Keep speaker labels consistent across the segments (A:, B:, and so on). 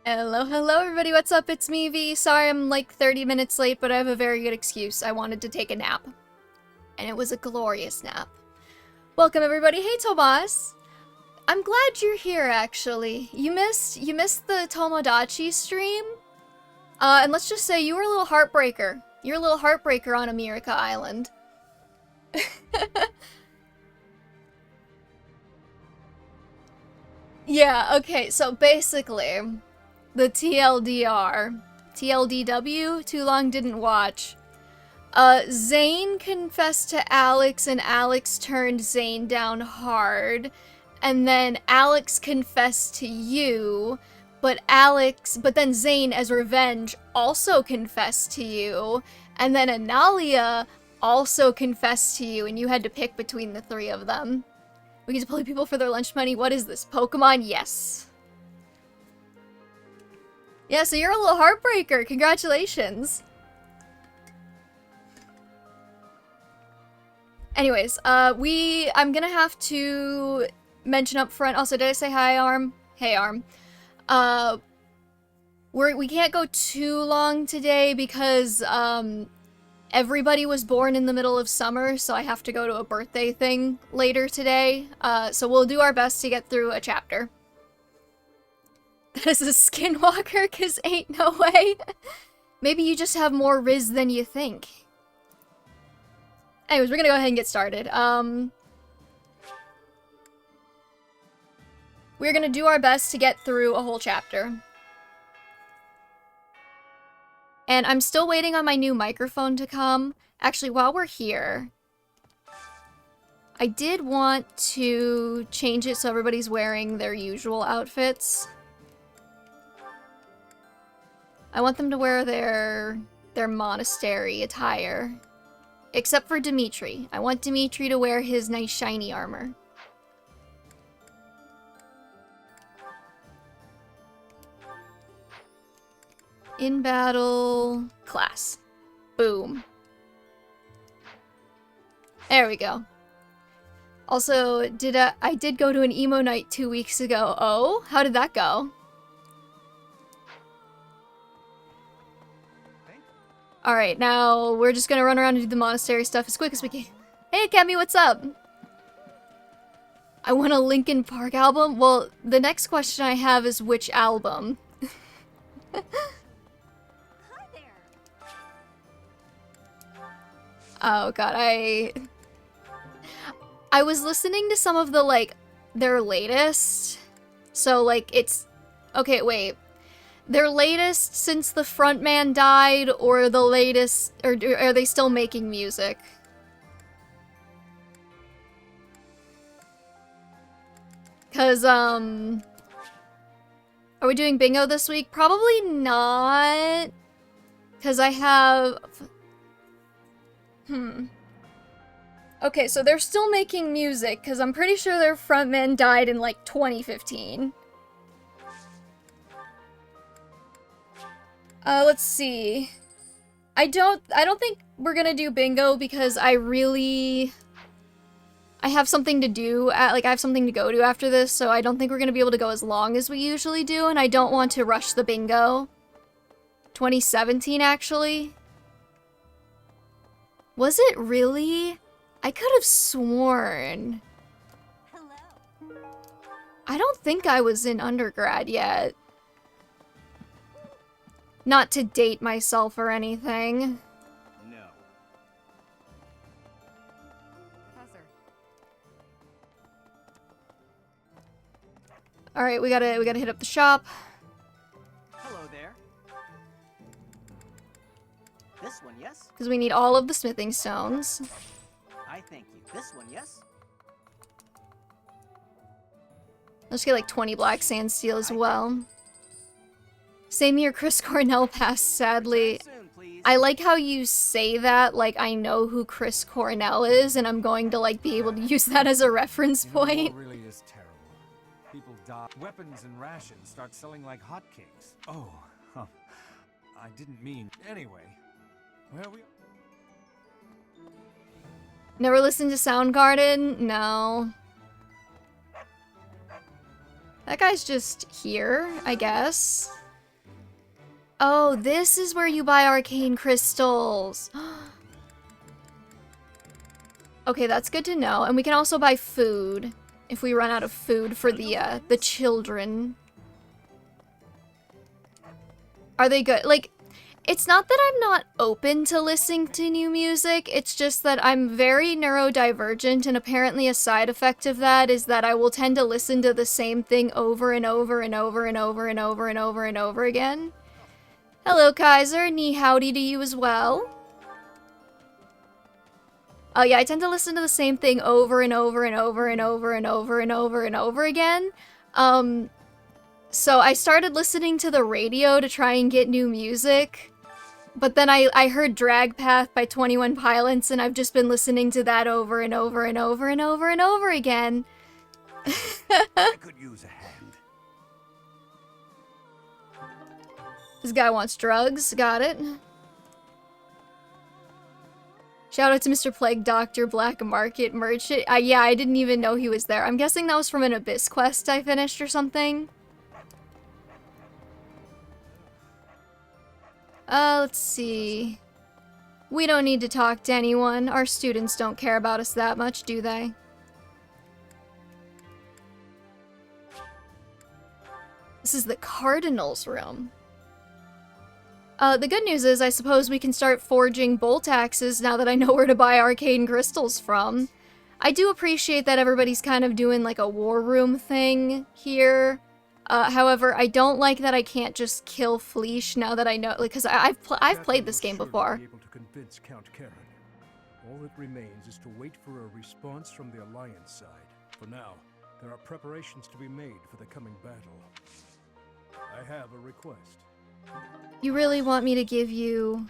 A: Hello, hello everybody, what's up? It's me, V. Sorry I'm like 30 minutes late, but I have a very good excuse. I wanted to take a nap. And it was a glorious nap. Welcome everybody. Hey Tomas! I'm glad you're here actually. You missed the Tomodachi stream? And let's just say you were a little heartbreaker. You're a little heartbreaker on America Island. Yeah, okay, so basically, the TLDW, too long didn't watch. Zane confessed to Alex and Alex turned Zane down hard. And then Alex confessed to you, but then Zane as revenge also confessed to you. And then Analia also confessed to you and you had to pick between the three of them. We get to bully people for their lunch money. What is this? Pokemon? Yes. Yeah, so you're a little heartbreaker. Congratulations. Anyways, I'm gonna have to mention up front. Also, did I say hi, Arm? Hey, Arm. We can't go too long today because, everybody was born in the middle of summer, so I have to go to a birthday thing later today. So we'll do our best to get through a chapter. That is a skinwalker, 'cause ain't no way. Maybe you just have more Riz than you think. Anyways, we're gonna go ahead and get started. We're gonna do our best to get through a whole chapter. And I'm still waiting on my new microphone to come. Actually, while we're here, I did want to change it so everybody's wearing their usual outfits. I want them to wear their monastery attire. Except for Dimitri. I want Dimitri to wear his nice shiny armor. In battle class. Boom. There we go. Also, I did go to an emo night 2 weeks ago. Oh, how did that go? Alright, now we're just gonna run around and do the monastery stuff as quick as we can. Hey, Kemi, what's up? I want a Linkin Park album? Well, the next question I have is which album? Oh god, I was listening to some of the, like, their latest. So, like, it's... Okay, wait. Their latest since the frontman died, or the latest... Or are they still making music? Cause, are we doing bingo this week? Probably not. Cause I have... Okay, so they're still making music, because I'm pretty sure their frontman died in, like, 2015. Let's see. I don't think we're gonna do bingo, because I have something to do, I have something to go to after this, so I don't think we're gonna be able to go as long as we usually do, and I don't want to rush the bingo. 2017, actually. Was it really? I could have sworn. Hello. I don't think I was in undergrad yet. Not to date myself or anything.
B: No.
A: Professor. Alright, we gotta hit up the shop.
B: Hello there. This one, yes?
A: Because we need all of the smithing stones.
B: I thank you. This one, yes?
A: Let's get like 20 black sand steel as well. Same year Chris Cornell passed, sadly.
B: Soon, please.
A: I like how you say that, like I know who Chris Cornell is, and I'm going to like be able to use that as a reference point.
C: War really is terrible. People die. Weapons and rations start selling like hotcakes. Oh, huh. I didn't mean. Anyway, where are we?
A: Never listened to Soundgarden? No. That guy's just here, I guess. Oh, this is where you buy arcane crystals. Okay, that's good to know. And we can also buy food if we run out of food for the children. Are they good? Like, it's not that I'm not open to listening to new music, it's just that I'm very neurodivergent, and apparently a side effect of that is that I will tend to listen to the same thing over and over and over and over and over and over and over again. Hello, Kaiser. Ni howdy to you as well. Oh yeah, I tend to listen to the same thing over and over and over and over and over and over and over again. So I started listening to the radio to try and get new music. But then I heard Drag Path by 21 Pilots, and I've just been listening to that over and over and over and over and over again.
C: I could use a hand.
A: This guy wants drugs. Got it. Shout out to Mr. Plague Doctor, Black Market Merchant. Yeah, I didn't even know he was there. I'm guessing that was from an Abyss quest I finished or something. Let's see. We don't need to talk to anyone. Our students don't care about us that much, do they? This is the Cardinal's room. The good news is I suppose we can start forging bolt axes now that I know where to buy arcane crystals from. I do appreciate that everybody's kind of doing like a war room thing here. However, I don't like that I can't just kill Fleesh now that I know, like, because I've played this game before.
D: Be able to convince Count Karen. All that remains is to wait for a response from the Alliance side. For now, there are preparations to be made for the coming battle. I have a request.
A: You really want me to give you...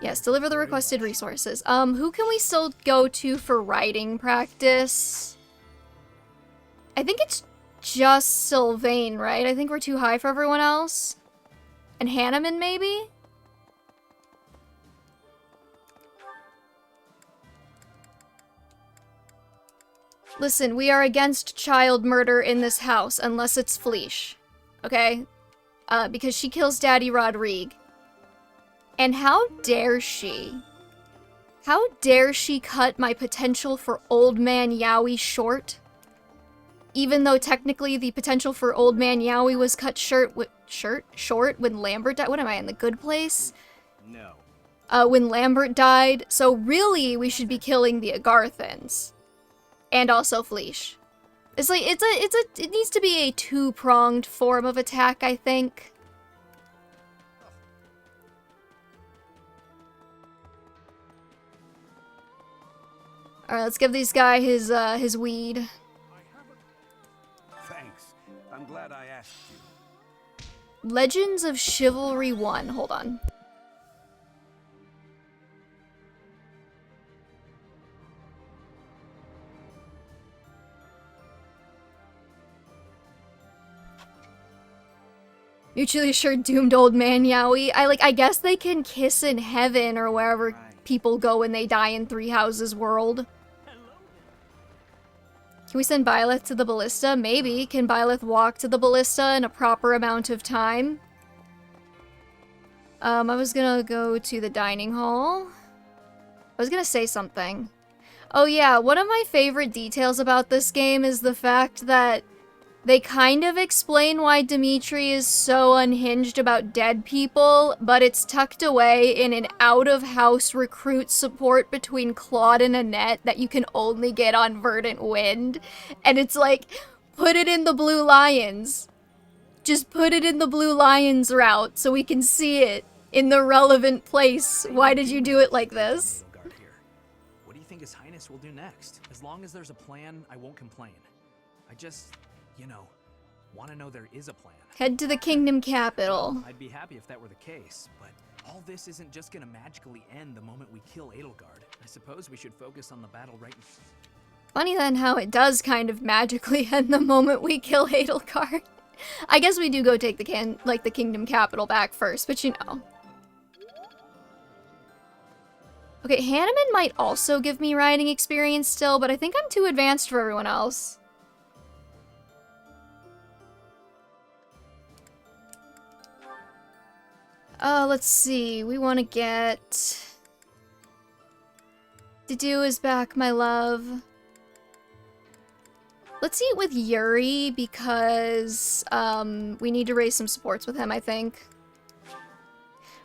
A: Yes, deliver the requested resources. Who can we still go to for writing practice? I think it's just Sylvain, right? I think we're too high for everyone else. And Hanneman, maybe? Listen, we are against child murder in this house, unless it's Fleesh. Okay? Because she kills Daddy Rodrigue. And how dare she? How dare she cut my potential for Old Man Yowie short? Even though technically the potential for Old Man Yowie was cut short when Lambert died. What am I, in the good place?
B: No.
A: When Lambert died. So really, we should be killing the Agarthans. And also Fleesh. It's like, it needs to be a two-pronged form of attack, I think. Alright, let's give this guy his weed.
C: Thanks. I'm glad I asked you.
A: Legends of Chivalry 1. Hold on. Mutually assured doomed old man Yowie. I guess they can kiss in heaven or wherever people go when they die in Three Houses world. Can we send Byleth to the ballista? Maybe. Can Byleth walk to the ballista in a proper amount of time? I was gonna go to the dining hall. I was gonna say something. Oh yeah, one of my favorite details about this game is the fact that they kind of explain why Dimitri is so unhinged about dead people, but it's tucked away in an out-of-house recruit support between Claude and Annette that you can only get on Verdant Wind. And it's like, put it in the Blue Lions. Just put it in the Blue Lions route so we can see it in the relevant place. Why did you do it like this?
E: Edelgard here. What do you think His Highness will do next? As long as there's a plan, I won't complain. I just, you know, want to know there is a plan.
A: Head to the kingdom capital.
E: I'd be happy if that were the case, but all this isn't just gonna magically end the moment we kill Edelgard. I suppose we should focus on the battle right now.
A: Funny then how it does kind of magically end the moment we kill Edelgard. I guess we do go take the kingdom capital back first, but you know. Okay, Hanneman might also give me riding experience still, but I think I'm too advanced for everyone else. Let's see. We want to get... Dedu is back, my love. Let's eat with Yuri because, we need to raise some supports with him, I think.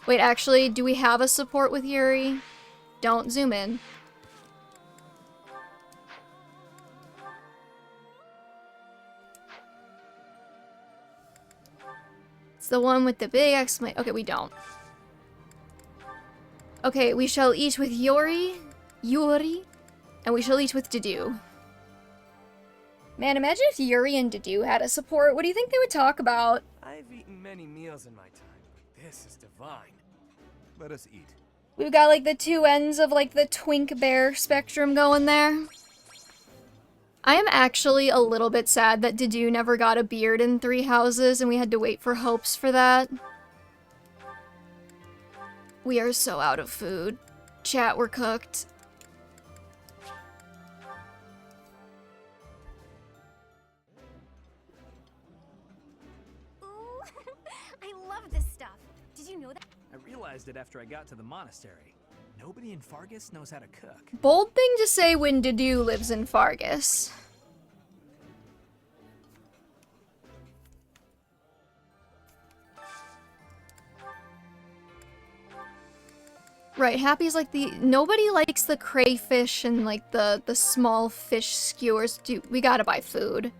A: Wait, actually, do we have a support with Yuri? Don't zoom in. It's the one with the big exclamation. Okay, we don't. Okay, we shall eat with Yuri, and we shall eat with Dedu. Man, imagine if Yuri and Dedu had a support. What do you think they would talk about?
C: I've eaten many meals in my time, but this is divine. Let us eat.
A: We've got like the two ends of like the twink bear spectrum going there. I am actually a little bit sad that Dedu never got a beard in 3 Houses and we had to wait for Hopes for that. We are so out of food. Chat, we're cooked.
F: Ooh, I love this stuff. Did you know that?
E: I realized it after I got to the monastery. Nobody in Fargus knows how to cook.
A: Bold thing to say when Dedu lives in Fargus. Right, Happy's like the... Nobody likes the crayfish and like the small fish skewers. Dude, we gotta buy food.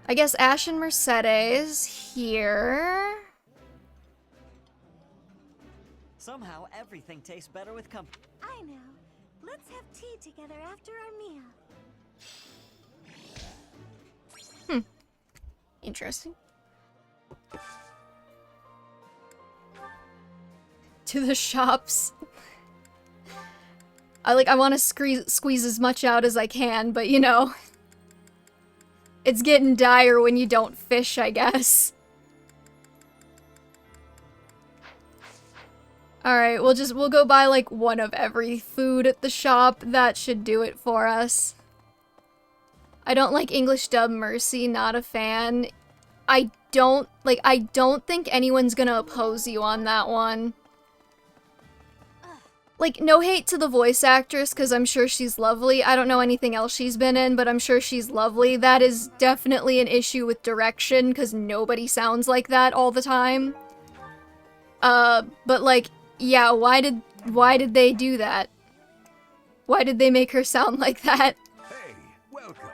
A: I guess Ash and Mercedes here.
B: Somehow everything tastes better with company.
F: I know. Let's have tea together after our meal.
A: Interesting. To the shops. I want to squeeze as much out as I can, but you know, it's getting dire when you don't fish, I guess. Alright, we'll go buy like one of every food at the shop. That should do it for us. I don't like English dub Mercy, not a fan. I don't think anyone's gonna oppose you on that one. Like, no hate to the voice actress, because I'm sure she's lovely. I don't know anything else she's been in, but I'm sure she's lovely. That is definitely an issue with direction, because nobody sounds like that all the time. But like, yeah, why did they do that? Why did they make her sound like that?
G: Hey, welcome.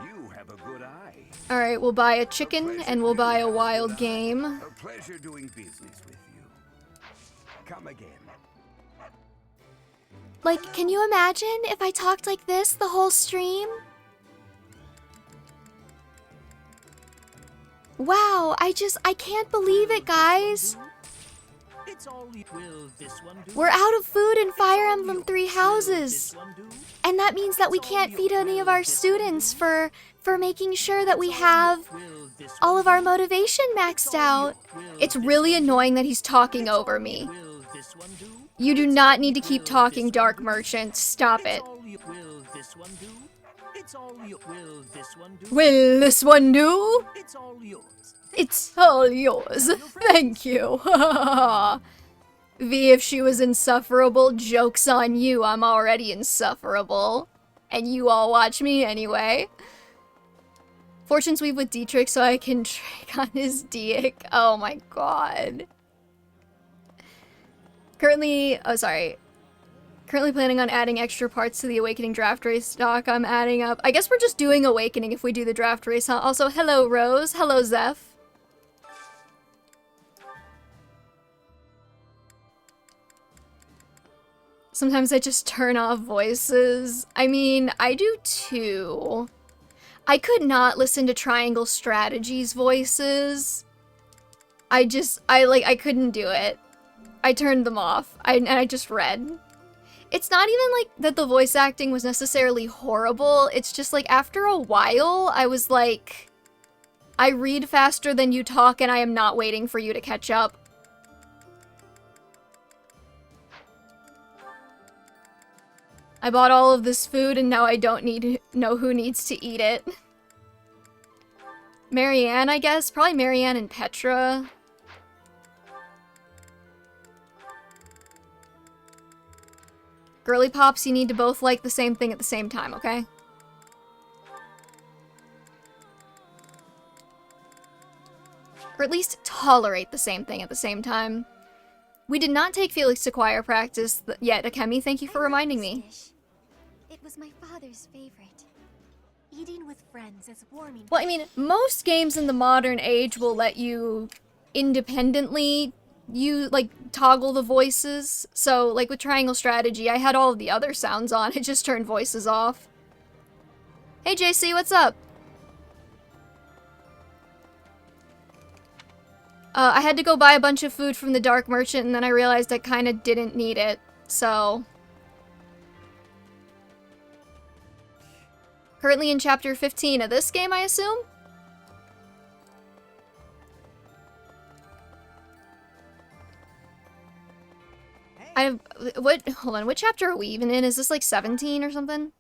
G: You have a good eye.
A: Alright, we'll buy a chicken, and we'll buy a wild game.
G: A pleasure doing business with you. Come again.
A: Like, can you imagine if I talked like this the whole stream? Wow, I can't believe it, guys.
B: It's all you will this one do.
A: We're out of food in Fire Emblem 3 Houses. And that means that we can't feed any of our students for making sure that we have all of our motivation maxed out. It's really annoying that he's talking over me. You do not need to keep talking, Dark Merchant. Stop it. Will this one do?
B: It's all yours.
A: It's all yours. Thank you. V, if she was insufferable, joke's on you. I'm already insufferable. And you all watch me anyway. Fortune sweep with Dietrich so I can trick on his dick. Oh my god. Currently planning on adding extra parts to the Awakening draft race stock I'm adding up. I guess we're just doing Awakening if we do the draft race, huh? Also, hello Rose. Hello Zeph. Sometimes I just turn off voices. I mean, I do too. I could not listen to Triangle Strategies voices. I couldn't do it. I turned them off. And I just read. It's not even like that the voice acting was necessarily horrible. It's just like after a while, I was like, I read faster than you talk and I am not waiting for you to catch up. I bought all of this food and now I don't need to know who needs to eat it. Marianne, I guess. Probably Marianne and Petra. Girly Pops, you need to both like the same thing at the same time, okay? Or at least tolerate the same thing at the same time. We did not take Felix to choir practice yet, Akemi. Thank you for reminding me.
F: It was my father's favorite. Eating with friends is warming.
A: Well, I mean, most games in the modern age will let you independently toggle the voices. So, like with Triangle Strategy, I had all of the other sounds on. It just turned voices off. Hey, JC, what's up? I had to go buy a bunch of food from the Dark Merchant, and then I realized I kind of didn't need it, so... Currently in Chapter 15 of this game, I assume? Hold on, what chapter are we even in? Is this like 17 or something?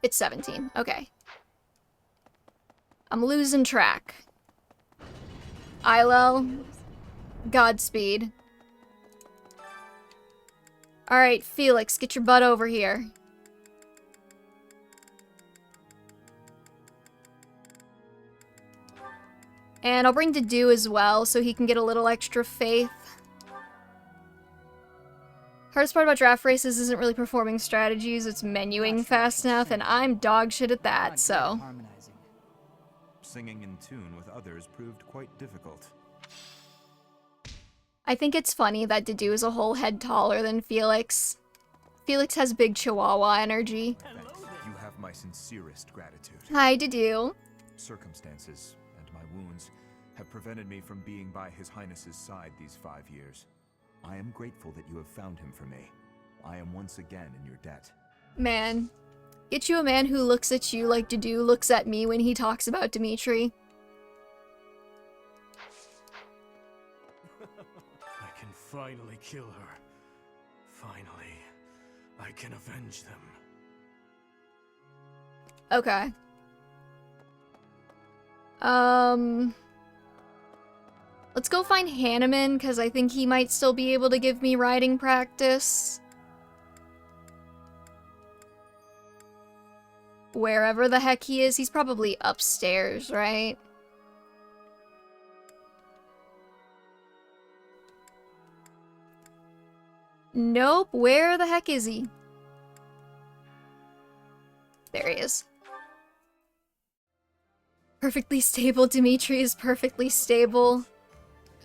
A: It's 17, okay. I'm losing track. Ilel, Godspeed. Alright, Felix, get your butt over here. And I'll bring Dedu as well, so he can get a little extra faith. Hardest part about draft races isn't really performing strategies, it's menuing fast enough, and I'm dog shit at that, so...
G: Singing in tune with others proved quite difficult.
A: I think it's funny that Dedu is a whole head taller than Felix. Felix has big chihuahua energy.
G: You have my sincerest gratitude.
A: Hi, Dedu.
G: Circumstances and my wounds have prevented me from being by His Highness's side these 5 years. I am grateful that you have found him for me. I am once again in your debt.
A: Man. Get you a man who looks at you like Dedu looks at me when he talks about Dimitri.
D: I can finally kill her. Finally, I can avenge them.
A: Okay. Let's go find Hanneman, because I think he might still be able to give me riding practice. Wherever the heck he is, he's probably upstairs, right? Nope, where the heck is he? There he is. Perfectly stable, Dimitri is perfectly stable.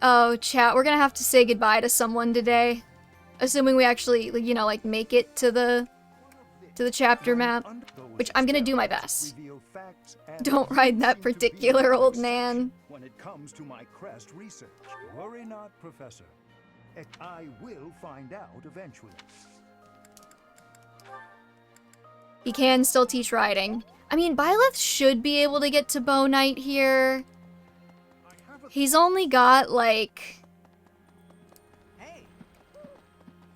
A: Oh, chat, we're gonna have to say goodbye to someone today. Assuming we actually, you know, like, make it to the chapter map. Which I'm gonna do my best. Don't ride that particular old man.
H: When it comes to my crest research. Worry not, Professor. I will find out eventually.
A: He can still teach riding. I mean, Byleth should be able to get to Bow Knight here. He's only got, like...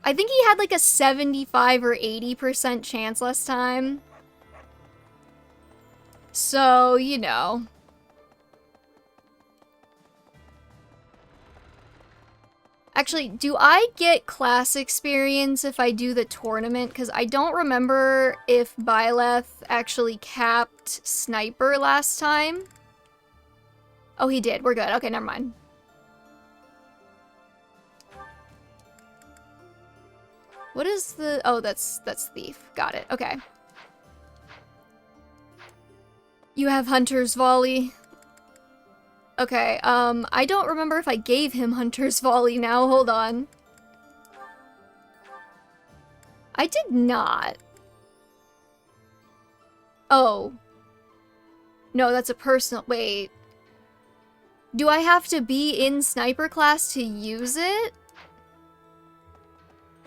A: I think he had, like, a 75 or 80% chance last time. So, you know. Actually, do I get class experience if I do the tournament? Because I don't remember if Byleth actually capped Sniper last time. Oh, he did. We're good. Okay, never mind. What is the... Oh, that's Thief. Got it. Okay. You have Hunter's Volley. Okay, I don't remember if I gave him Hunter's Volley now. Hold on. I did not. Oh. No, that's a personal... Wait. Do I have to be in Sniper class to use it?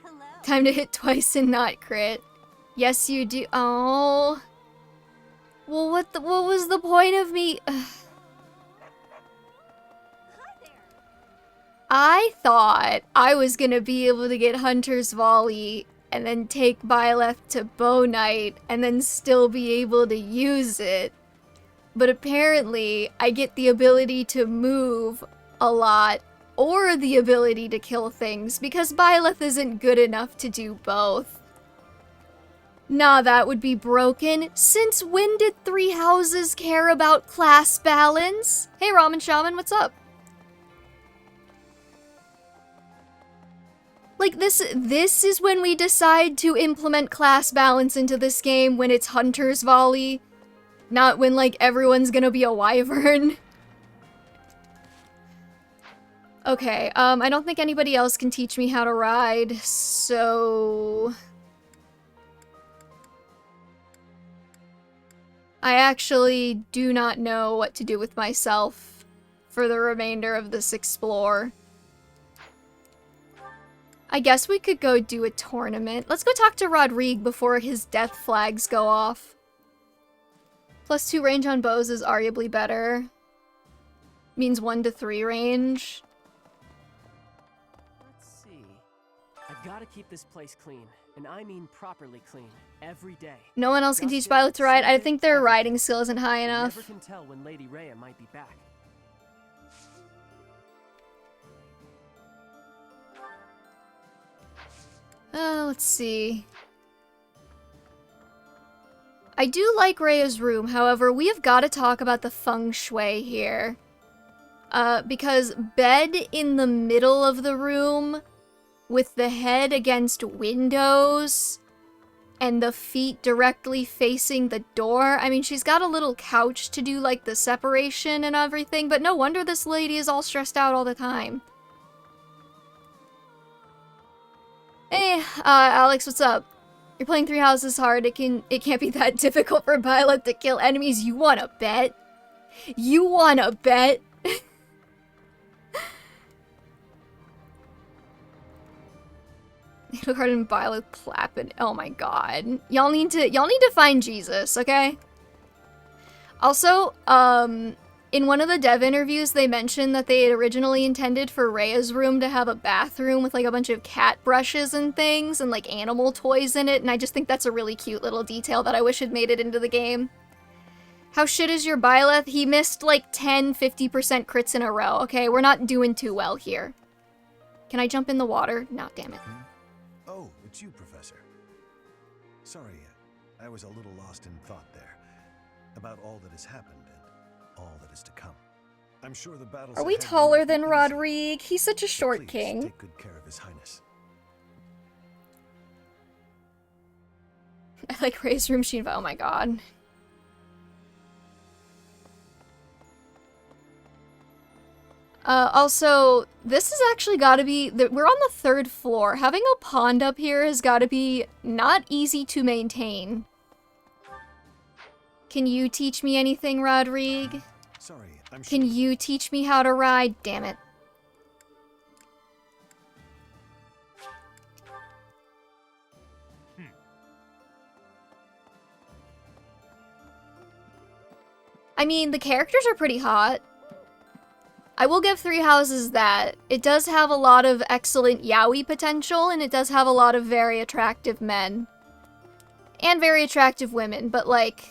F: Hello.
A: Time to hit twice and not crit. Yes, you do. Oh. Well, what was the point of me... I thought I was gonna be able to get Hunter's Volley and then take Byleth to Bow Knight and then still be able to use it. but apparently I get the ability to move a lot or the ability to kill things because Byleth isn't good enough to do both. Nah, that would be broken. Since when did Three Houses care about class balance? Hey, Ramen Shaman, what's up? Like, this is when we decide to implement class balance into this game, when it's Hunter's Volley. Not when, like, everyone's gonna be a wyvern. Okay, I don't think anybody else can teach me how to ride, so... I actually do not know what to do with myself for the remainder of this explore. I guess we could go do a tournament. Let's go talk to Rodrigue before his death flags go off. +2 range on bows is arguably better. Means 1 to 3 range.
I: Let's see. I've got to keep this place clean, and I mean properly clean, every day.
A: No one else can teach Violet to ride. I think their riding skill isn't high
I: You
A: enough.
I: never can tell when Lady Rhea might be back.
A: Let's see. I do like Rhea's room, however, we have got to talk about the feng shui here. Because bed in the middle of the room, with the head against windows, and the feet directly facing the door. I mean, she's got a little couch to do, like, the separation and everything, but no wonder this lady is all stressed out all the time. Hey, Alex, what's up? You're playing Three Houses hard. It can't be that difficult for Violet to kill enemies. You wanna bet? You wanna bet? Edelgard and Violet clapping. Oh my god. Y'all need to find Jesus, okay? Also, in one of the dev interviews, they mentioned that they had originally intended for Rhea's room to have a bathroom with like a bunch of cat brushes and things and like animal toys in it, and I just think that's a really cute little detail that I wish had made it into the game. How shit is your Byleth? He missed like 10-50% crits in a row. Okay, we're not doing too well here. Can I jump in the water? No, damn it.
H: Oh, it's you, Professor. Sorry, I was a little lost in thought there. About all that has happened and all that is to come. I'm sure the battles
A: Are we
H: ahead will
A: taller
H: not be
A: than
H: easy.
A: Rodrigue? He's such a short
H: Please,
A: king.
H: take good care of His Highness.
A: I like Ray's room Shinva. Oh my god. Also, this has actually got to be... We're on the 3rd floor. Having a pond up here has got to be not easy to maintain. Can you teach me anything, Rodrigue?
H: Sorry, I'm
A: Can
H: sure
A: you teach me how to ride? Damn it. I mean, the characters are pretty hot. I will give Three Houses that. It does have a lot of excellent yaoi potential, and it does have a lot of very attractive men. And very attractive women, but like...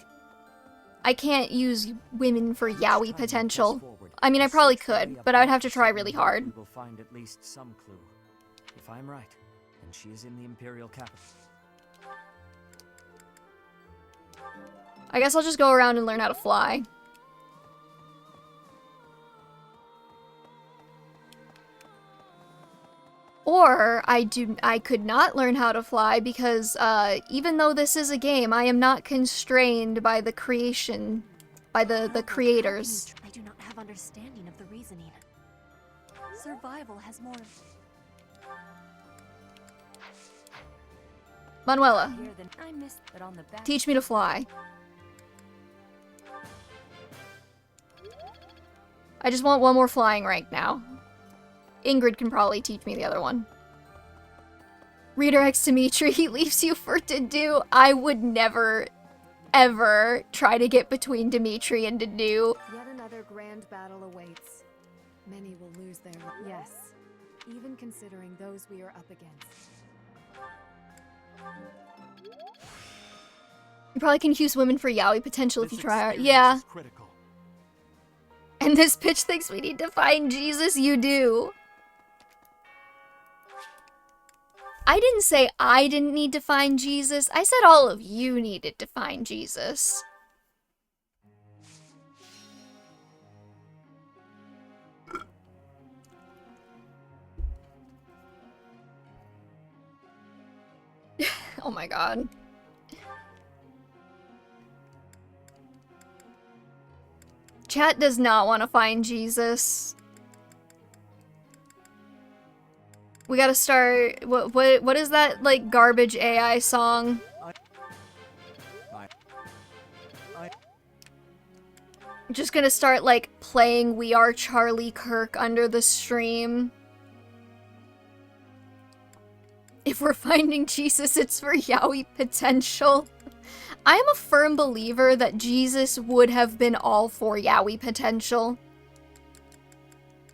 A: I can't use women for yaoi potential. I mean, I probably could, but I would have to try really hard.
I: We will find at least some clue. If I'm right, then she is in the Imperial capital.
A: I guess I'll just go around and learn how to fly. Or I could not learn how to fly because even though this is a game, I am not constrained by the creation, by the creators.
F: I do not have understanding of the reasoning. Survival has more.
A: Manuela,
F: Here than I missed, but on the back.
A: teach me to fly. I just want one more flying rank now. Ingrid can probably teach me the other one. Redirects Dimitri, he leaves you for to do. I would never, ever try to get between Dimitri and to do.
J: Yet another grand battle awaits. Many will lose their yes, even considering those we are up against.
A: You probably can use women for yaoi potential if you try hard.
E: experience
A: Yeah.
E: is critical.
A: And this bitch thinks we need to find Jesus, you do. I didn't say I didn't need to find Jesus. I said all of you needed to find Jesus. Oh my god. Chat does not want to find Jesus. We gotta start. What is that like garbage AI song? I'm just gonna start like playing "We Are Charlie Kirk" under the stream. If we're finding Jesus, it's for yaoi potential. I am a firm believer that Jesus would have been all for yaoi potential.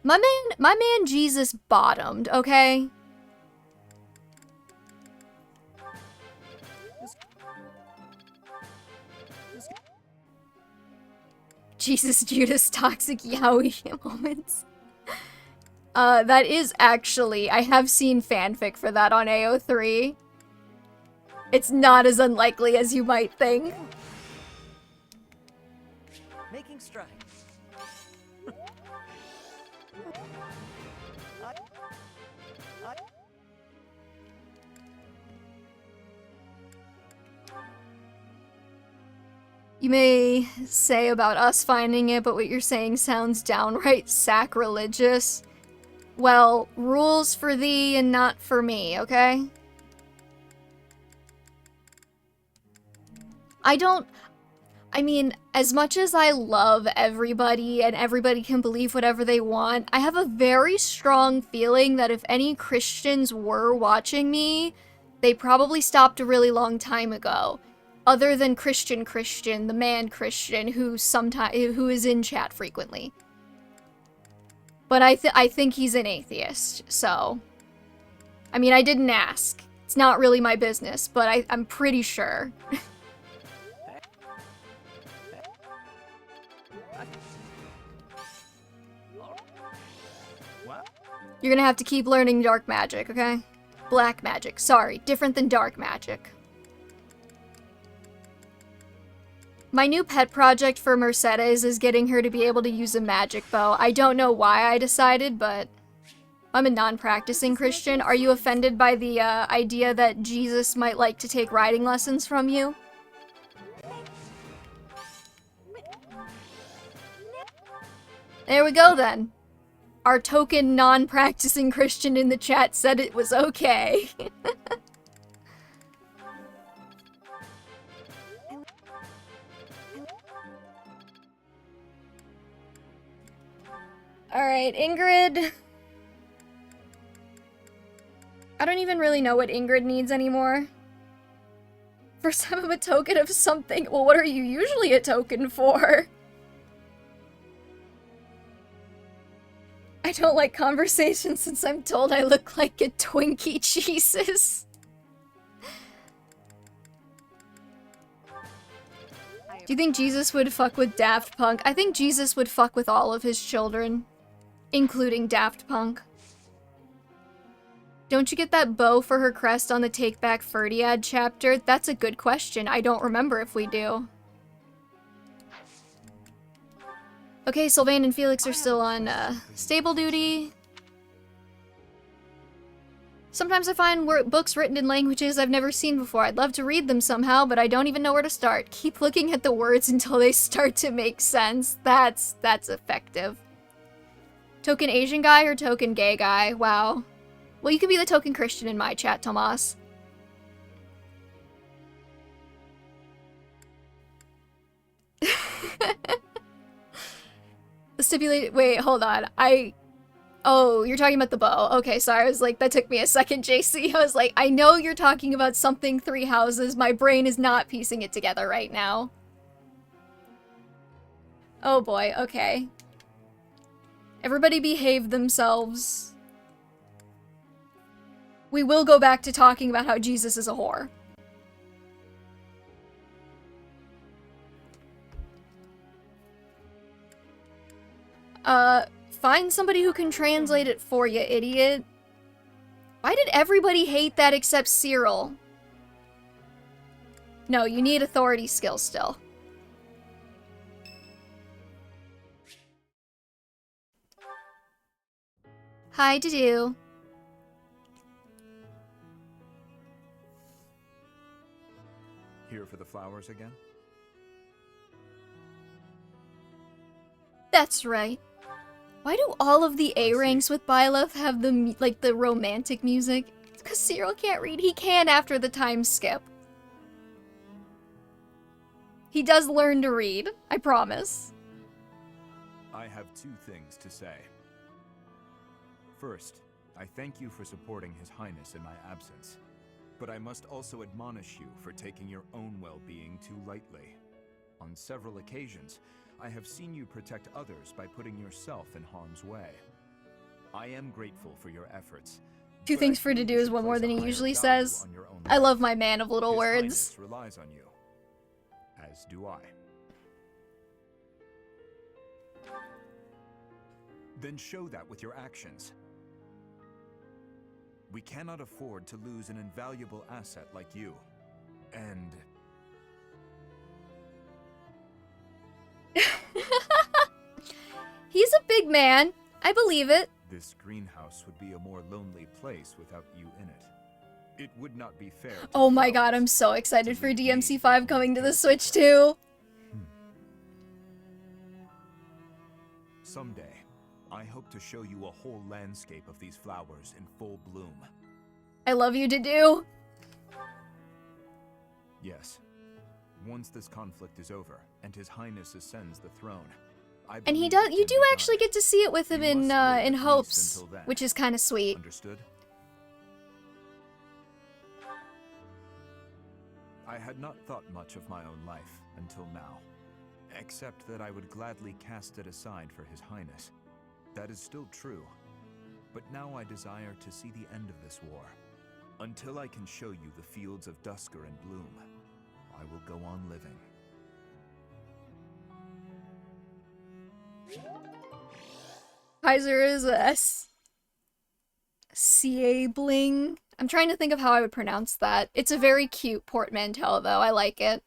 A: My man Jesus bottomed, okay? Jesus Judas toxic yaoi moments. That is actually, I have seen fanfic for that on AO3. It's not as unlikely as you might think.
B: Making strides.
A: You may say about us finding it, but what you're saying sounds downright sacrilegious. Well, rules for thee and not for me, okay? I mean, as much as I love everybody and everybody can believe whatever they want, I have a very strong feeling that if any Christians were watching me, they probably stopped a really long time ago. Other than Christian, the man Christian, who is in chat frequently. But I think he's an atheist, so... I mean, I didn't ask. It's not really my business, but I'm pretty sure. You're gonna have to keep learning dark magic, okay? Black magic, sorry. Different than dark magic. My new pet project for Mercedes is getting her to be able to use a magic bow. I don't know why I decided, but I'm a non-practicing Christian. Are you offended by the idea that Jesus might like to take riding lessons from you? There we go then. Our token non-practicing Christian in the chat said it was okay. Alright, Ingrid. I don't even really know what Ingrid needs anymore. First time I'm a token of something. Well, what are you usually a token for? I don't like conversation since I'm told I look like a Twinkie Jesus. Do you think Jesus would fuck with Daft Punk? I think Jesus would fuck with all of his children, including Daft Punk. Don't you get that bow for her crest on the Take Back Ferdiad chapter? That's a good question. I don't remember if we do. Okay, Sylvain and Felix are still on stable duty. Sometimes I find books written in languages I've never seen before. I'd love to read them somehow, but I don't even know where to start. Keep looking at the words until they start to make sense. That's effective. Token Asian guy or token gay guy? Wow. Well, you can be the token Christian in my chat, Tomas. Stipulated. Wait, hold on. Oh, you're talking about the bow. Okay, sorry. I was like, that took me a second, JC. I was like, I know you're talking about something three houses. My brain is not piecing it together right now. Oh boy, okay. Everybody behave themselves. We will go back to talking about how Jesus is a whore. Find somebody who can translate it for you, idiot. Why did everybody hate that except Cyril? No, you need authority skills still. Hi, Dadu.
G: Here for the flowers again?
A: That's right. Why do all of the A ranks with Byleth have the like the romantic music? It's because Cyril can't read. He can after the time skip. He does learn to read, I promise.
G: I have two things to say. First, I thank you for supporting His Highness in my absence. But I must also admonish you for taking your own well-being too lightly. On several occasions, I have seen you protect others by putting yourself in harm's way. I am grateful for your efforts.
A: Two things for Dadu is one more than he usually says. I love my man of little words.
G: His Highness relies on you. As do I. Then show that with your actions. We cannot afford to lose an invaluable asset like you. And...
A: He's a big man. I believe it.
G: This greenhouse would be a more lonely place without you in it. It would not be fair to
A: Oh my god, I'm so excited for DMC5 coming to the Switch too.
G: Someday, I hope to show you a whole landscape of these flowers in full bloom.
A: I love you, Dadu.
G: Yes. Once this conflict is over, and His Highness ascends the throne,
A: And he does. You do actually get to see it with him in Hopes, which is kind of sweet.
G: Understood? I had not thought much of my own life until now, except that I would gladly cast it aside for His Highness. That is still true, but now I desire to see the end of this war. Until I can show you the fields of Dusker and Bloom, I will go on living.
A: Kaiser is a Siebling. I'm trying to think of how I would pronounce that. It's a very cute portmanteau, though. I like it.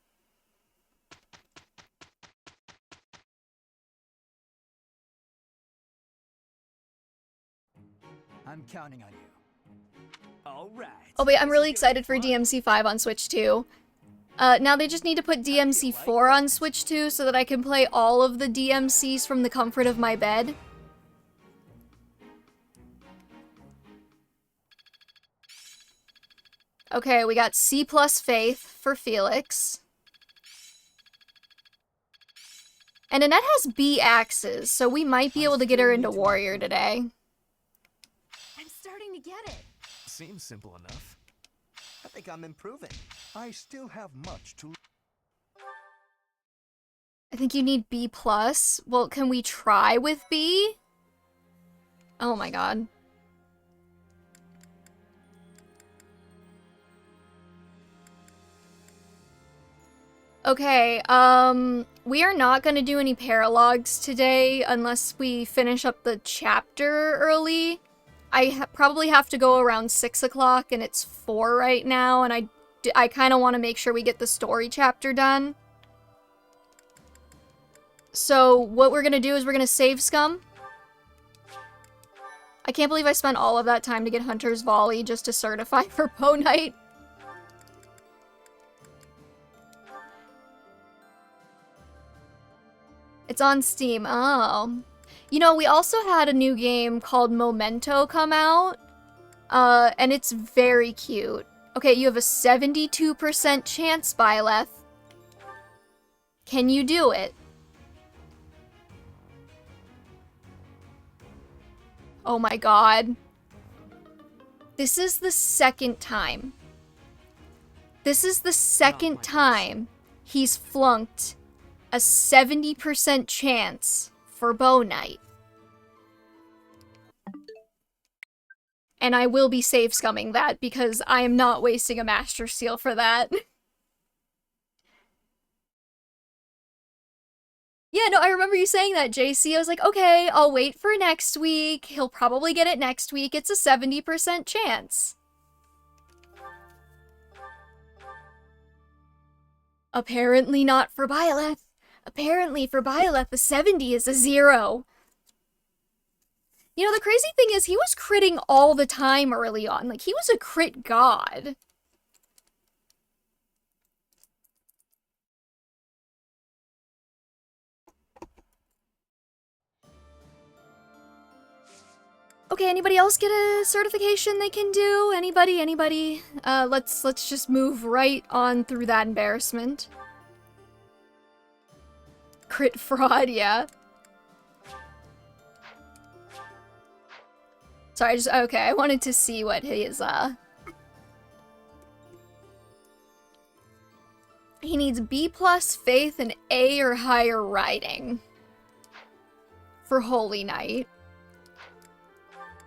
B: I'm counting on you. All right.
A: Oh wait, I'm really excited for DMC5 on Switch 2. Now they just need to put DMC4 on Switch 2 so that I can play all of the DMCs from the comfort of my bed. Okay, we got C plus Faith for Felix. And Annette has B axes, so we might be able to get her into Warrior today.
J: I'm starting to get it.
E: Seems simple enough.
H: I think I'm improving. I still have much to...
A: I think you need B plus. Well, can we try with B? Oh my god. Okay, we are not gonna do any paralogs today unless we finish up the chapter early. I probably have to go around 6 o'clock and it's 4 right now, and I kind of want to make sure we get the story chapter done. So what we're gonna do is we're gonna save Scum. I can't believe I spent all of that time to get Hunter's Volley just to certify for Poe Knight. It's on Steam. Oh. You know, we also had a new game called Memento come out. And it's very cute. Okay, you have a 72% chance, Byleth. Can you do it? Oh my god. This is the second time. This is the second time he's flunked a 70% chance for Bow Knight. And I will be save scumming that because I am not wasting a Master Seal for that. Yeah, no, I remember you saying that, JC. I was like, okay, I'll wait for next week. He'll probably get it next week. It's a 70% chance. Apparently not for Byleth. Apparently for Byleth, the 70 is a 0. You know, the crazy thing is he was critting all the time early on. Like, he was a crit god. Okay, anybody else get a certification they can do? Anybody? Let's just move right on through that embarrassment. Crit fraud, yeah. Sorry, okay, I wanted to see what his, he needs B+, faith, and A or higher riding. For Holy Knight.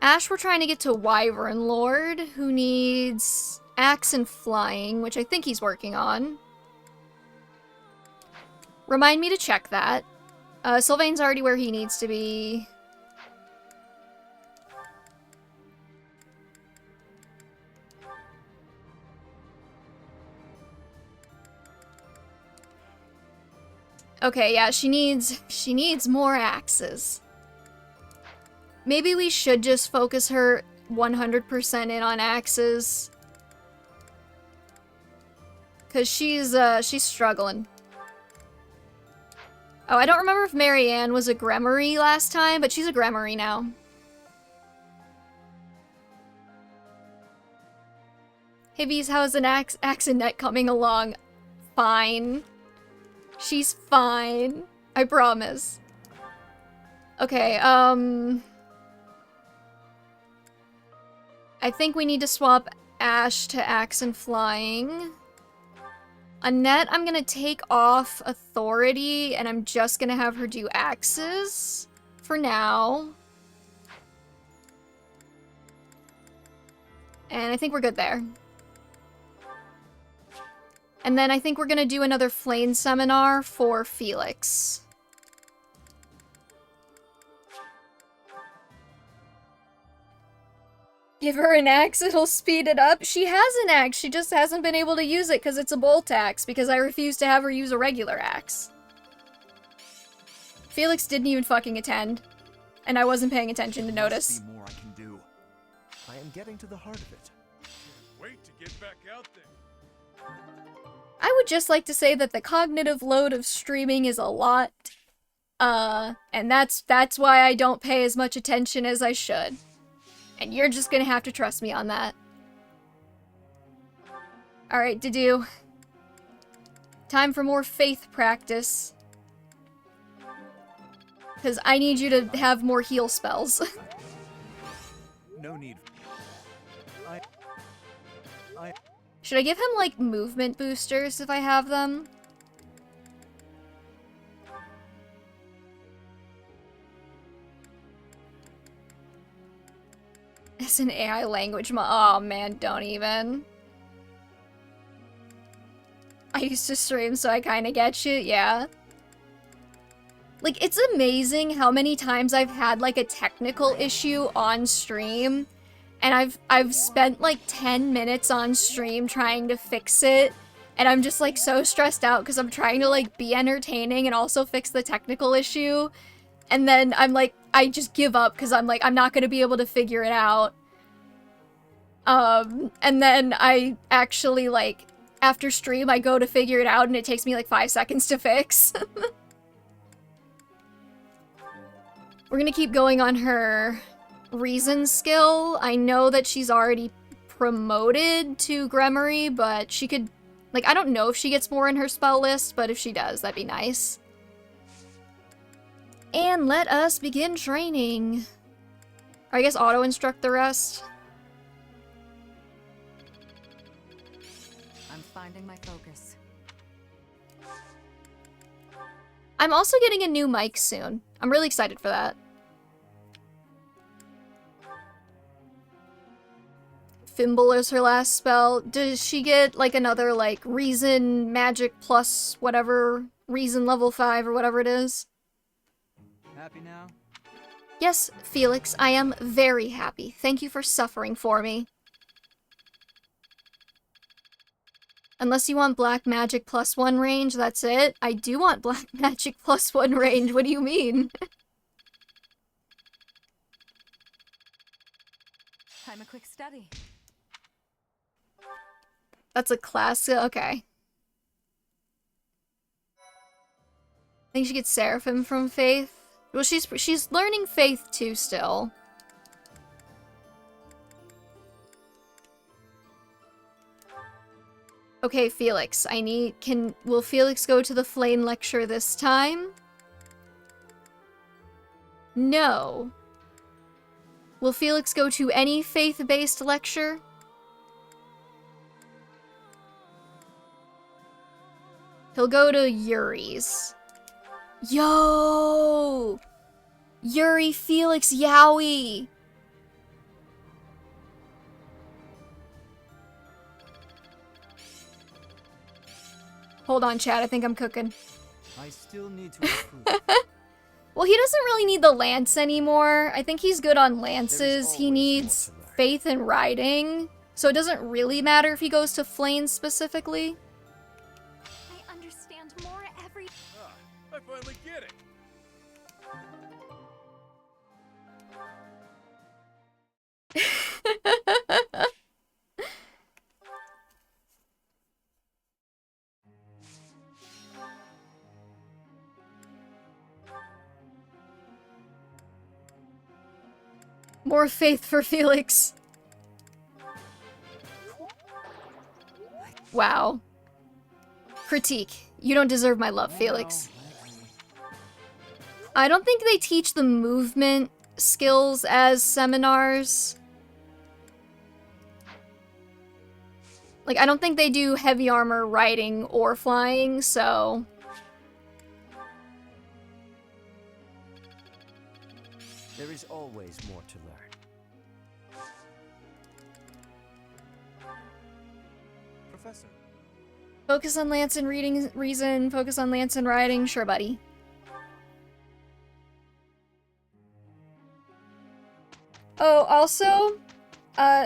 A: Ash, we're trying to get to Wyvern Lord, who needs Axe and Flying, which I think he's working on. Remind me to check that. Sylvain's already where he needs to be. Okay, yeah, she needs more axes. Maybe we should just focus her 100% in on axes. Cause she's struggling. Oh, I don't remember if Marianne was a Gremory last time, but she's a Gremory now. Hibbies, how's an Axonet coming along? Fine. She's fine. I promise. Okay, I think we need to swap Ash to Axe and Flying. Annette, I'm gonna take off Authority, and I'm just gonna have her do Axes for now. And I think we're good there. And then I think we're gonna do another Flame Seminar for Felix. Give her an axe, it'll speed it up. She has an axe, she just hasn't been able to use it because it's a bolt axe, because I refuse to have her use a regular axe. Felix didn't even fucking attend, and I wasn't paying attention to notice.
G: There must be more I can do. I am getting to the heart of it.
D: Wait to get back out there.
A: I would just like to say that the cognitive load of streaming is a lot, and that's why I don't pay as much attention as I should. And you're just gonna have to trust me on that. Alright, Dedue. Time for more faith practice. Because I need you to have more heal spells.
G: No need.
A: Should I give him, like, movement boosters if I have them? It's an AI language oh man, don't even. I used to stream, so I kinda get you, yeah. Like, it's amazing how many times I've had, like, a technical issue on stream, and I've spent, like, 10 minutes on stream trying to fix it, and I'm just, like, so stressed out because I'm trying to, like, be entertaining and also fix the technical issue, and then I'm, like, I just give up because I'm, like, I'm not gonna be able to figure it out. And then I actually, like, after stream, I go to figure it out and it takes me, like, 5 seconds to fix. We're gonna keep going on her reason skill. I know that she's already promoted to Gremory, but she could, like, I don't know if she gets more in her spell list, but if she does, that'd be nice. And let us begin training. Or I guess auto-instruct the rest.
J: I'm finding my focus.
A: I'm also getting a new mic soon. I'm really excited for that. Fimble is her last spell. Does she get, like, another, like, Reason, Magic plus whatever, Reason level 5 or whatever it is?
B: Happy now?
A: Yes, Felix, I am very happy. Thank you for suffering for me. Unless you want black magic +1 range, that's it. I do want black magic +1 range. What do you mean?
J: Time a quick study.
A: That's a class. Okay. I think she gets Seraphim from Faith. Well, she's learning Faith too still. Okay, Felix, will Felix go to the Flame lecture this time? No. Will Felix go to any faith-based lecture? He'll go to Yuri's. Yo! Yuri, Felix, Yowie! Hold on, chat. I think I'm cooking.
B: I still need to improve.
A: Well, he doesn't really need the lance anymore. I think he's good on lances. He needs faith in riding. So it doesn't really matter if he goes to Flame specifically.
F: I understand more every...
D: I finally get it!
A: More faith for Felix. Wow. Critique. You don't deserve my love, Felix. I don't think they teach the movement skills as seminars. Like, I don't think they do heavy armor, riding, or flying, so...
B: There is always more to learn.
C: Professor.
A: Focus on lance and reading reason, focus on lance and riding. Sure, buddy. Oh, also,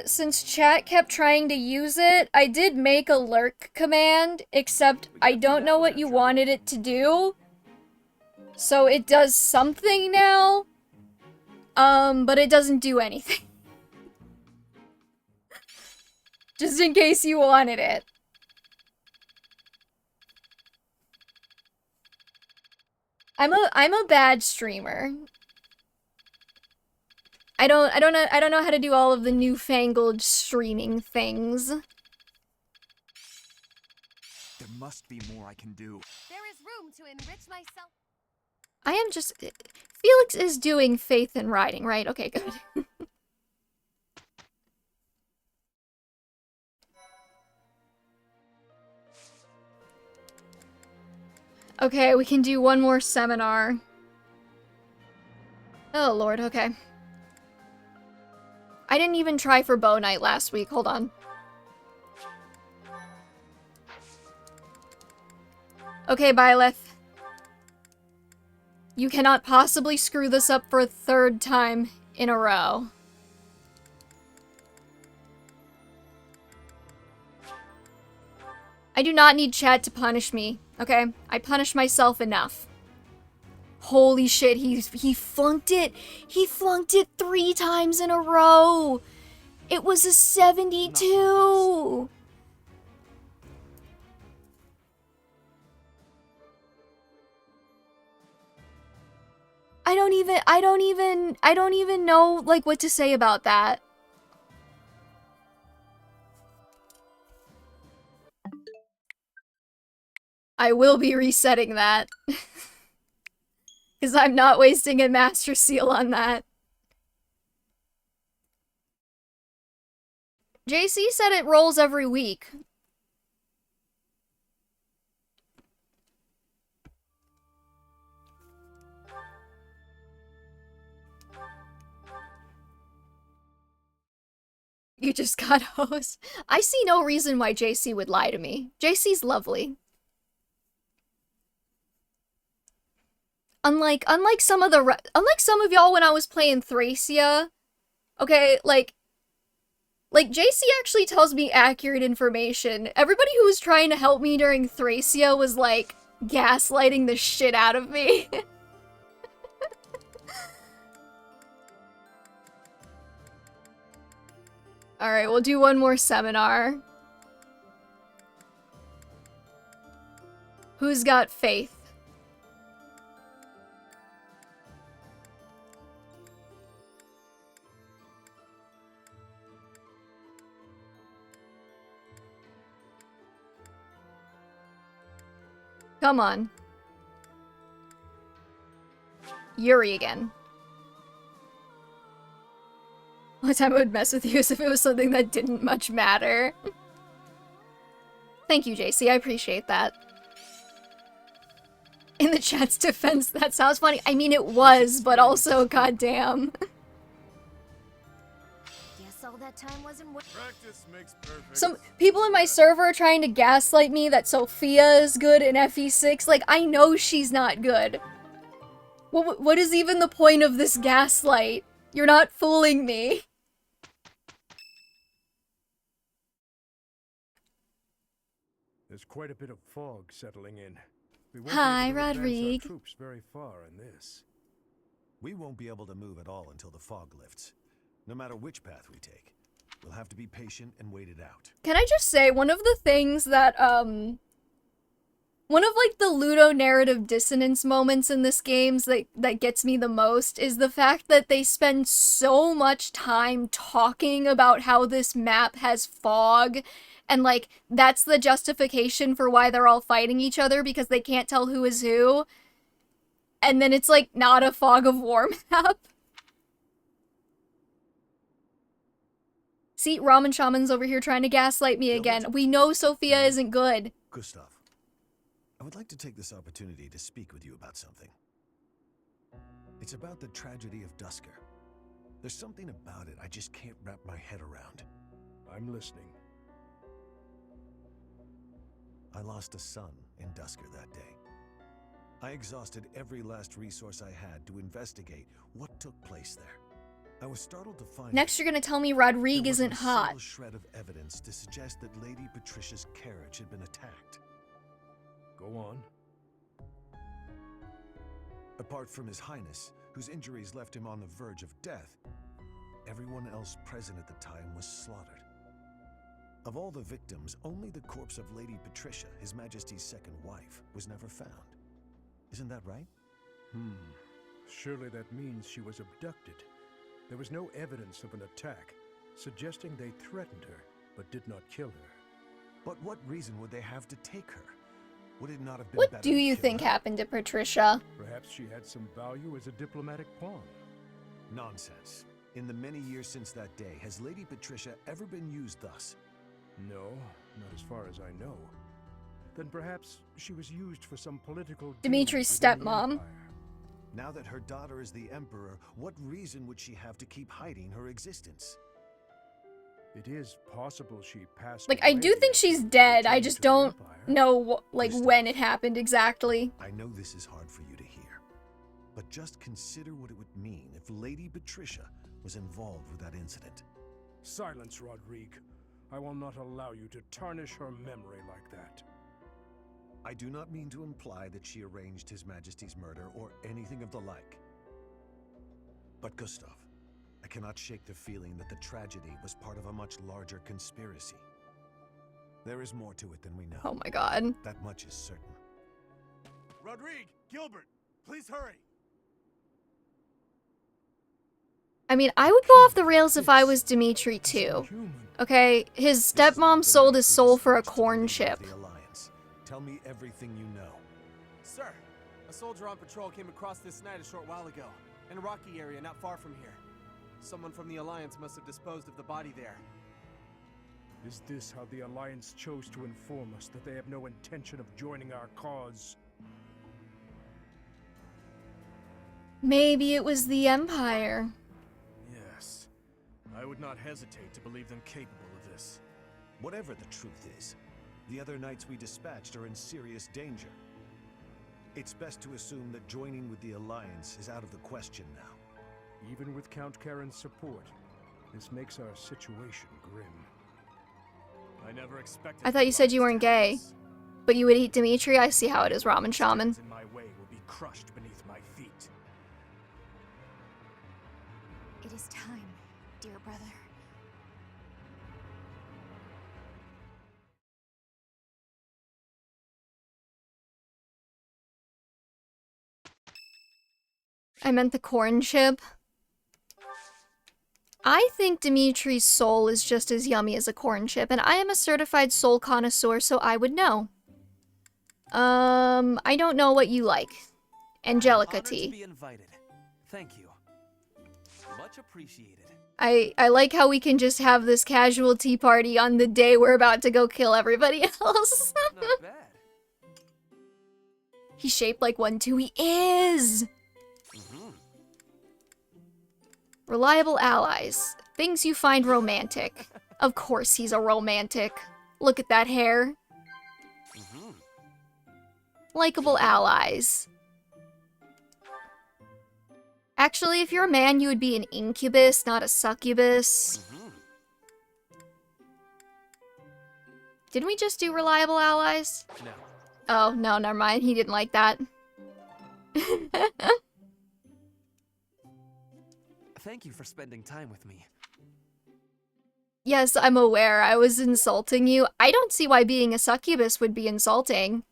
A: since chat kept trying to use it, I did make a lurk command, except I don't know what you wanted it to do. So it does something now, but it doesn't do anything. Just in case you wanted it. I'm a bad streamer. I don't know how to do all of the newfangled streaming things.
G: There must be more I can do.
F: There is room to enrich myself.
A: I am just... Felix is doing faith in riding, right? Okay, good. Okay, we can do one more seminar. Oh, Lord, okay. I didn't even try for bow night last week. Hold on. Okay, Byleth. You cannot possibly screw this up for a third time in a row. I do not need chat to punish me, okay? I punish myself enough. Holy shit, he flunked it! He flunked it 3 times in a row! It was a 72! I don't even know, like, what to say about that. I will be resetting that. Because I'm not wasting a Master Seal on that. JC said it rolls every week. You just got hosed. I see no reason why JC would lie to me. JC's lovely. Unlike some of y'all when I was playing Thracia, okay, like JC actually tells me accurate information. Everybody who was trying to help me during Thracia was like gaslighting the shit out of me. Alright, we'll do one more seminar. Who's got faith? Come on. Yuri again. One time I would mess with you as if it was something that didn't much matter. Thank you, JC. I appreciate that. In the chat's defense, that sounds funny. I mean, it was, but also, goddamn.
F: Guess all that time wasn't worth.
D: Practice makes perfect.
A: Some people in my server are trying to gaslight me that Sophia is good in FE6. Like, I know she's not good. What is even the point of this gaslight? You're not fooling me.
D: There's quite a bit of fog settling in. We won't
A: Hi,
D: be able to advance our
A: Rodrigue.
D: troops very far in this.
H: We won't be able to move at all until the fog lifts. No matter which path we take, we'll have to be patient and wait it out.
A: Can I just say, one of the things that, one of, like, the ludonarrative dissonance moments in this game that gets me the most is the fact that they spend so much time talking about how this map has fog, and, like, that's the justification for why they're all fighting each other, because they can't tell who is who. And then it's, like, not a Fog of War map. See, Ramen Shaman's over here trying to gaslight me again. We know Sophia isn't good.
H: Gustav, I would like to take this opportunity to speak with you about something. It's about the tragedy of Dusker. There's something about it I just can't wrap my head around.
D: I'm listening.
H: I lost a son in Dusker that day. I exhausted every last resource I had to investigate what took place there. I was startled to find
A: Next you're gonna tell me Rodrigue
H: there
A: isn't
H: wasn't a
A: hot.
H: single shred of evidence to suggest that Lady Patricia's carriage had been attacked.
D: Go on.
H: Apart from His Highness, whose injuries left him on the verge of death, everyone else present at the time was slaughtered. Of all the victims, only the corpse of Lady Patricia, His Majesty's second wife, was never found. Isn't that right?
D: Surely that means she was abducted. There was no evidence of an attack, suggesting they threatened her, but did not kill her.
H: But what reason would they have to take her? Would it not have been
A: What
H: better
A: do
H: to
A: you
H: kill
A: think
H: her?
A: happened to Patricia?
D: Perhaps she had some value as a diplomatic pawn.
H: Nonsense. In the many years since that day, has Lady Patricia ever been used thus?
D: No, not as far as I know. Then perhaps she was used for some political
A: Dimitri's
D: deed within the
A: stepmom.
D: Empire.
H: Now that her daughter is the Emperor, what reason would she have to keep hiding her existence?
D: It is possible she passed
A: Like, I do
D: away
A: think
D: after
A: she's dead. I
D: returning
A: just
D: to the
A: don't
D: Empire.
A: know, like,
H: Gustav.
A: when it happened exactly.
H: I know this is hard for you to hear, but just consider what it would mean if Lady Patricia was involved with that incident.
D: Silence, Rodrigue. I will not allow you to tarnish her memory like that.
H: I do not mean to imply that she arranged His Majesty's murder or anything of the like. But Gustav, I cannot shake the feeling that the tragedy was part of a much larger conspiracy. There is more to it than we know.
A: Oh my god.
H: That much is certain.
D: Rodrigue! Gilbert! Please hurry!
A: I mean, I would go off the rails if I was Dimitri too.
D: Human.
A: Okay, his stepmom sold his soul for a corn chip.
H: The Alliance. Tell me everything you know.
K: Sir, a soldier on patrol came across this night a short while ago, in a rocky area not far from here. Someone from the Alliance must have disposed of the body there.
D: Is this how the Alliance chose to inform us that they have no intention of joining our cause?
A: Maybe it was the Empire.
D: Yes. I would not hesitate to believe them capable of this.
H: Whatever the truth is, the other knights we dispatched are in serious danger. It's best to assume that joining with the Alliance is out of the question now.
D: Even with Count Karen's support, this makes our situation grim.
K: I never expected.
A: I thought you said you weren't gay, but you would eat Dimitri? I see how it is, Ramen Shaman.
K: In my way will be crushed beneath my feet.
F: It is time, dear brother.
A: I meant the corn chip. I think Dimitri's soul is just as yummy as a corn chip, and I am a certified soul connoisseur, so I would know. I don't know what you like. Angelica
E: Honored to
A: tea.
E: be invited. Thank you. Much appreciated.
A: I like how we can just have this casual tea party on the day we're about to go kill everybody else.
E: Not bad.
A: He's shaped like one too. He is! Reliable allies. Things you find romantic. Of course he's a romantic. Look at that hair. Likeable allies. Actually, if you're a man, you would be an incubus, not a succubus. Didn't we just do reliable allies?
E: No.
A: Oh, no, never mind. He didn't like that.
E: Thank you for spending time with me.
A: Yes, I'm aware. I was insulting you. I don't see why being a succubus would be insulting.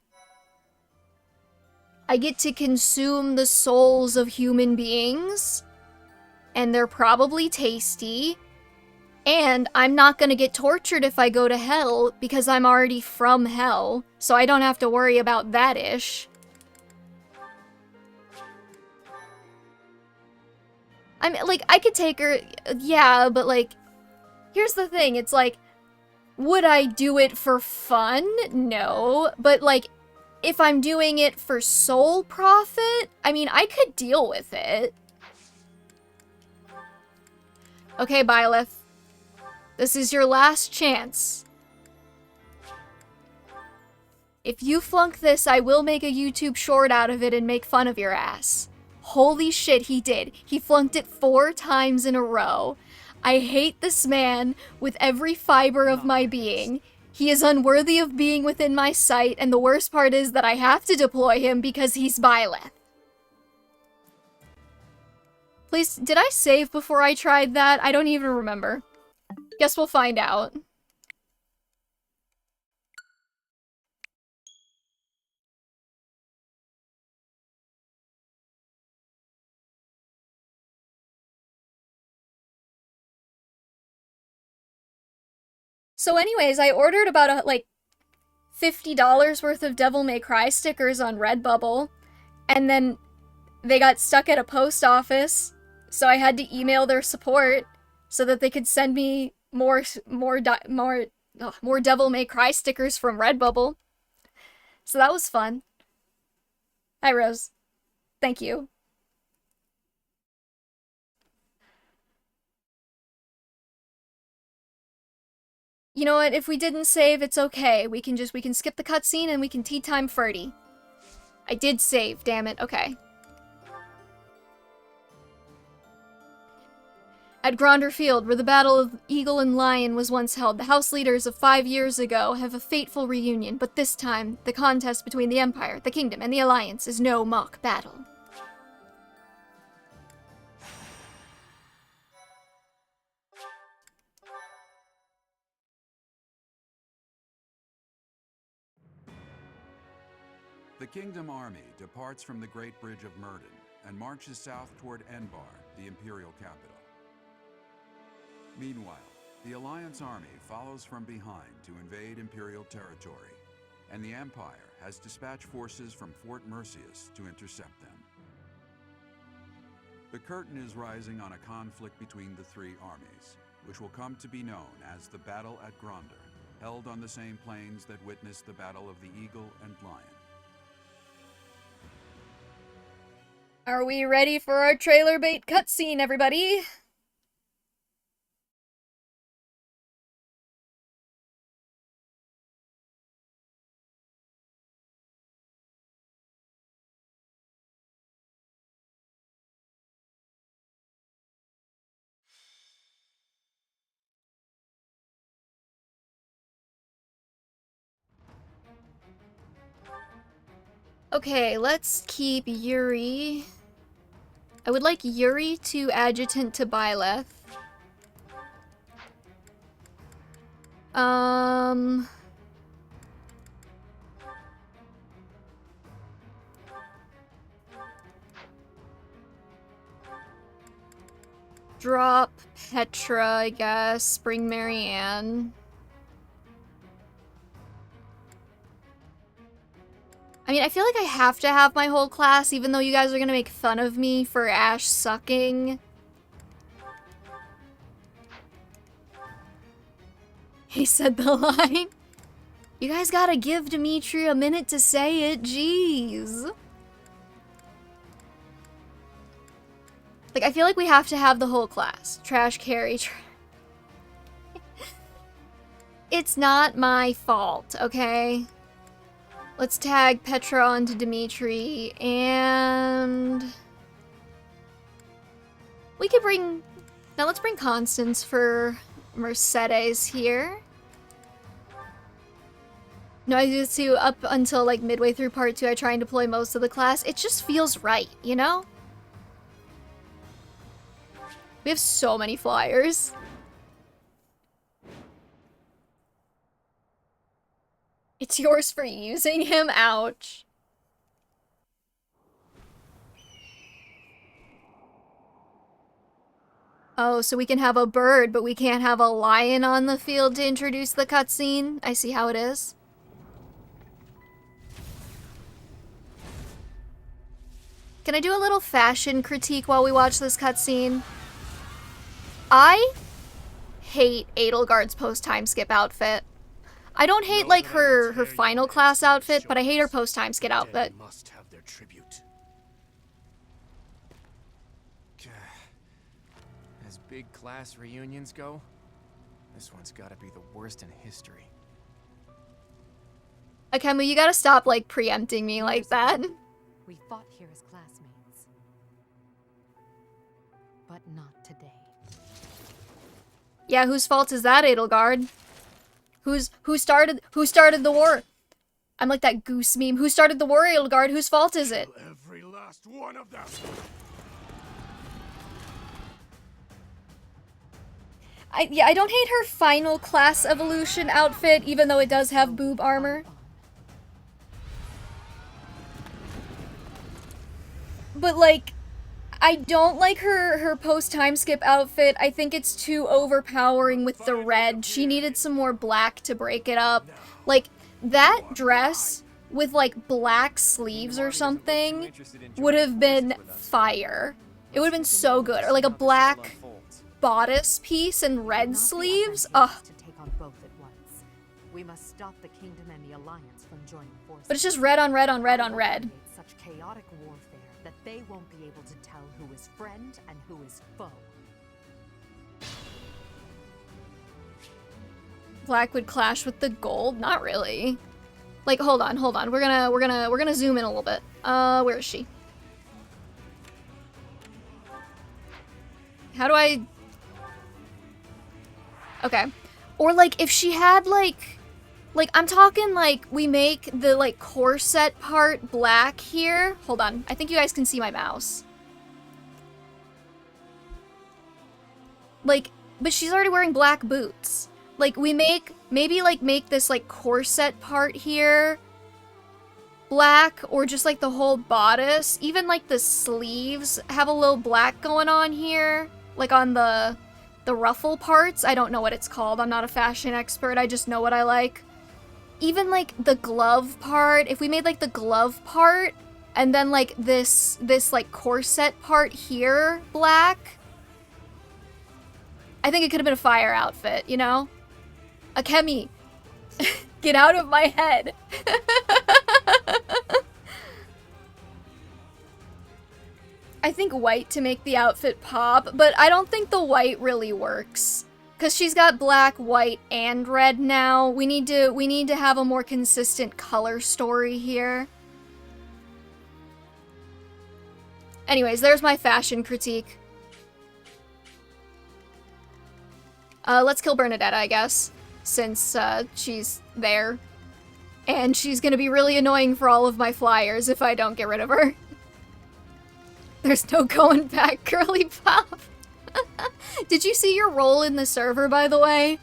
A: I get to consume the souls of human beings, and they're probably tasty, and I'm not gonna get tortured if I go to hell because I'm already from hell, so I don't have to worry about that ish. I mean, like, I could take her, yeah, but like, here's the thing, it's like, would I do it for fun? No, but like, if I'm doing it for soul profit, I mean, I could deal with it. Okay, Byleth. This is your last chance. If you flunk this, I will make a YouTube short out of it and make fun of your ass. Holy shit, he did. He flunked it 4 times in a row. I hate this man with every fiber of my being. He is unworthy of being within my sight, and the worst part is that I have to deploy him because he's Byleth. Please, did I save before I tried that? I don't even remember. Guess we'll find out. So anyways, I ordered about like $50 worth of Devil May Cry stickers on Redbubble, and then they got stuck at a post office, so I had to email their support so that they could send me more Devil May Cry stickers from Redbubble. So that was fun. Hi, Rose. Thank you. You know what, if we didn't save, it's okay. We can skip the cutscene and we can tea time Ferdy. I did save, damn it, okay. At Gronder Field, where the Battle of Eagle and Lion was once held, the House leaders of 5 years ago have a fateful reunion, but this time, the contest between the Empire, the Kingdom, and the Alliance is no mock battle.
L: The Kingdom Army departs from the Great Bridge of Myrden and marches south toward Enbar, the Imperial capital. Meanwhile, the Alliance Army follows from behind to invade Imperial territory, and the Empire has dispatched forces from Fort Mercius to intercept them. The curtain is rising on a conflict between the 3 armies, which will come to be known as the Battle at Gronder, held on the same plains that witnessed the Battle of the Eagle and Lion.
A: Are we ready for our trailer bait cutscene, everybody? Okay, let's keep Yuri. I would like Yuri to adjutant to Byleth. Drop Petra, I guess. Bring Marianne. I mean, I feel like I have to have my whole class, even though you guys are gonna make fun of me for Ash sucking. He said the line. You guys gotta give Dimitri a minute to say it, jeez. Like, I feel like we have to have the whole class. Trash carry. It's not my fault, okay? Let's tag Petra onto Dimitri, and... we could bring... now let's bring Constance for Mercedes here. No, I do too. Up until like midway through part 2, I try and deploy most of the class. It just feels right, you know? We have so many flyers. It's yours for using him? Ouch. Oh, so we can have a bird, but we can't have a lion on the field to introduce the cutscene? I see how it is. Can I do a little fashion critique while we watch this cutscene? I hate Edelgard's post-time skip outfit. I don't hate, like, her final class outfit, but I hate her post-time skip outfit.
K: Must have their tribute. As big class reunions go, this one's gotta be the worst in history.
A: Akemu, you gotta stop, like, preempting me like that.
J: We fought here as classmates. But not today.
A: Yeah, whose fault is that, Edelgard? Who started the war? I'm like that goose meme. Who started the war, Edelgard? Whose fault is it?
K: Every last one of them.
A: I don't hate her final class evolution outfit, even though it does have boob armor. But like, I don't like her post-time skip outfit. I think it's too overpowering with the red. She needed some more black to break it up. Like, that dress with like black sleeves or something would have been fire. It would have been so good. Or like a black bodice piece and red sleeves. Ugh.
J: We must stop the kingdom and the alliance from joining forces.
A: But it's just red on red on red on red.
J: Such chaotic warfare that they won't be able to tell who is friend and who is foe.
A: Black would clash with the gold? Not really. Like, hold on. We're gonna zoom in a little bit. Where is she? How do I... okay. Or like, if she had like, I'm talking like, we make the like corset part black here. Hold on. I think you guys can see my mouse. Like, but she's already wearing black boots. Like, we maybe like make this like corset part here black, or just like the whole bodice. Even like the sleeves have a little black going on here. Like on the ruffle parts. I don't know what it's called. I'm not a fashion expert. I just know what I like. Even like the glove part, if we made like the glove part and then like this like corset part here black, I think it could have been a fire outfit, you know? Akemi, get out of my head. I think white to make the outfit pop, but I don't think the white really works. Because she's got black, white, and red now. We need to have a more consistent color story here. Anyways, there's my fashion critique. Let's kill Bernadetta, I guess, since she's there. And she's gonna be really annoying for all of my flyers if I don't get rid of her. There's no going back, Girly Pop. Did you see your role in the server, by the way?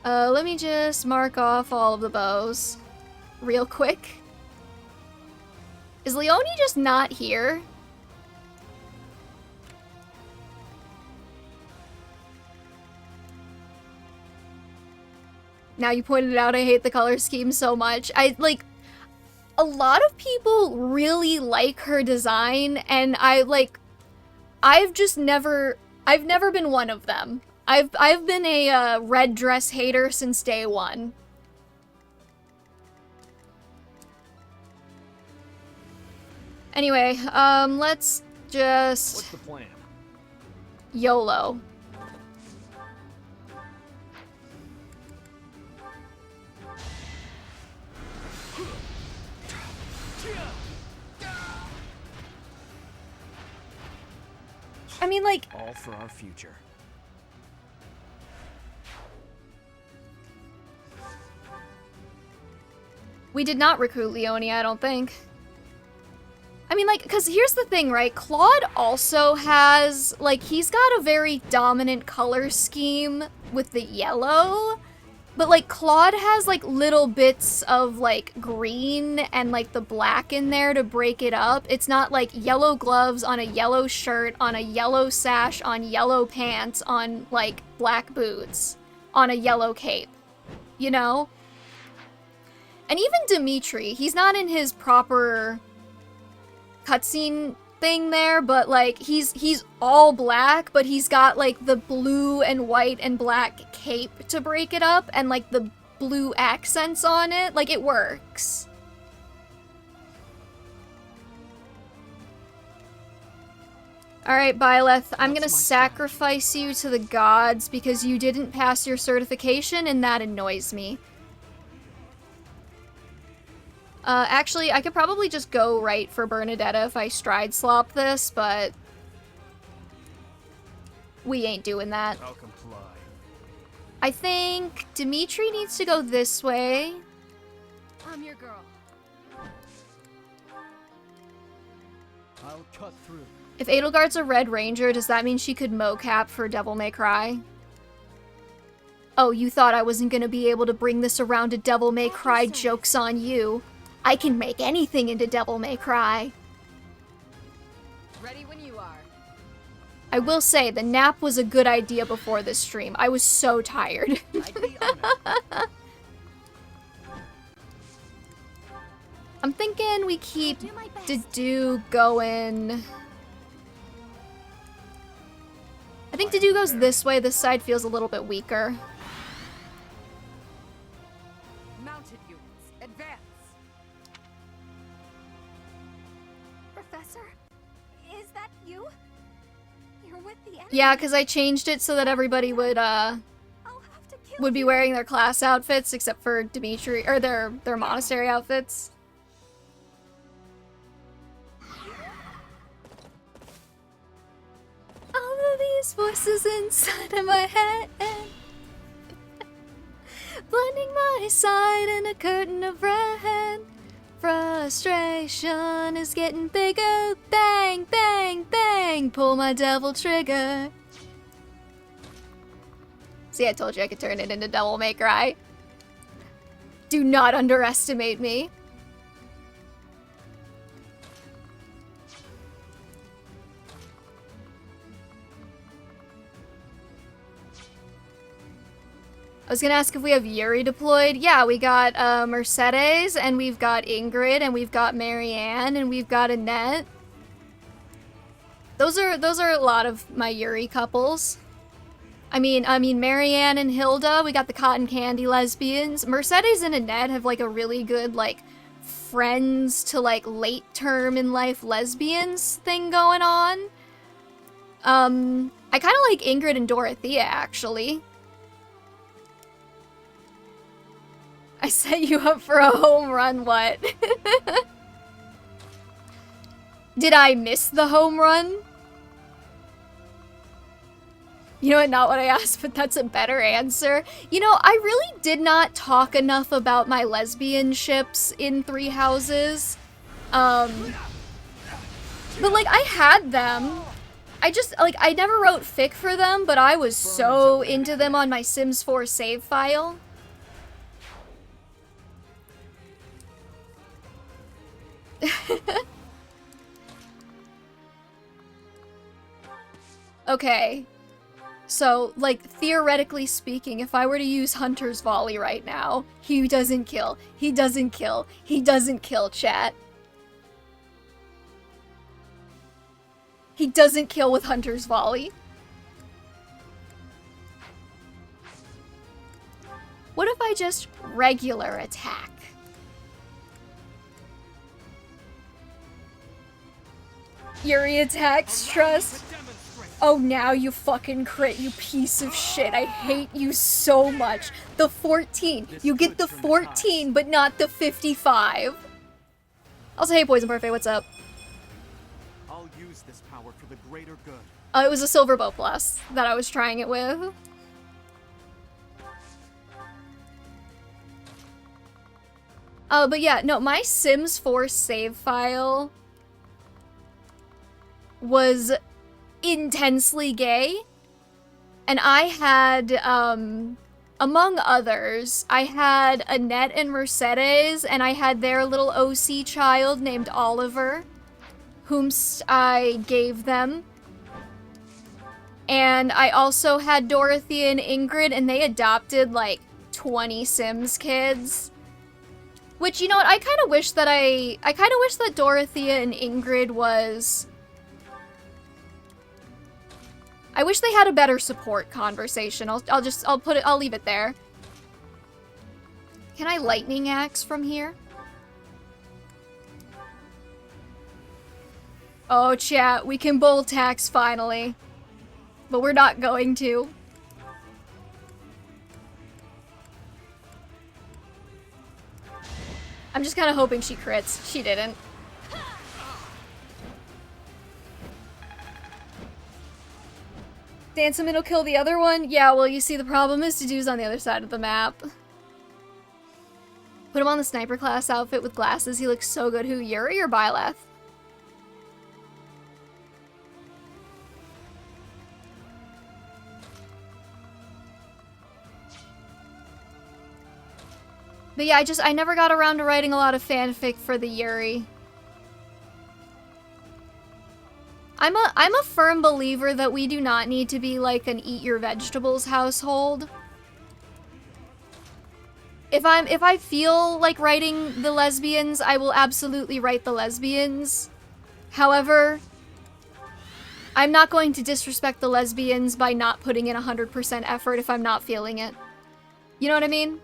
A: Let me just mark off all of the bows real quick. Is Leonie just not here? Now you pointed out I hate the color scheme so much. A lot of people really like her design, and I've never been one of them. I've been a red dress hater since day one. Anyway, let's just...
E: What's the plan?
A: YOLO. I mean, like...
E: All for our future.
A: We did not recruit Leonie, I don't think. I mean, like, because here's the thing, right? Claude also has, like, he's got a very dominant color scheme with the yellow. But, like, Claude has, like, little bits of, like, green and, like, the black in there to break it up. It's not, like, yellow gloves on a yellow shirt, on a yellow sash, on yellow pants, on, like, black boots, on a yellow cape. You know? And even Dimitri, he's not in his proper cutscene thing there, but, like, he's all black, but he's got, like, the blue and white and black cape to break it up, and, like, the blue accents on it. Like, it works. Alright, Byleth, I'm gonna sacrifice you to the gods because you didn't pass your certification, and that annoys me. Actually, I could probably just go right for Bernadetta if I stride slop this, but we ain't doing that.
K: I'll comply.
A: I think Dimitri needs to go this way.
J: I'm your girl.
K: I'll cut through.
A: If Edelgard's a Red Ranger, does that mean she could mocap for Devil May Cry? Oh, you thought I wasn't gonna be able to bring this around to Devil May Cry, joke's on you. I can make anything into Devil May Cry.
J: Ready when you are.
A: I will say, the nap was a good idea before this stream. I was so tired. I'm thinking we keep Dedue going. I think Dedue goes this way. This side feels a little bit weaker.
J: Mounted units, advance.
F: Professor, is that you? You're with the enemy.
A: Yeah, because I changed it so that everybody would be wearing their class outfits except for Dimitri, or their monastery outfits. All of these voices inside of my head, blending my side in a curtain of red. Frustration is getting bigger. Bang, bang, bang. Pull my devil trigger. See, I told you I could turn it into Devil May Cry. Do not underestimate me. I was gonna ask if we have Yuri deployed. Yeah, we got Mercedes, and we've got Ingrid, and we've got Marianne, and we've got Annette. Those are a lot of my Yuri couples. I mean Marianne and Hilda, we got the cotton candy lesbians. Mercedes and Annette have like a really good like friends to like late term in life lesbians thing going on. I kind of like Ingrid and Dorothea actually. I set you up for a home run, what? Did I miss the home run? You know what, not what I asked, but that's a better answer. You know, I really did not talk enough about my lesbian ships in Three Houses. But like, I had them. I just, like, I never wrote fic for them, but I was so into them on my Sims 4 save file. Okay. So, like, theoretically speaking, if I were to use Hunter's Volley right now, he doesn't kill. He doesn't kill. He doesn't kill, chat. He doesn't kill with Hunter's Volley. What if I just regular attack? Yuri attacks, trust. Oh, now you fucking crit, you piece of shit. I hate you so much. The 14. You get the 14, but not the 55. Also, hey, Poison Parfait, what's up?
K: I'll use this power for the greater good.
A: It was a Silver Bow Plus that I was trying it with. But yeah, no, my Sims 4 save file was intensely gay. And I had, among others, I had Annette and Mercedes, and I had their little OC child named Oliver, whom I gave them. And I also had Dorothy and Ingrid, and they adopted, like, 20 Sims kids. Which, you know what, I kind of wish that I kind of wish that Dorothea and Ingrid was... I wish they had a better support conversation. I'll leave it there. Can I lightning axe from here? Oh, chat, we can bolt axe finally. But we're not going to. I'm just kind of hoping she crits. She didn't. Dance him, it'll kill the other one? Yeah, well, you see, the problem is Dedu's on the other side of the map. Put him on the sniper class outfit with glasses. He looks so good. Who, Yuri or Byleth? But yeah, I never got around to writing a lot of fanfic for the Yuri. I'm a firm believer that we do not need to be like an eat your vegetables household. If I feel like writing the lesbians, I will absolutely write the lesbians. However, I'm not going to disrespect the lesbians by not putting in 100% effort if I'm not feeling it. You know what I mean?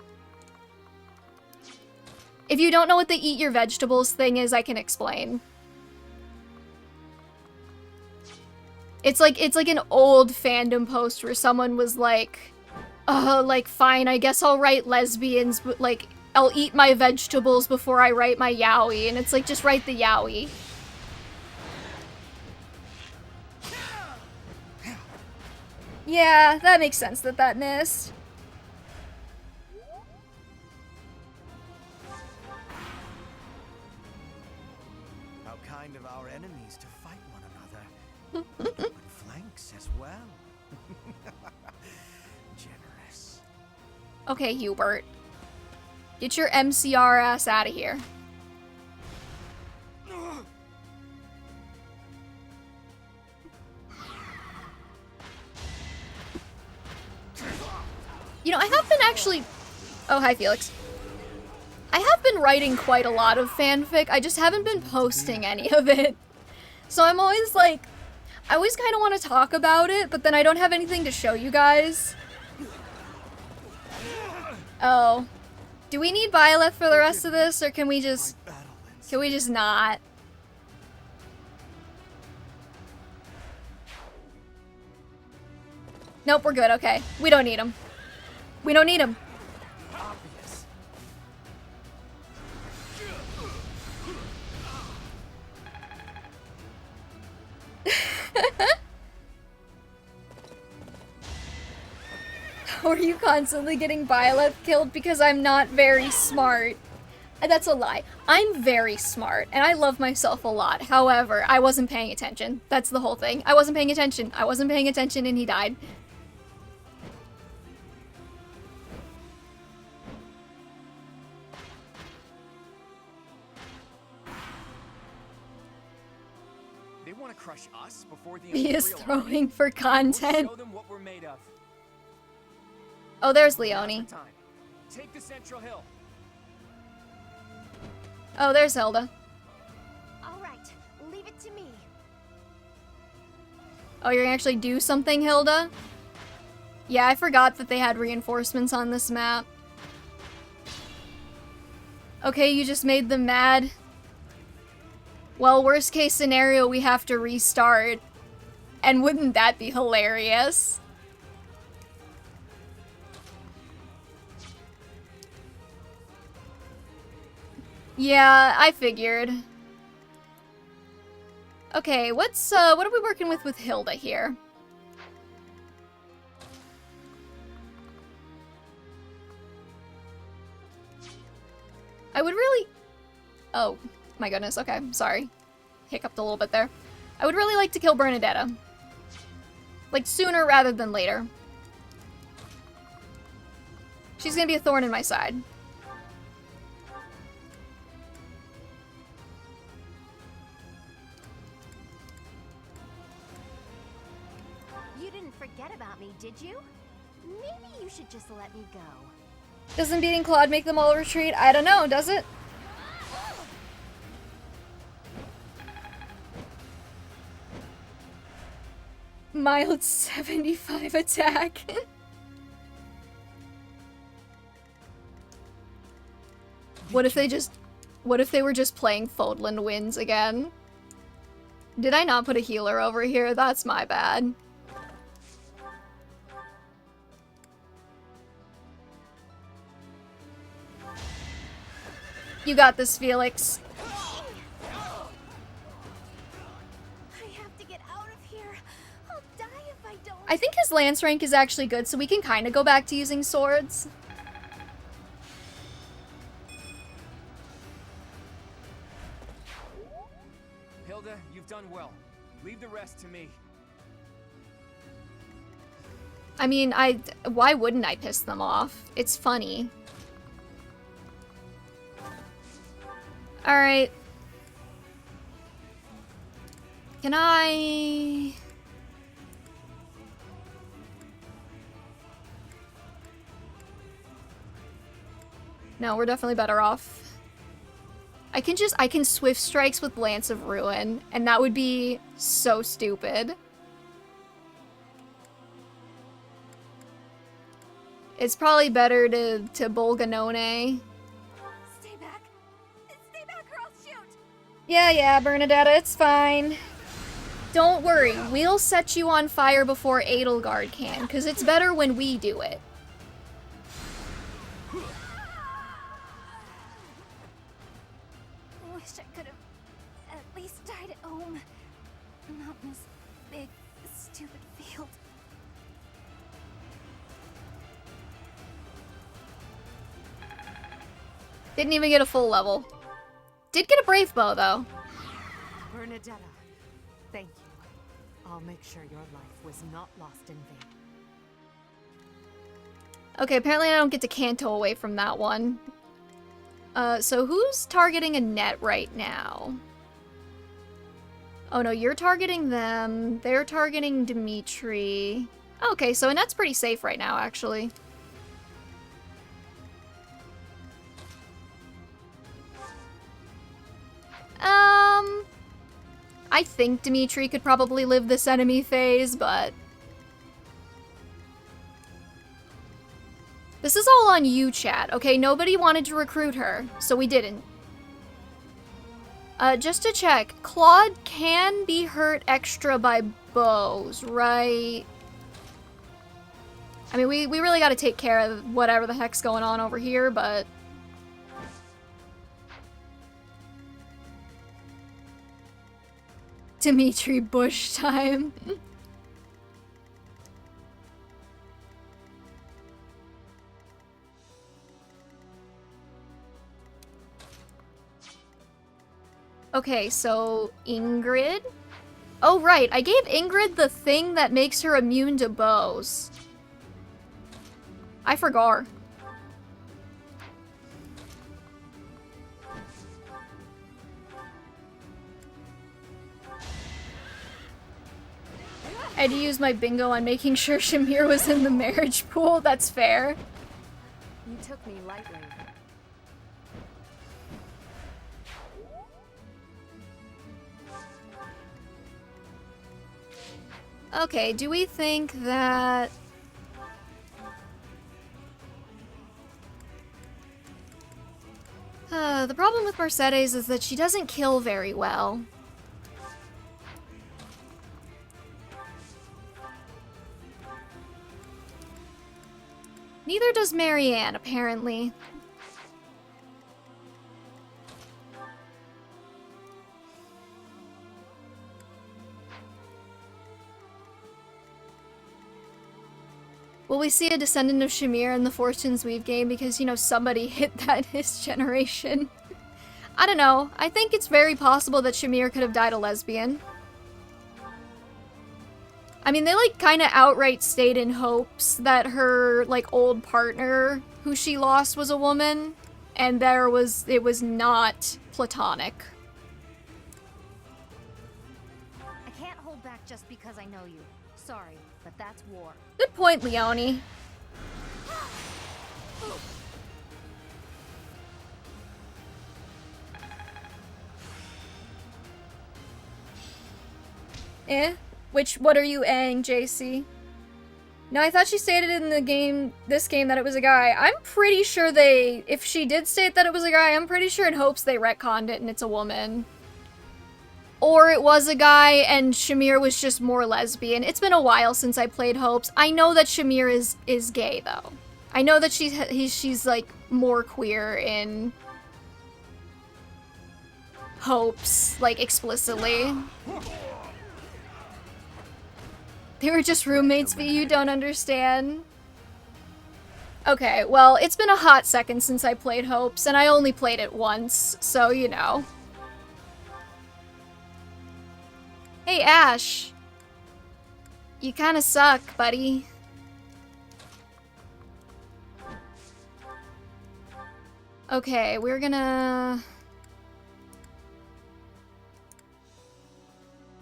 A: If you don't know what the eat your vegetables thing is, I can explain. It's like an old fandom post where someone was like, fine, I guess I'll write lesbians, but like, I'll eat my vegetables before I write my yaoi. And it's like, just write the yaoi. Yeah, that makes sense that missed.
H: How kind of our enemies to fight one another. Open flanks as well. Generous.
A: Okay, Hubert. Get your MCR ass out of here. You know, I have been actually... Oh, hi, Felix. I have been writing quite a lot of fanfic, I just haven't been posting any of it. So I'm always like... I always kind of want to talk about it, but then I don't have anything to show you guys. Oh. Do we need Byleth for the rest of this, or can we just... Can we just not? Nope, we're good, okay. We don't need him. We don't need him. are you constantly getting Byleth killed because I'm not very smart? That's a lie. I'm very smart, and I love myself a lot. However, I wasn't paying attention. That's the whole thing. I wasn't paying attention. I wasn't paying attention, and he died.
M: They want to crush us before the
A: He is
M: Imperial
A: throwing
M: Army?
A: for content.
M: We'll show them what we're made of.
A: Oh, there's
M: Now's
A: Leone.
M: the time. Take the Central Hill.
A: Oh, there's Hilda.
F: All right, leave it to me.
A: Oh, you're gonna actually do something, Hilda? Yeah, I forgot that they had reinforcements on this map. Okay, you just made them mad. Well, worst case scenario, we have to restart. And wouldn't that be hilarious? Yeah, I figured. Okay, what are we working with Hilda here? I would really... Oh, my goodness, okay, sorry. Hiccuped a little bit there. I would really like to kill Bernadetta. Like, sooner rather than later. She's gonna be a thorn in my side.
F: You didn't forget about me, did you? Maybe you should just let me go.
A: Doesn't beating Claude make them all retreat? I don't know, does it? Mild 75 attack. What if they were just playing Fodland Winds again? Did I not put a healer over here? That's my bad. You got this, Felix. I think his lance rank is actually good, so we can kind of go back to using swords.
M: Hilda, you've done well. Leave the rest to me.
A: I mean, why wouldn't I piss them off? It's funny. Alright. Can I... No, we're definitely better off. I can Swift Strikes with Lance of Ruin, and that would be so stupid. It's probably better to Bolganone.
F: Stay back. Stay back or I'll shoot.
A: Yeah, Bernadetta, it's fine. Don't worry, we'll set you on fire before Edelgard can, because it's better when we do it.
F: Wish I could have at least died at home. Not in this big, stupid field.
A: Didn't even get a full level. Did get a brave bow, though.
J: Bernadetta, thank you. I'll make sure your life was not lost in vain.
A: Okay, apparently I don't get to Canto away from that one. So who's targeting a net right now? Oh no, you're targeting them. They're targeting Dimitri. Okay, so Annette's pretty safe right now, actually. I think Dimitri could probably live this enemy phase, but... This is all on you, chat, okay? Nobody wanted to recruit her, so we didn't. Just to check, Claude can be hurt extra by bows, right? I mean, we really gotta take care of whatever the heck's going on over here, but... Dimitri Bush time. Okay, so Ingrid. Oh, right. I gave Ingrid the thing that makes her immune to bows. I forgot. I had to use my bingo on making sure Shamir was in the marriage pool. That's fair.
J: You took me lightly.
A: Okay, do we think that... the problem with Mercedes is that she doesn't kill very well. Neither does Marianne, apparently. Will we see a descendant of Shamir in the Fortune's Weave game because, you know, somebody hit that his generation? I don't know. I think it's very possible that Shamir could have died a lesbian. I mean, they, like, kind of outright stayed in hopes that her, like, old partner who she lost was a woman, and it was not platonic.
F: I can't hold back just because I know you. Sorry, but that's war.
A: Good point, Leonie. What are you aying, JC? No, I thought she stated in the game, this game, that it was a guy. I'm pretty sure if she did state that it was a guy, I'm pretty sure in hopes they retconned it and it's a woman. Or it was a guy and Shamir was just more lesbian. It's been a while since I played Hopes. I know that Shamir is gay, though. I know that she's like, more queer in Hopes, like, explicitly. They were just roommates, but you don't understand. Okay, well, it's been a hot second since I played Hopes, and I only played it once, so, you know. Hey, Ash. You kinda suck, buddy. Okay, we're gonna...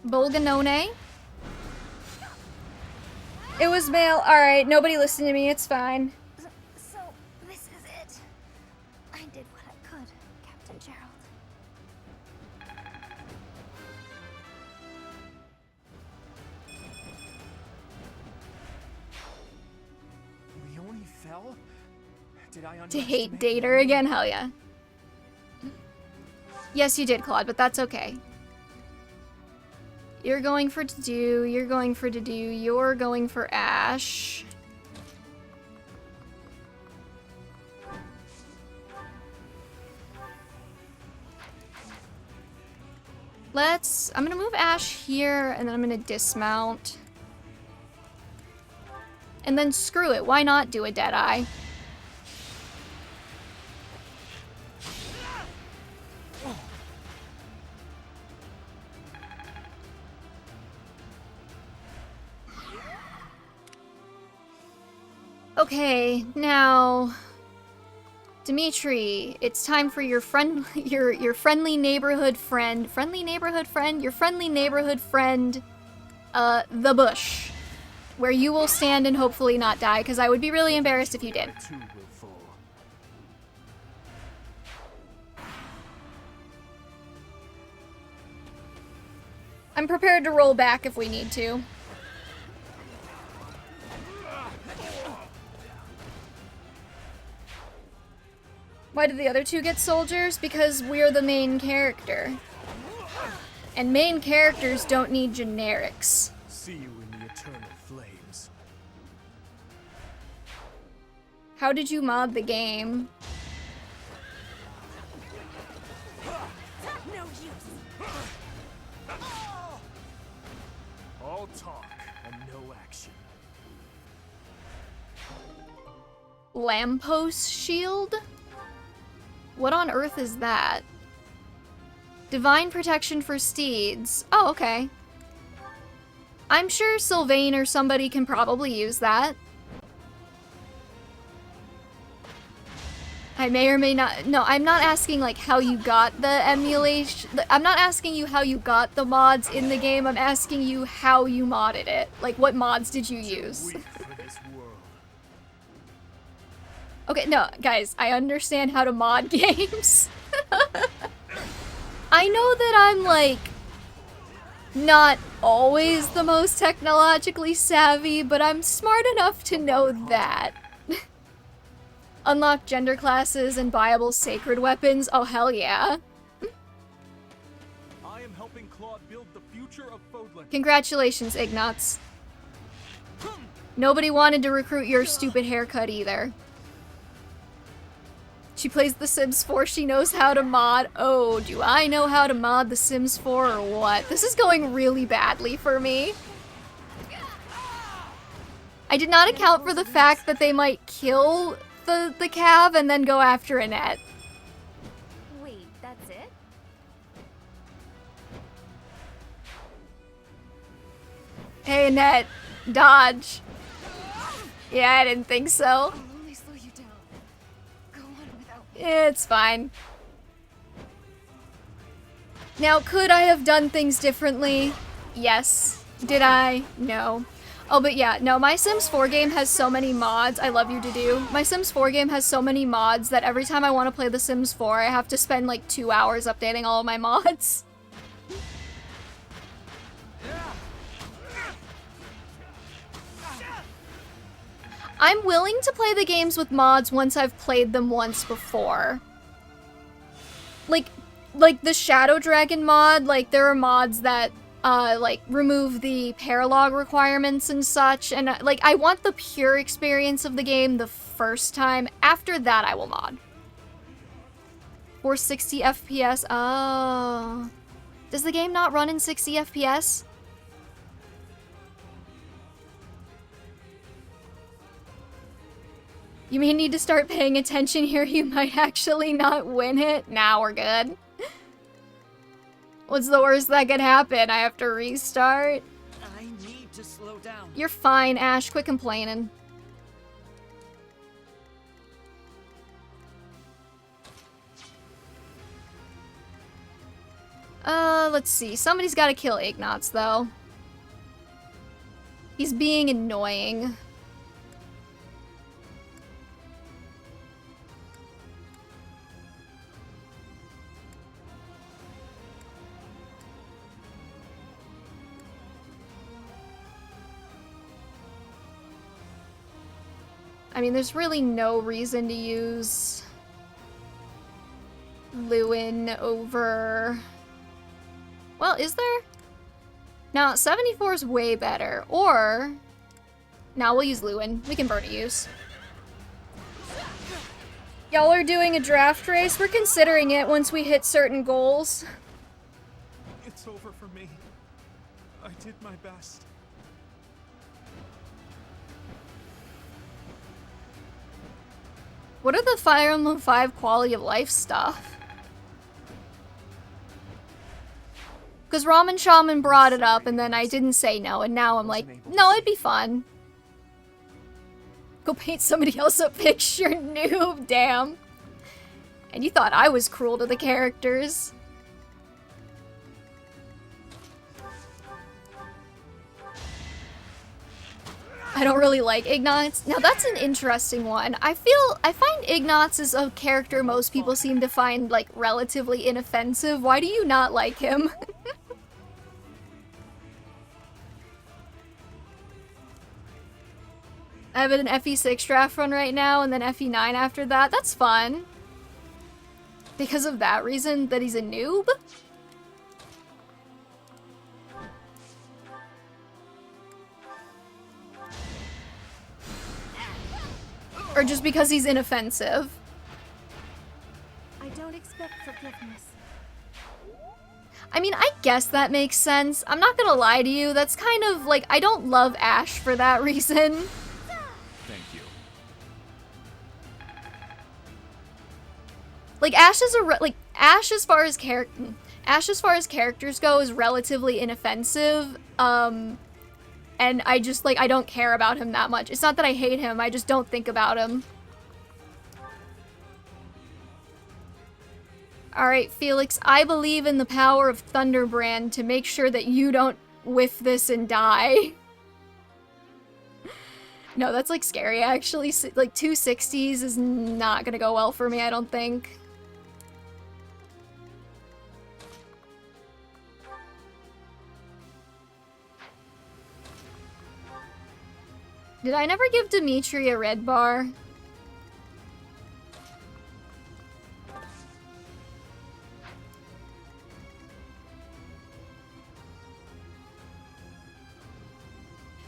A: Bolganone? It was male. Alright, nobody listened to me, it's fine.
F: So, this is it. I did what I could, Captain Gerald.
M: Leonie fell? Did I
A: To hate Dater again? Hell yeah. Yes, you did, Claude, but that's okay. You're going for to-do, you're going for to-do, you're going for Ash. I'm gonna move Ash here, and then I'm gonna dismount. And then screw it, why not do a Deadeye? Okay, now, Dimitri, it's time for your friendly neighborhood friend, the bush, where you will stand and hopefully not die, because I would be really embarrassed if you did. I'm prepared to roll back if we need to. Why did the other two get soldiers? Because we're the main character. And main characters don't need generics.
D: See you in the eternal flames.
A: How did you mod the game?
F: No use.
D: All talk and no action.
A: Lamppost shield? What on earth is that? Divine protection for steeds. Oh, okay. I'm sure Sylvain or somebody can probably use that. I may or may not. No, I'm not asking like how you got the emulation. I'm not asking you how you got the mods in the game. I'm asking you how you modded it. Like, what mods did you use? Okay, no, guys, I understand how to mod games. I know that I'm like not always the most technologically savvy, but I'm smart enough to know that. Unlock gender classes and buyable sacred weapons. Oh, hell yeah.
K: I am helping Claude build the future of Fodlan.
A: Congratulations, Ignatz. Nobody wanted to recruit your stupid haircut either. She plays The Sims 4, she knows how to mod. Oh, do I know how to mod The Sims 4 or what? This is going really badly for me. I did not account for the fact that they might kill the Cav and then go after Annette.
F: Wait, that's it?
A: Hey, Annette. Dodge. Yeah, I didn't think so.
J: I'll only slow you down. Go on without me.
A: It's fine. Now, could I have done things differently? Yes. Did I? No. Oh, but yeah, no, my Sims 4 game has so many mods. I love you to do. My Sims 4 game has so many mods that every time I want to play The Sims 4, I have to spend like 2 hours updating all of my mods. I'm willing to play the games with mods once I've played them once before. Like the Shadow Dragon mod, like there are mods that like remove the paralog requirements and such, and like I want the pure experience of the game the first time. After that I will mod. For 60 FPS. Oh. Does the game not run in 60 FPS? You may need to start paying attention here. You might actually not win it. Nah, we're good. What's the worst that could happen? I have to restart?
B: I need to slow down.
A: You're fine, Ash. Quit complaining. Let's see. Somebody's gotta kill Ignatz, though. He's being annoying. I mean, there's really no reason to use Lewin over... Well, is there? No, 74 is way better. Or... No, we'll use Lewin. We can burn a use. Y'all are doing a draft race? We're considering it once we hit certain goals.
K: It's over for me. I did my best.
A: What are the Fire Emblem 5 quality of life stuff? Because Ramen Shaman brought it up and then I didn't say no, and now I'm like, no, it'd be fun. Go paint somebody else a picture, noob, damn. And you thought I was cruel to the characters. I don't really like Ignatz. Now that's an interesting one. I find Ignatz is a character most people seem to find like relatively inoffensive. Why do you not like him? I have an FE6 draft run right now and then FE9 after that. That's fun. Because of that reason, that he's a noob? Or just because he's inoffensive?
F: I don't expect forgiveness.
A: I mean, I guess that makes sense. I'm not gonna lie to you, that's kind of like, I don't love Ash for that reason.
G: Thank you.
A: Like, Ash is a Ash as far as character... Ash, as far as characters go, is relatively inoffensive. And I just, like, I don't care about him that much. It's not that I hate him, I just don't think about him. Alright, Felix, I believe in the power of Thunderbrand to make sure that you don't whiff this and die. No, that's, like, scary, actually. Like, 260s is not gonna go well for me, I don't think. Did I never give Dimitri a red bar?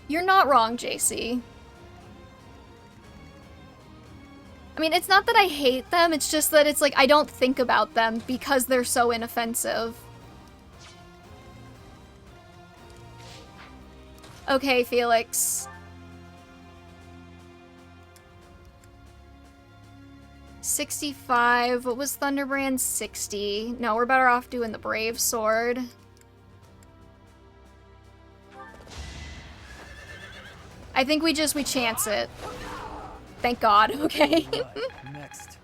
A: You're not wrong, JC. I mean, it's not that I hate them, it's just that it's like I don't think about them because they're so inoffensive. Okay, Felix. $65. What was Thunderbrand? $60. No, we're better off doing the Brave Sword. I think we chance it. Thank God, okay.
B: Next.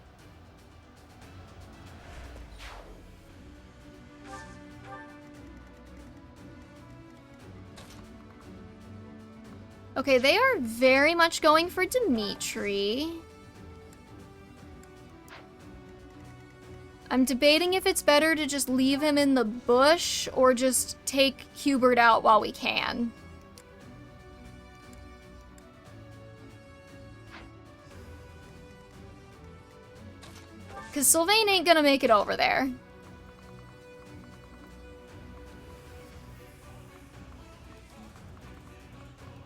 A: Okay, they are very much going for Dimitri. I'm debating if it's better to just leave him in the bush or just take Hubert out while we can. Because Sylvain ain't gonna make it over there.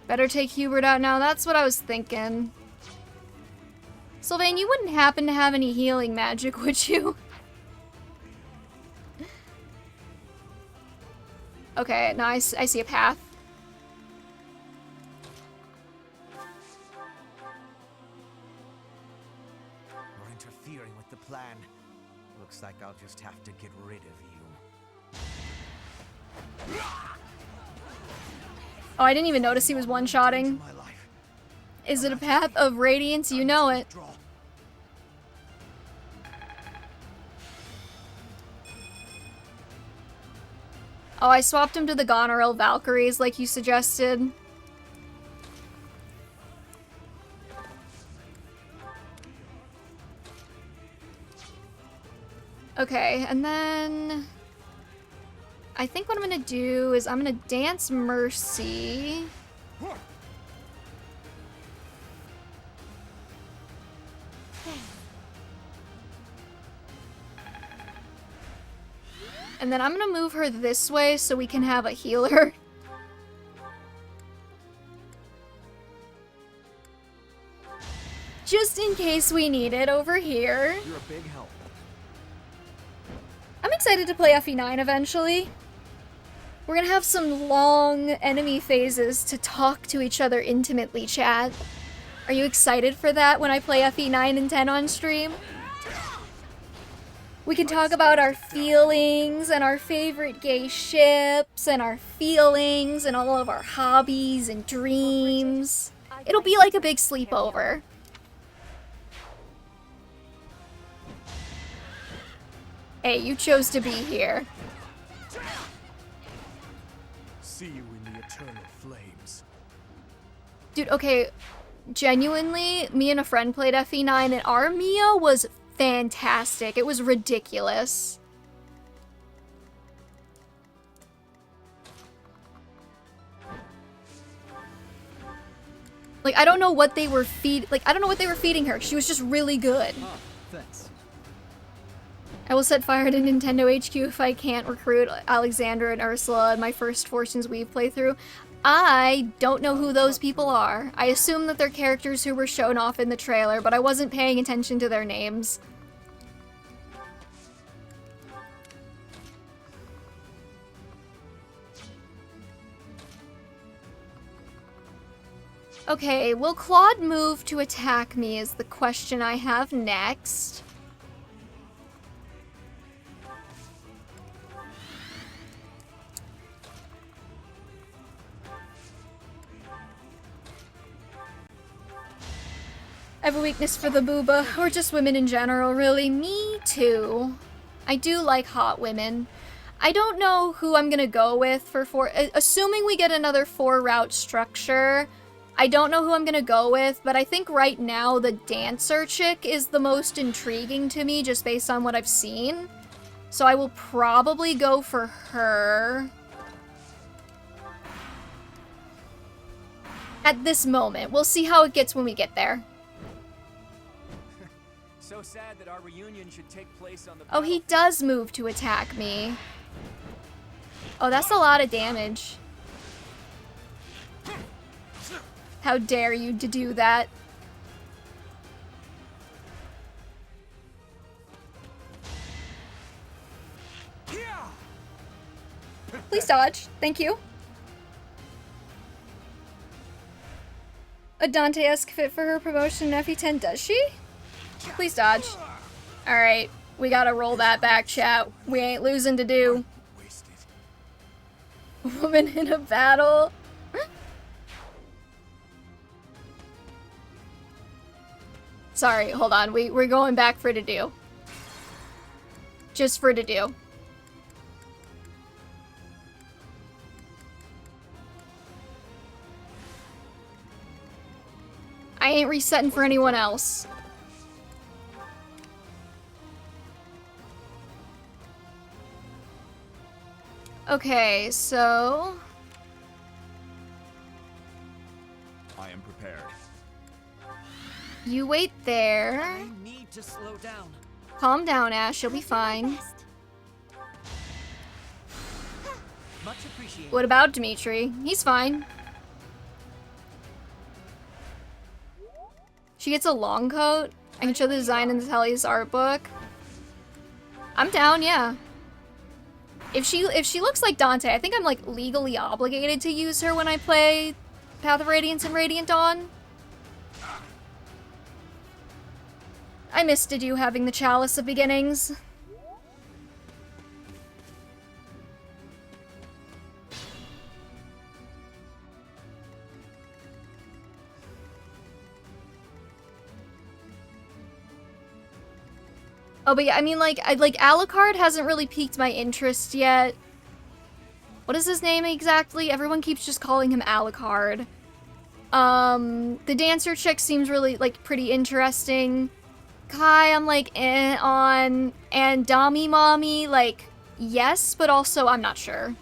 A: Better take Hubert out now, that's what I was thinking. Sylvain, you wouldn't happen to have any healing magic, would you? Okay, now I see a path.
B: You're interfering with the plan. Looks like I'll just have to get rid of you.
A: Oh, I didn't even notice he was one-shotting. Is it a path of radiance? You know it. Oh, I swapped him to the Goneril Valkyries like you suggested. Okay, and then I think what I'm gonna do is I'm gonna dance Mercy. And then I'm gonna move her this way so we can have a healer. Just in case we need it over here.
E: You're a big help.
A: I'm excited to play FE9 eventually. We're gonna have some long enemy phases to talk to each other intimately, chat. Are you excited for that when I play FE9 and 10 on stream? We can talk about our feelings and our favorite gay ships and our feelings and all of our hobbies and dreams. It'll be like a big sleepover. Hey, you chose to be here.
D: See you in the eternal flames.
A: Dude, okay, genuinely, me and a friend played FE9 and our Mia was fantastic. It was ridiculous. Like, I don't know what they were feeding her. She was just really good.
B: Oh, thanks.
A: I will set fire to Nintendo HQ if I can't recruit Alexandra and Ursula in my first Fortune's Weave playthrough. I don't know who those people are. I assume that they're characters who were shown off in the trailer, but I wasn't paying attention to their names. Okay, will Claude move to attack me is the question I have next. I have a weakness for the booba, or just women in general, really. Me too. I do like hot women. I don't know who I'm gonna go with for 4, assuming we get another 4-route structure. I don't know who I'm gonna go with, but I think right now the dancer chick is the most intriguing to me, just based on what I've seen. So I will probably go for her. At this moment. We'll see how it gets when we get there.
M: So sad that our reunion should take place on the
A: Oh, he does move to attack me. Oh, that's a lot of damage. How dare you to do that? Please dodge. Thank you. A Dante-esque fit for her promotion in FE10, does she? Please dodge. Alright, we gotta roll that back, chat. We ain't losing to do. Woman in a battle. Sorry, hold on. We're going back for to do. Just for to do. I ain't resetting for anyone else. Okay, so...
G: I am prepared.
A: You wait there.
N: I need to slow down.
A: Calm down, Ash. You'll be fine.
N: Much appreciated.
A: What about Dimitri? He's fine. She gets a long coat. I can show the design in the Telly's art book. I'm down, yeah. If she looks like Dante, I think I'm like legally obligated to use her when I play Path of Radiance and Radiant Dawn. I missed you having the Chalice of Beginnings. Oh, but yeah, I mean, like Alucard hasn't really piqued my interest yet. What is his name exactly? Everyone keeps just calling him Alucard. The dancer chick seems really, like, pretty interesting. Kai, I'm like, on. And Dami Mommy, like, yes, but also I'm not sure.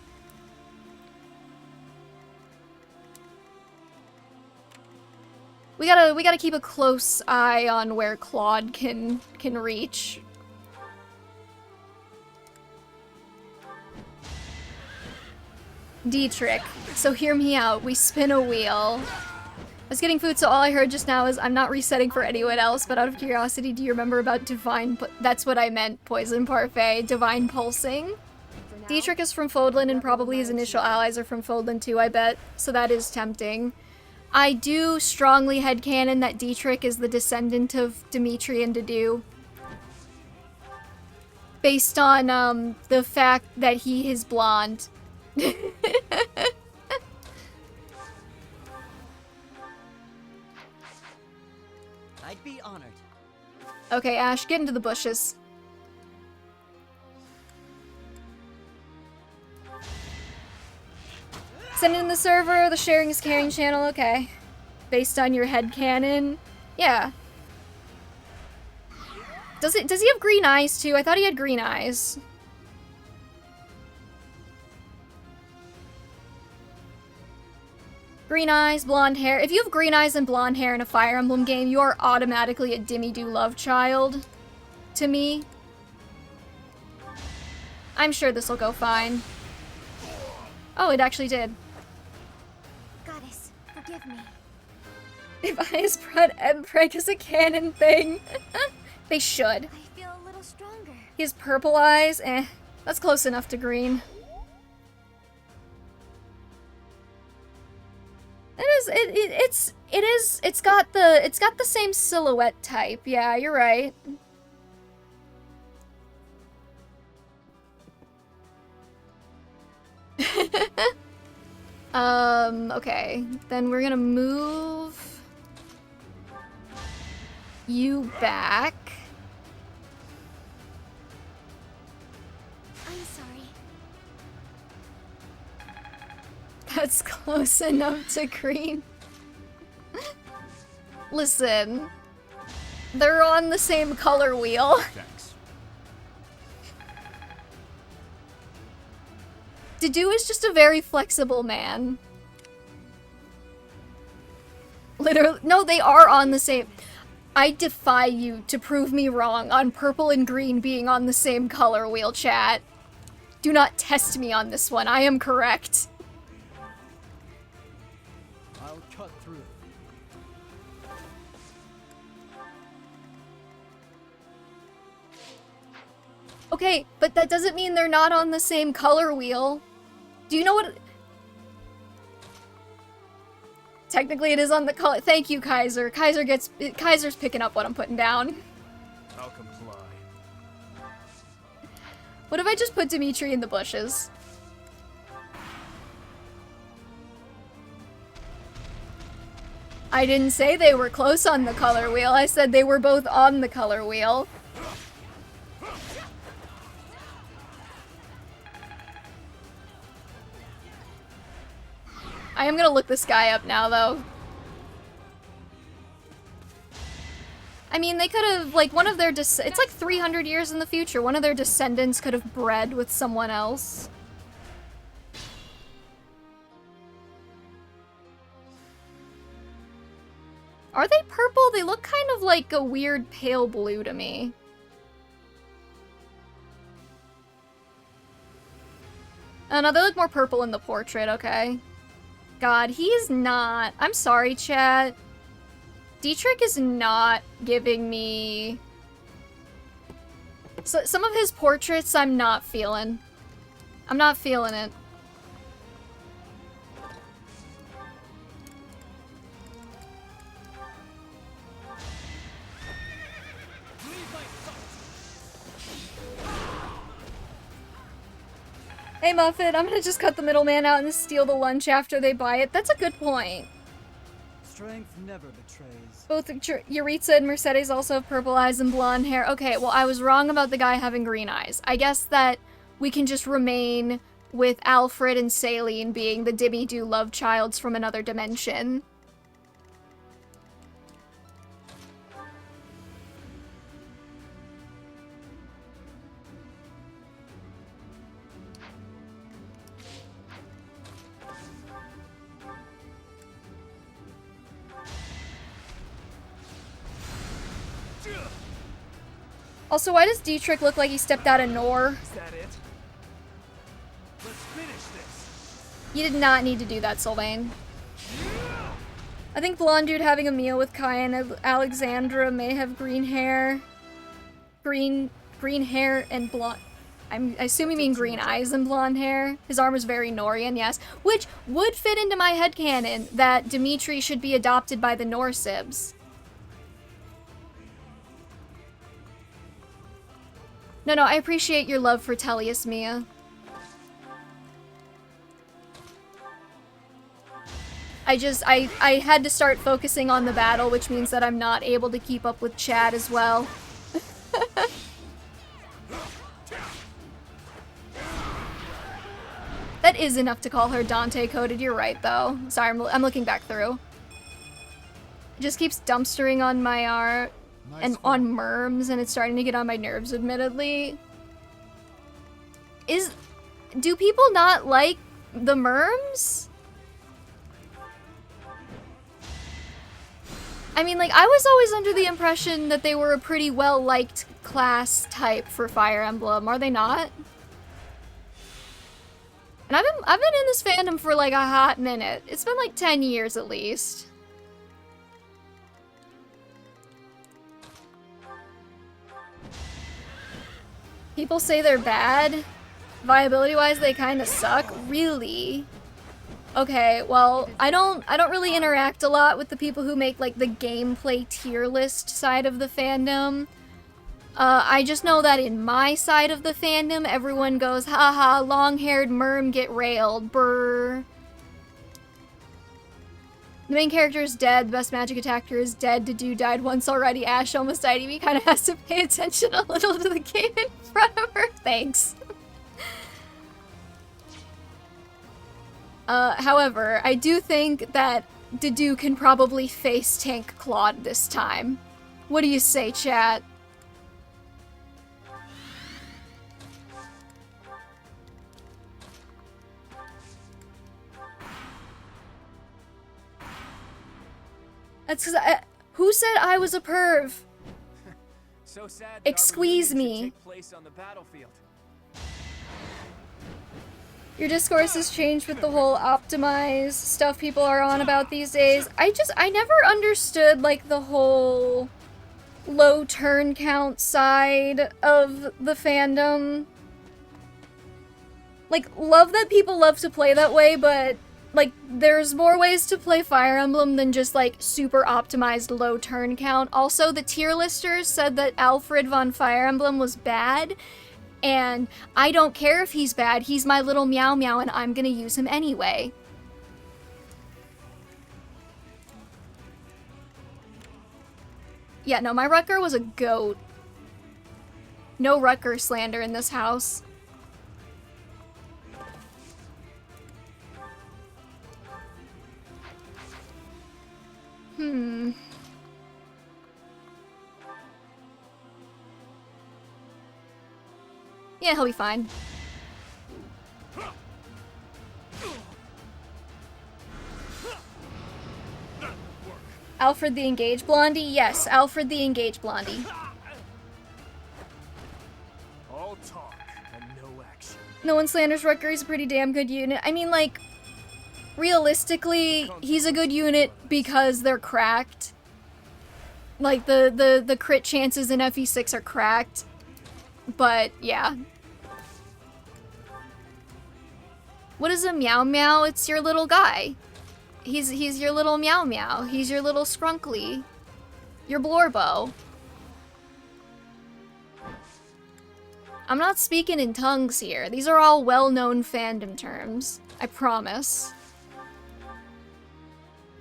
A: We gotta keep a close eye on where Claude can reach. D-trick. So hear me out. We spin a wheel. I was getting food, so all I heard just now is I'm not resetting for anyone else, but out of curiosity, do you remember about Divine... That's what I meant, Poison Parfait. Divine Pulsing? D-trick is from Fodlan, and probably his initial allies are from Fodlan too, I bet. So that is tempting. I do strongly headcanon that D-trick is the descendant of Dimitri and Dedue. Based on, the fact that he is blonde.
N: I'd be honored.
A: Okay, Ash, get into the bushes. Send it in the server, the sharing is caring channel, okay. Based on your headcanon. Yeah. Does he have green eyes too? I thought he had green eyes. Green eyes, blonde hair. If you have green eyes and blonde hair in a Fire Emblem game, you are automatically a Dimmy-Do love child. To me. I'm sure this'll go fine. Oh, it actually did.
F: Goddess, forgive me.
A: If Eyes brought Empreg as a canon thing. They should.
F: I feel a little stronger.
A: He has purple eyes. Eh, that's close enough to green. It's got the same silhouette type. Yeah, you're right. Okay. Then we're gonna move. you back.
F: I'm sorry.
A: That's close enough to green. Listen, they're on the same color wheel.
C: Thanks.
A: Dedu is just a very flexible man. Literally, no, they are on the same. I defy you to prove me wrong on purple and green being on the same color wheel, chat. Do not test me on this one. I am correct.
K: I'll cut through.
A: Okay, but that doesn't mean they're not on the same color wheel. Do you know what? Technically, it is on the color. Thank you, Kaiser. Kaiser's picking up what I'm putting down.
K: I'll comply.
A: What if I just put Dimitri in the bushes? I didn't say they were close on the color wheel. I said they were both on the color wheel. I am gonna look this guy up now, though. I mean, they could have, like, one of their it's like 300 years in the future. One of their descendants could have bred with someone else. Are they purple? They look kind of like a weird pale blue to me. Oh no, they look more purple in the portrait, okay. God, he's not. I'm sorry, chat. Dietrich is not giving me... So, some of his portraits I'm not feeling. I'm not feeling it. Hey Muffet, I'm gonna just cut the middleman out and steal the lunch after they buy it. That's a good point.
N: Strength never betrays.
A: Both Yuritsa and Mercedes also have purple eyes and blonde hair. Okay, well, I was wrong about the guy having green eyes. I guess that we can just remain with Alfred and Saline being the Dimmy-Doo love childs from another dimension. Also, why does Dietrich look like he stepped out of Nor?
K: Is that it? Let's finish this.
A: You did not need to do that, Sylvain. I think blonde dude having a meal with Kai and Alexandra may have green hair. Green hair and blonde... I assume you mean green eyes and blonde hair. His arm is very Norian, yes. Which would fit into my headcanon that Dimitri should be adopted by the Norsibs. No, I appreciate your love for Tellius, Mia. I had to start focusing on the battle, which means that I'm not able to keep up with chat as well. That is enough to call her Dante-coded, you're right, though. Sorry, I'm looking back through. It just keeps dumpstering on my art. And on Merms, and it's starting to get on my nerves, admittedly. Do people not like the Merms? I mean, like, I was always under the impression that they were a pretty well-liked class type for Fire Emblem, are they not? And I've been in this fandom for like a hot minute. It's been like 10 years at least. People say they're bad. Viability-wise, they kind of suck. Really? Okay, well, I don't really interact a lot with the people who make like the gameplay tier list side of the fandom. I just know that in my side of the fandom, everyone goes, haha, long-haired merm get railed, brr. The main character is dead, the best magic attacker is dead, Dedue died once already, Ash almost died, Evie kind of has to pay attention a little to the game in front of her. Thanks. However, I do think that Dedue can probably face tank Claude this time. What do you say, chat? That's because who said I was a perv?
M: So sad.
A: Excuse me.
M: Take place on the battlefield.
A: Your discourse has changed with the whole optimized stuff people are on about these days. I never understood, like, the whole low turn count side of the fandom. Like, love that people love to play that way, but, like, there's more ways to play Fire Emblem than just, like, super optimized low turn count. Also, the tier listers said that Alfred von Fire Emblem was bad, and I don't care if he's bad, he's my little Meow Meow and I'm gonna use him anyway. Yeah, no, my Rucker was a goat. No Rucker slander in this house. Yeah, he'll be fine. Alfred the Engaged Blondie? Yes, Alfred the Engaged Blondie.
M: All talk and no action.
A: No one slanders Rucker, he's a pretty damn good unit. I mean, like, realistically, he's a good unit because they're cracked. Like, the crit chances in FE6 are cracked. But, yeah. What is a Meow Meow? It's your little guy. He's your little Meow Meow. He's your little Scrunkly. Your Blorbo. I'm not speaking in tongues here. These are all well-known fandom terms. I promise.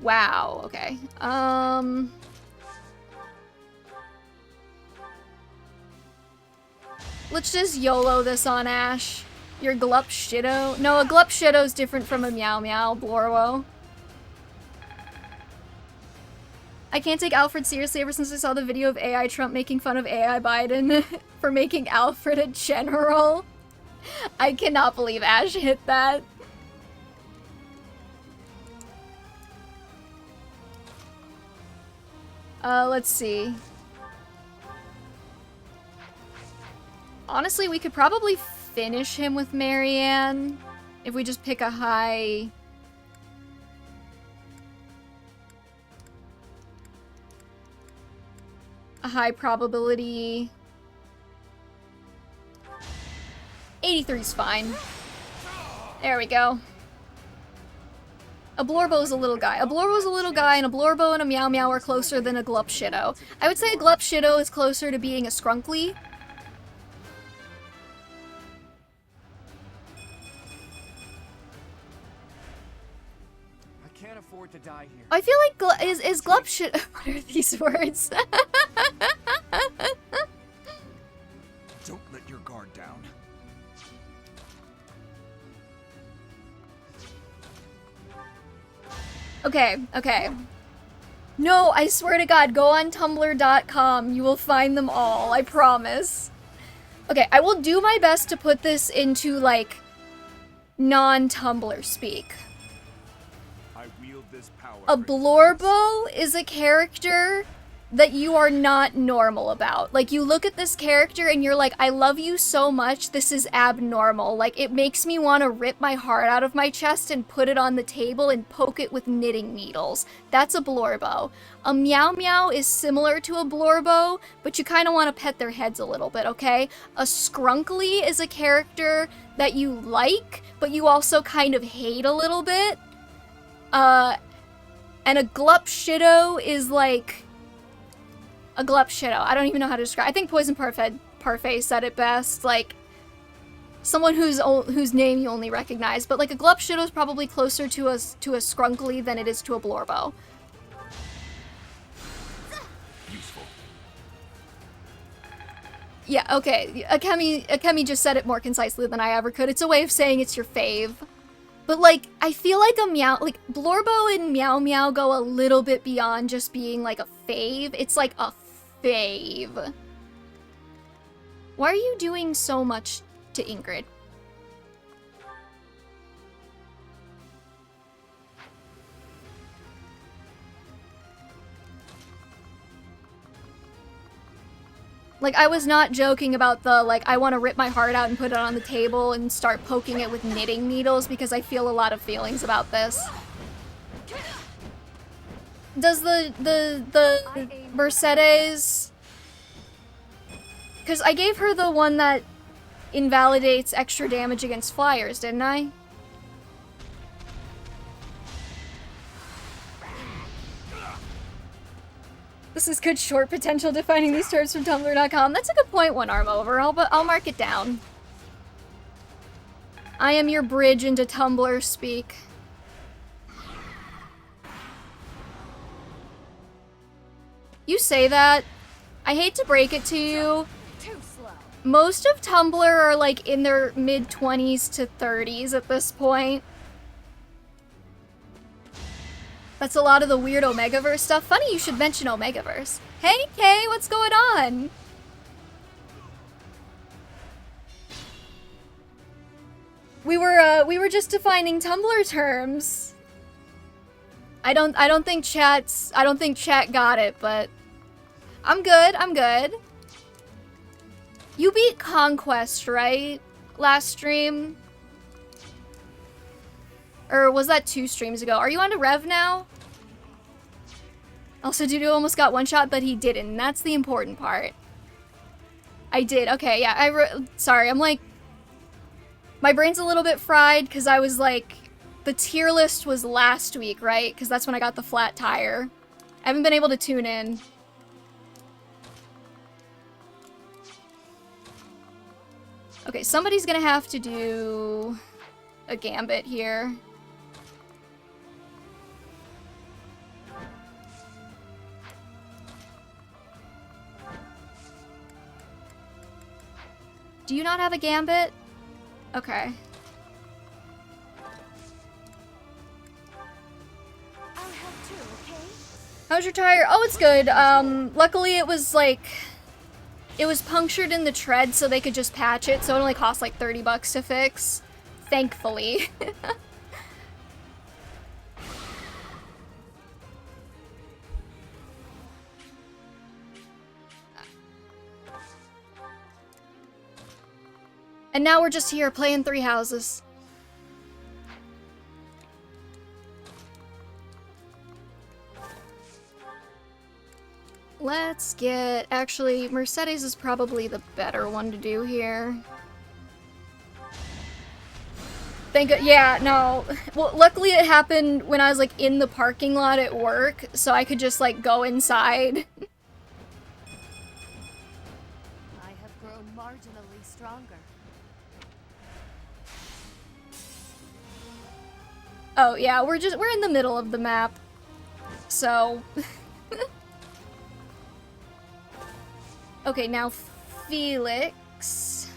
A: Wow, okay. Let's just YOLO this on Ash. Your Glup Shitto? No, a Glup Shitto is different from a Meow Meow, Blorwo. I can't take Alfred seriously ever since I saw the video of AI Trump making fun of AI Biden for making Alfred a general. I cannot believe Ash hit that. Let's see. Honestly, we could probably finish him with Marianne if we just pick a high... a high probability... 83's fine. There we go. A Blorbo's a little guy. A Blorbo's a little guy, and a Blorbo and a Meow Meow are closer than a Glup Shitto. I would say a Glup Shitto is closer to being a Scrunkly.
M: I can't afford to die here.
A: I feel like is Glup Shitto... What are these words?
G: Don't let your guard down.
A: Okay, okay. No, I swear to God, go on tumblr.com. You will find them all, I promise. Okay, I will do my best to put this into, like, non-Tumblr speak.
G: I wield this power.
A: A Blorbo is a character that you are not normal about. Like, you look at this character and you're like, I love you so much, this is abnormal. Like, it makes me want to rip my heart out of my chest and put it on the table and poke it with knitting needles. That's a Blorbo. A Meow Meow is similar to a Blorbo, but you kind of want to pet their heads a little bit, okay? A Scrunkly is a character that you like, but you also kind of hate a little bit. And a Glup Shitto is like... a Glup Shitto. I don't even know how to describe. I think Poison Parfait said it best. Like, someone whose name you only recognize, but like a Glupshido is probably closer to a Skrunkly than it is to a Blorbo.
L: Useful.
A: Yeah, okay. Akemi just said it more concisely than I ever could. It's a way of saying it's your fave. But like, I feel like Blorbo and Meow Meow go a little bit beyond just being like a fave. It's like a fave. Why are you doing so much to Ingrid? Like, I was not joking about the, like, I want to rip my heart out and put it on the table and start poking it with knitting needles because I feel a lot of feelings about this. Does the Mercedes... Because I gave her the one that invalidates extra damage against flyers, didn't I? This is good short potential defining these terms from Tumblr.com. That's a good point, One Arm Over. I'll mark it down. I am your bridge into Tumblr speak. You say that. I hate to break it to you. Most of Tumblr are like in their mid-20s to 30s at this point. That's a lot of the weird Omegaverse stuff. Funny you should mention Omegaverse. Hey, Kay, what's going on? We were just defining Tumblr terms. I don't think chat got it, but I'm good. You beat Conquest, right? Last stream? Or was that 2 streams ago? Are you on to Rev now? Also, Dudu almost got one shot, but he didn't. That's the important part. I did. Okay, yeah. Sorry, I'm like... My brain's a little bit fried, because I was like... The tier list was last week, right? Because that's when I got the flat tire. I haven't been able to tune in. Okay, somebody's gonna have to do... a gambit here. Do you not have a gambit? Okay.
F: I'll help too, okay?
A: How's your tire? Oh, it's good. Luckily it was like... It was punctured in the tread so they could just patch it, so it only cost like 30 bucks to fix. Thankfully. And now we're just here playing Three Houses. Let's get... Actually, Mercedes is probably the better one to do here. Thank God. Yeah, no. Well, luckily it happened when I was, like, in the parking lot at work, so I could just, like, go inside.
F: I have grown marginally stronger.
A: Oh, yeah, we're in the middle of the map. So... Okay, now Felix.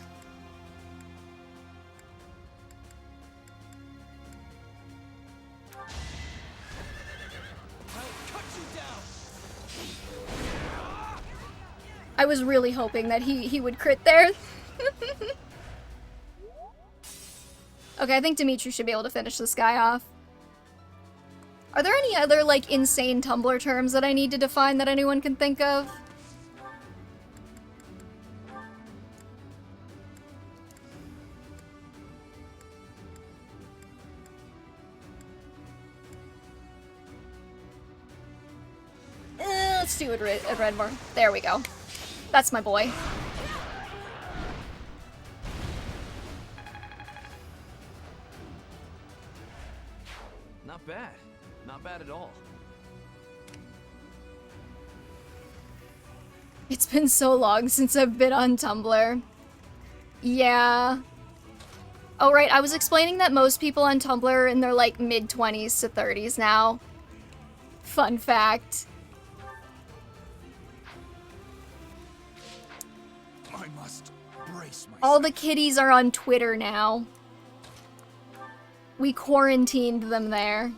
A: I was really hoping that he would crit there. Okay, I think Dimitri should be able to finish this guy off. Are there any other, like, insane Tumblr terms that I need to define that anyone can think of? Let's do it at Redmore. There we go. That's my boy.
E: Not bad. Not bad at all.
A: It's been so long since I've been on Tumblr. Yeah. Oh, right, I was explaining that most people on Tumblr are in their, like, mid-20s to 30s now. Fun fact.
L: I must brace myself.
A: All the kiddies are on Twitter now. We quarantined them there.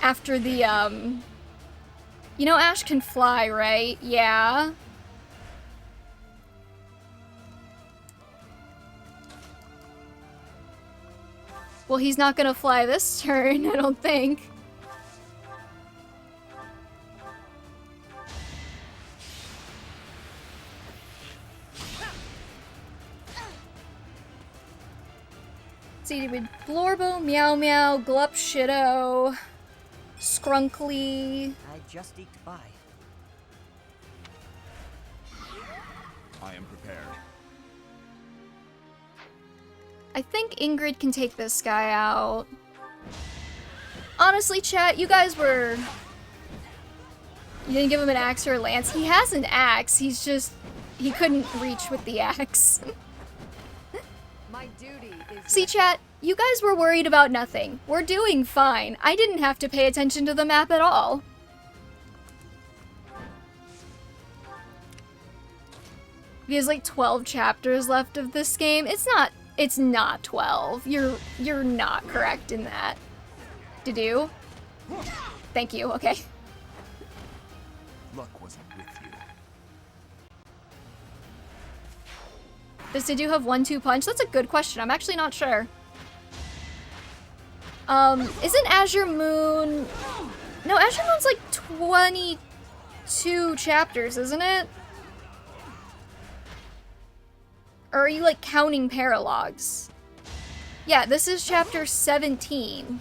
A: After the, You know Ash can fly, right? Yeah. Well, he's not gonna fly this turn, I don't think. Let's see, with Blorbo, Meow Meow, Glup Shitto, Skrunkly.
O: I just eked by.
G: I am prepared.
A: I think Ingrid can take this guy out. Honestly, chat, you guys were... You didn't give him an axe or a lance. He has an axe, he's just... He couldn't reach with the axe.
J: My duty is...
A: See, chat, you guys were worried about nothing. We're doing fine. I didn't have to pay attention to the map at all. He has like 12 chapters left of this game. It's not 12. You're not correct in that. Did you? Thank you, okay.
G: Luck wasn't with you.
A: Does Didu have 1-2 punch? That's a good question. I'm actually not sure. Isn't Azure Moon... No, Azure Moon's like 22 chapters, isn't it? Or are you, like, counting paralogs? Yeah, this is chapter 17.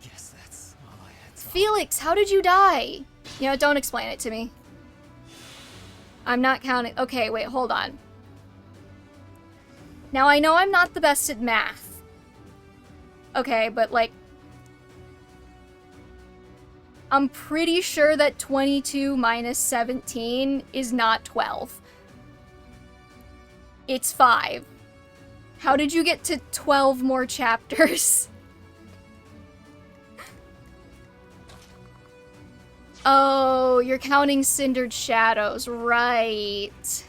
E: Guess that's all I had to...
A: Felix, how did you die? You know, don't explain it to me. I'm not counting. Okay, wait, hold on. Now, I know I'm not the best at math. Okay, but, like... I'm pretty sure that 22 minus 17 is not 12. It's 5. How did you get to 12 more chapters? Oh, you're counting Cindered Shadows, right.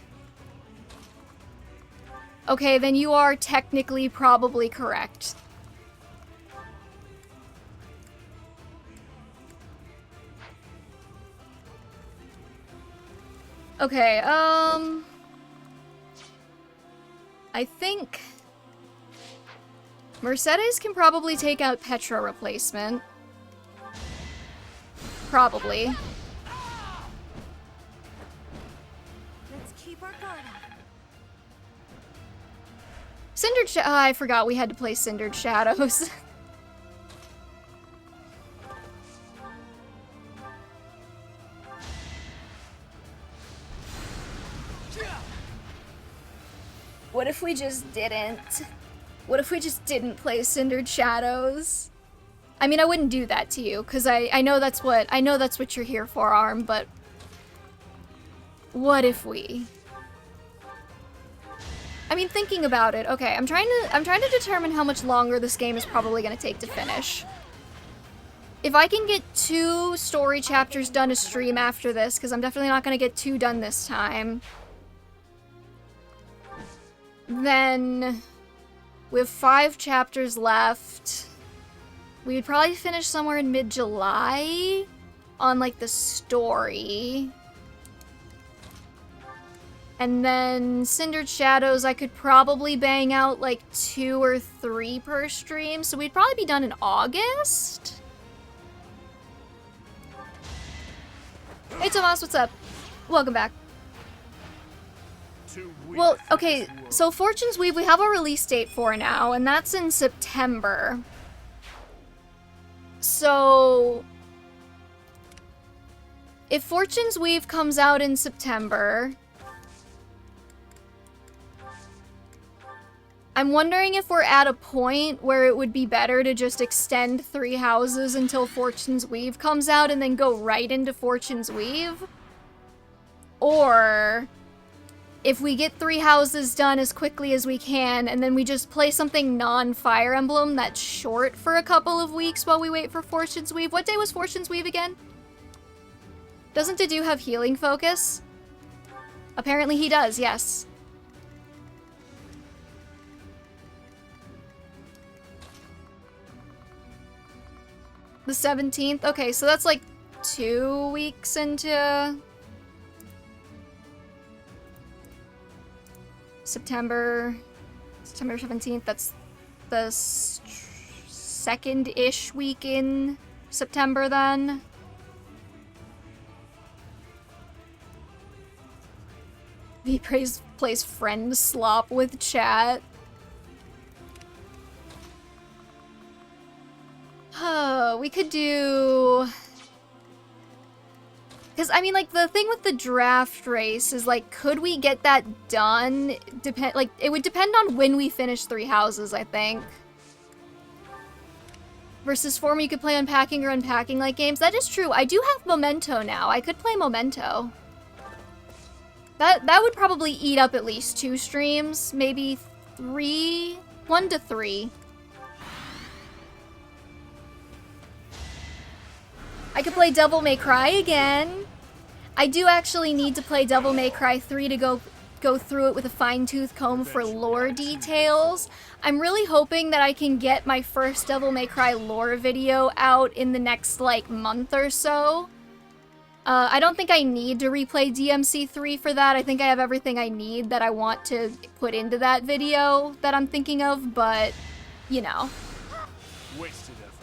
A: Okay, then you are technically probably correct. Okay, I think Mercedes can probably take out Petra replacement. Probably.
F: Let's keep our guard up.
A: Cindered I forgot we had to play Cindered Shadows. What if we just didn't? What if we just didn't play Cindered Shadows? I mean, I wouldn't do that to you, because I know that's what you're here for, Arm, but what if we? I mean, thinking about it, okay, I'm trying to determine how much longer this game is probably gonna take to finish. If I can get 2 story chapters done a stream after this, because I'm definitely not gonna get 2 done this time, then we have 5 chapters left. We would probably finish somewhere in mid-July on, like, the story. And then Cindered Shadows, I could probably bang out, like, 2 or 3 per stream, so we'd probably be done in August? Hey, Tomas, what's up? Welcome back. Well, okay, so Fortune's Weave, we have a release date for now, and that's in September. So, if Fortune's Weave comes out in September, I'm wondering if we're at a point where it would be better to just extend 3 houses until Fortune's Weave comes out and then go right into Fortune's Weave. Or if we get 3 houses done as quickly as we can, and then we just play something non-Fire Emblem that's short for a couple of weeks while we wait for Fortune's Weave. What day was Fortune's Weave again? Doesn't Dedue have healing focus? Apparently he does, yes. The 17th? Okay, so that's like 2 weeks into September 17th. That's the second-ish week in September then. He plays friend slop with chat. We could do... Because, I mean, like, the thing with the draft race is, like, could we get that done? It would depend on when we finish 3 houses, I think. Versus form, you could play unpacking or unpacking-like games. That is true. I do have Memento now. I could play Memento. That would probably eat up at least 2 streams. Maybe 3? 1 to 3. I could play Devil May Cry again. I do actually need to play Devil May Cry 3 to go through it with a fine-tooth comb for lore details. I'm really hoping that I can get my first Devil May Cry lore video out in the next, like, month or so. I don't think I need to replay DMC3 for that. I think I have everything I need that I want to put into that video that I'm thinking of, but, you know.
C: Wasted effort.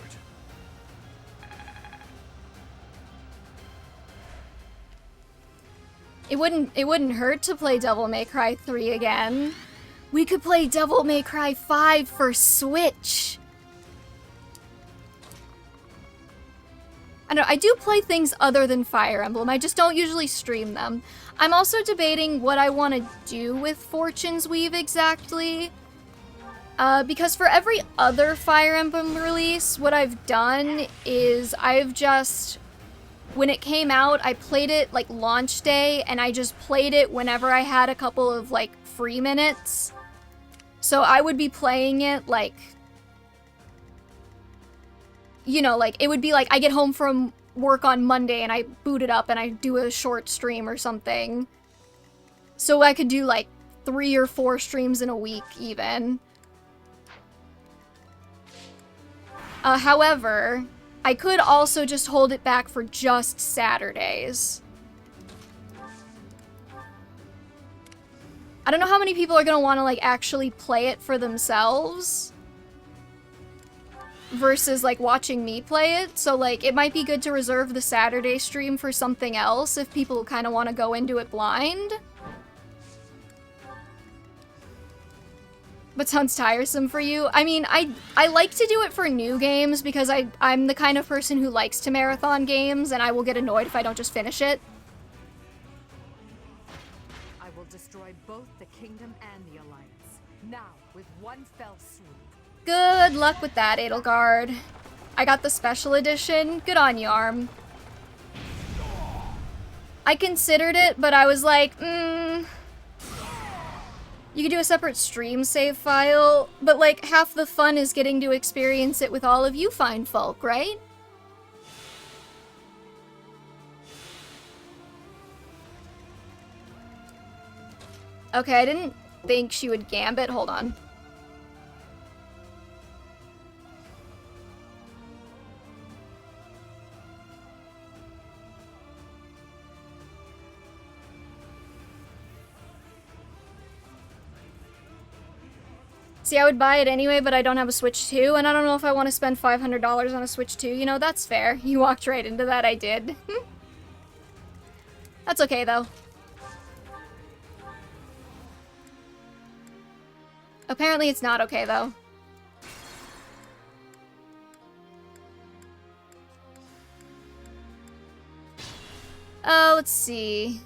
A: It wouldn't hurt to play Devil May Cry 3 again. We could play Devil May Cry 5 for Switch. I don't know, I do play things other than Fire Emblem, I just don't usually stream them. I'm also debating what I want to do with Fortune's Weave exactly. Because for every other Fire Emblem release, what I've done is I've just... When it came out, I played it, like, launch day, and I just played it whenever I had a couple of, like, free minutes. So I would be playing it, like... You know, like, it would be like, I get home from work on Monday and I boot it up and I do a short stream or something. So I could do, like, 3 or 4 streams in a week, even. However, I could also just hold it back for just Saturdays. I don't know how many people are gonna want to, like, actually play it for themselves versus, like, watching me play it. So, like, it might be good to reserve the Saturday stream for something else if people kind of want to go into it blind. But sounds tiresome for you. I mean, I like to do it for new games because I'm the kind of person who likes to marathon games, and I will get annoyed if I don't just finish it.
J: I will destroy both the Kingdom and the Alliance. Now, with one fell swoop.
A: Good luck with that, Edelgard. I got the special edition. Good on you, Arm. I considered it, but I was like, you could do a separate stream save file, but, like, half the fun is getting to experience it with all of you fine folk, right? Okay, I didn't think she would gambit. Hold on. See, I would buy it anyway, but I don't have a Switch 2, and I don't know if I want to spend $500 on a Switch 2. You know, that's fair. You walked right into that, I did. That's okay, though. Apparently it's not okay, though. Let's see.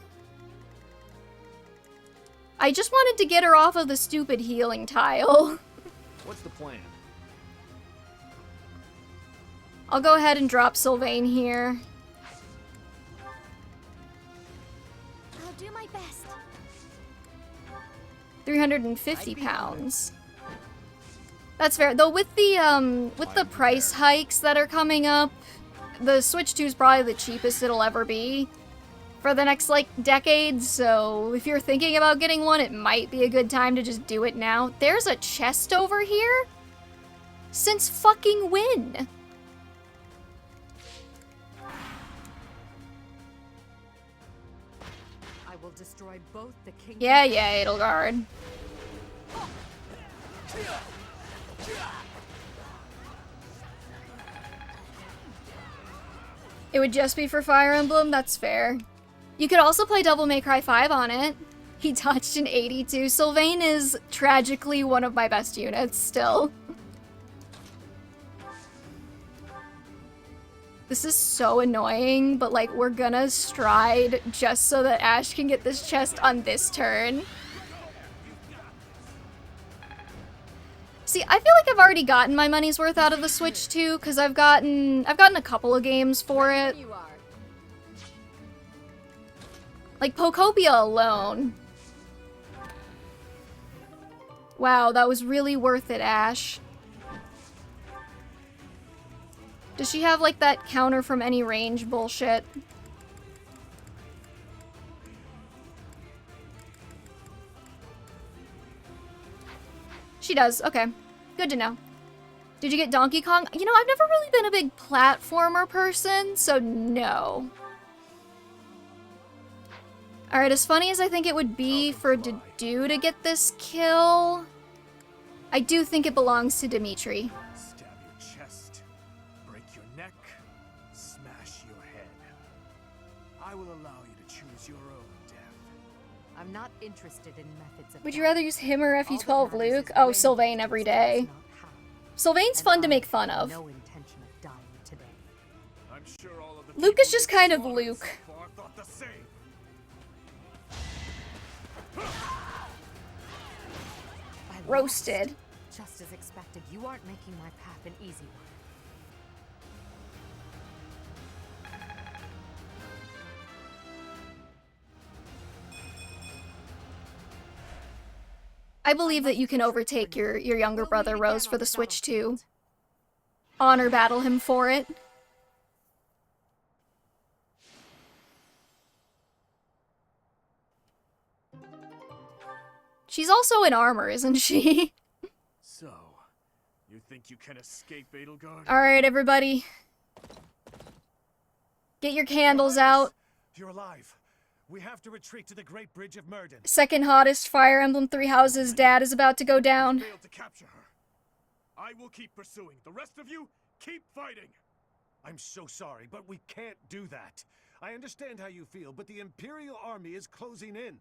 A: I just wanted to get her off of the stupid healing tile.
E: What's the plan?
A: I'll go ahead and drop Sylvain here.
F: I'll do
A: 350 pounds. That's fair. Though with the price hikes that are coming up, the Switch 2 is probably the cheapest it'll ever be for the next, like, decade, so if you're thinking about getting one, it might be a good time to just do it now. There's a chest over here? Since fucking when?
J: I will destroy both the king.
A: Yeah, Edelgard. It would just be for Fire Emblem? That's fair. You could also play Devil May Cry 5 on it. He dodged an 82. Sylvain is tragically one of my best units still. This is so annoying, but like we're gonna stride just so that Ash can get this chest on this turn. See, I feel like I've already gotten my money's worth out of the Switch 2, because I've gotten a couple of games for it. Like Pokopia alone. Wow, that was really worth it, Ash. Does she have like that counter from any range bullshit? She does, okay. Good to know. Did you get Donkey Kong? You know, I've never really been a big platformer person, so no. Alright, as funny as I think it would be for Dedue to get this kill, I do think it belongs to Dimitri.
K: Stab your chest, break your neck, smash your head. I will allow you to choose your own death.
J: I'm not interested in methods of
A: Would you rather use him or FE12 Luke? Oh, Sylvain every day. Sylvain's fun to make fun of.
J: No intention of dying today.
K: I'm sure all of the
A: Luke is just kind of Luke.
K: thought the same.
A: Roasted.
J: Just as expected, you aren't making my path an easy one.
A: I believe that you can overtake your younger brother, Rose, for the Switch 2. Honor battle him for it. She's also in armor, isn't she?
K: So, you think you can escape Edelgard?
A: Alright, everybody. Get your candles out.
H: You're alive. We have to retreat to the Great Bridge of Murden.
A: Second hottest Fire Emblem Three Houses dad is about to go down.
K: Failed to capture her. I will keep pursuing. The rest of you, keep fighting.
H: I'm so sorry, but we can't do that. I understand how you feel, but the Imperial Army is closing in.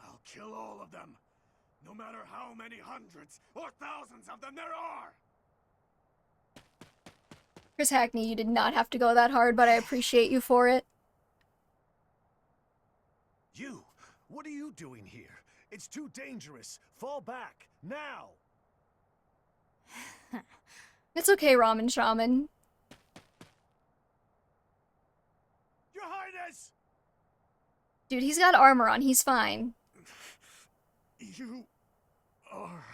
K: I'll kill all of them. No matter how many hundreds or thousands of them there are!
A: Chris Hackney, you did not have to go that hard, but I appreciate you for it.
H: You! What are you doing here? It's too dangerous. Fall back, now!
A: It's okay, Ramen Shaman.
K: Your Highness!
A: Dude, he's got armor on, he's fine.
K: You are...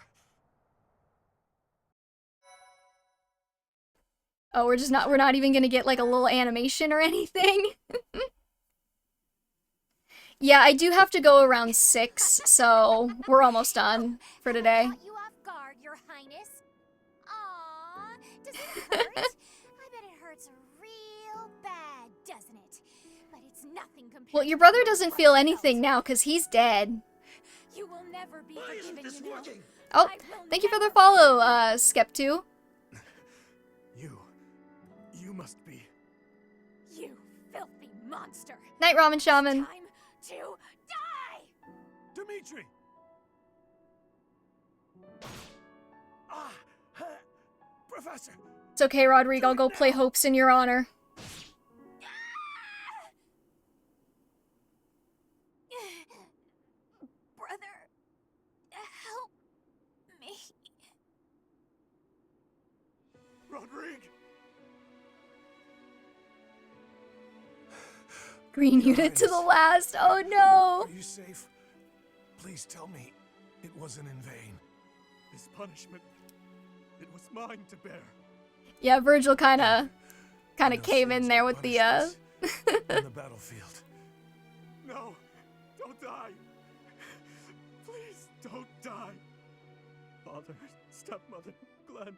A: Oh, we're not even gonna get like a little animation or anything? Yeah, I do have to go around 6, so we're almost done for today.
F: Caught you off guard, Your Highness. Aww, does it hurt? I bet it hurts real bad, doesn't it? But it's nothing compared.
A: Well, your brother doesn't feel anything now, because he's dead.
F: You will never be forgiven, you know.
A: Oh, thank you for the follow, Skep2.
K: You must be...
F: You filthy monster.
A: Night, Ramen Shaman.
F: Time to die!
H: Dimitri! Professor!
A: It's okay, Rodrigo, I'll go play Hopes in your honor.
F: Brother, help me.
K: Rodrigo!
A: Green unit to the last. Oh no.
H: Are you safe? Please tell me. It wasn't in vain.
K: This punishment, it was mine to bear.
A: Yeah, Virgil kind of came in there with the
H: On the battlefield.
K: No, don't die. Please don't die. Father, stepmother, Glenn,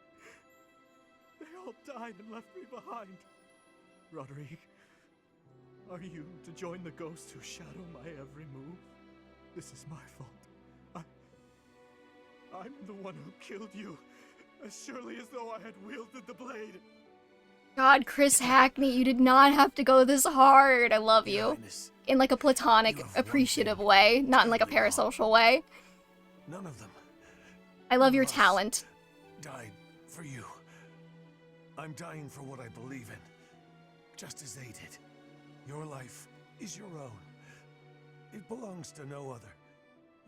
K: they all died and left me behind. Roderick, are you to join the ghosts who shadow my every move? This is my fault. I'm the one who killed you, as surely as though I had wielded the blade.
A: God, Chris Hackney, you did not have to go this hard. I love you. In like a platonic, appreciative way, not in like a parasocial way.
H: None of them.
A: I love your talent.
H: Died for you. I'm dying for what I believe in, just as they did. Your life is your own. It belongs to no other,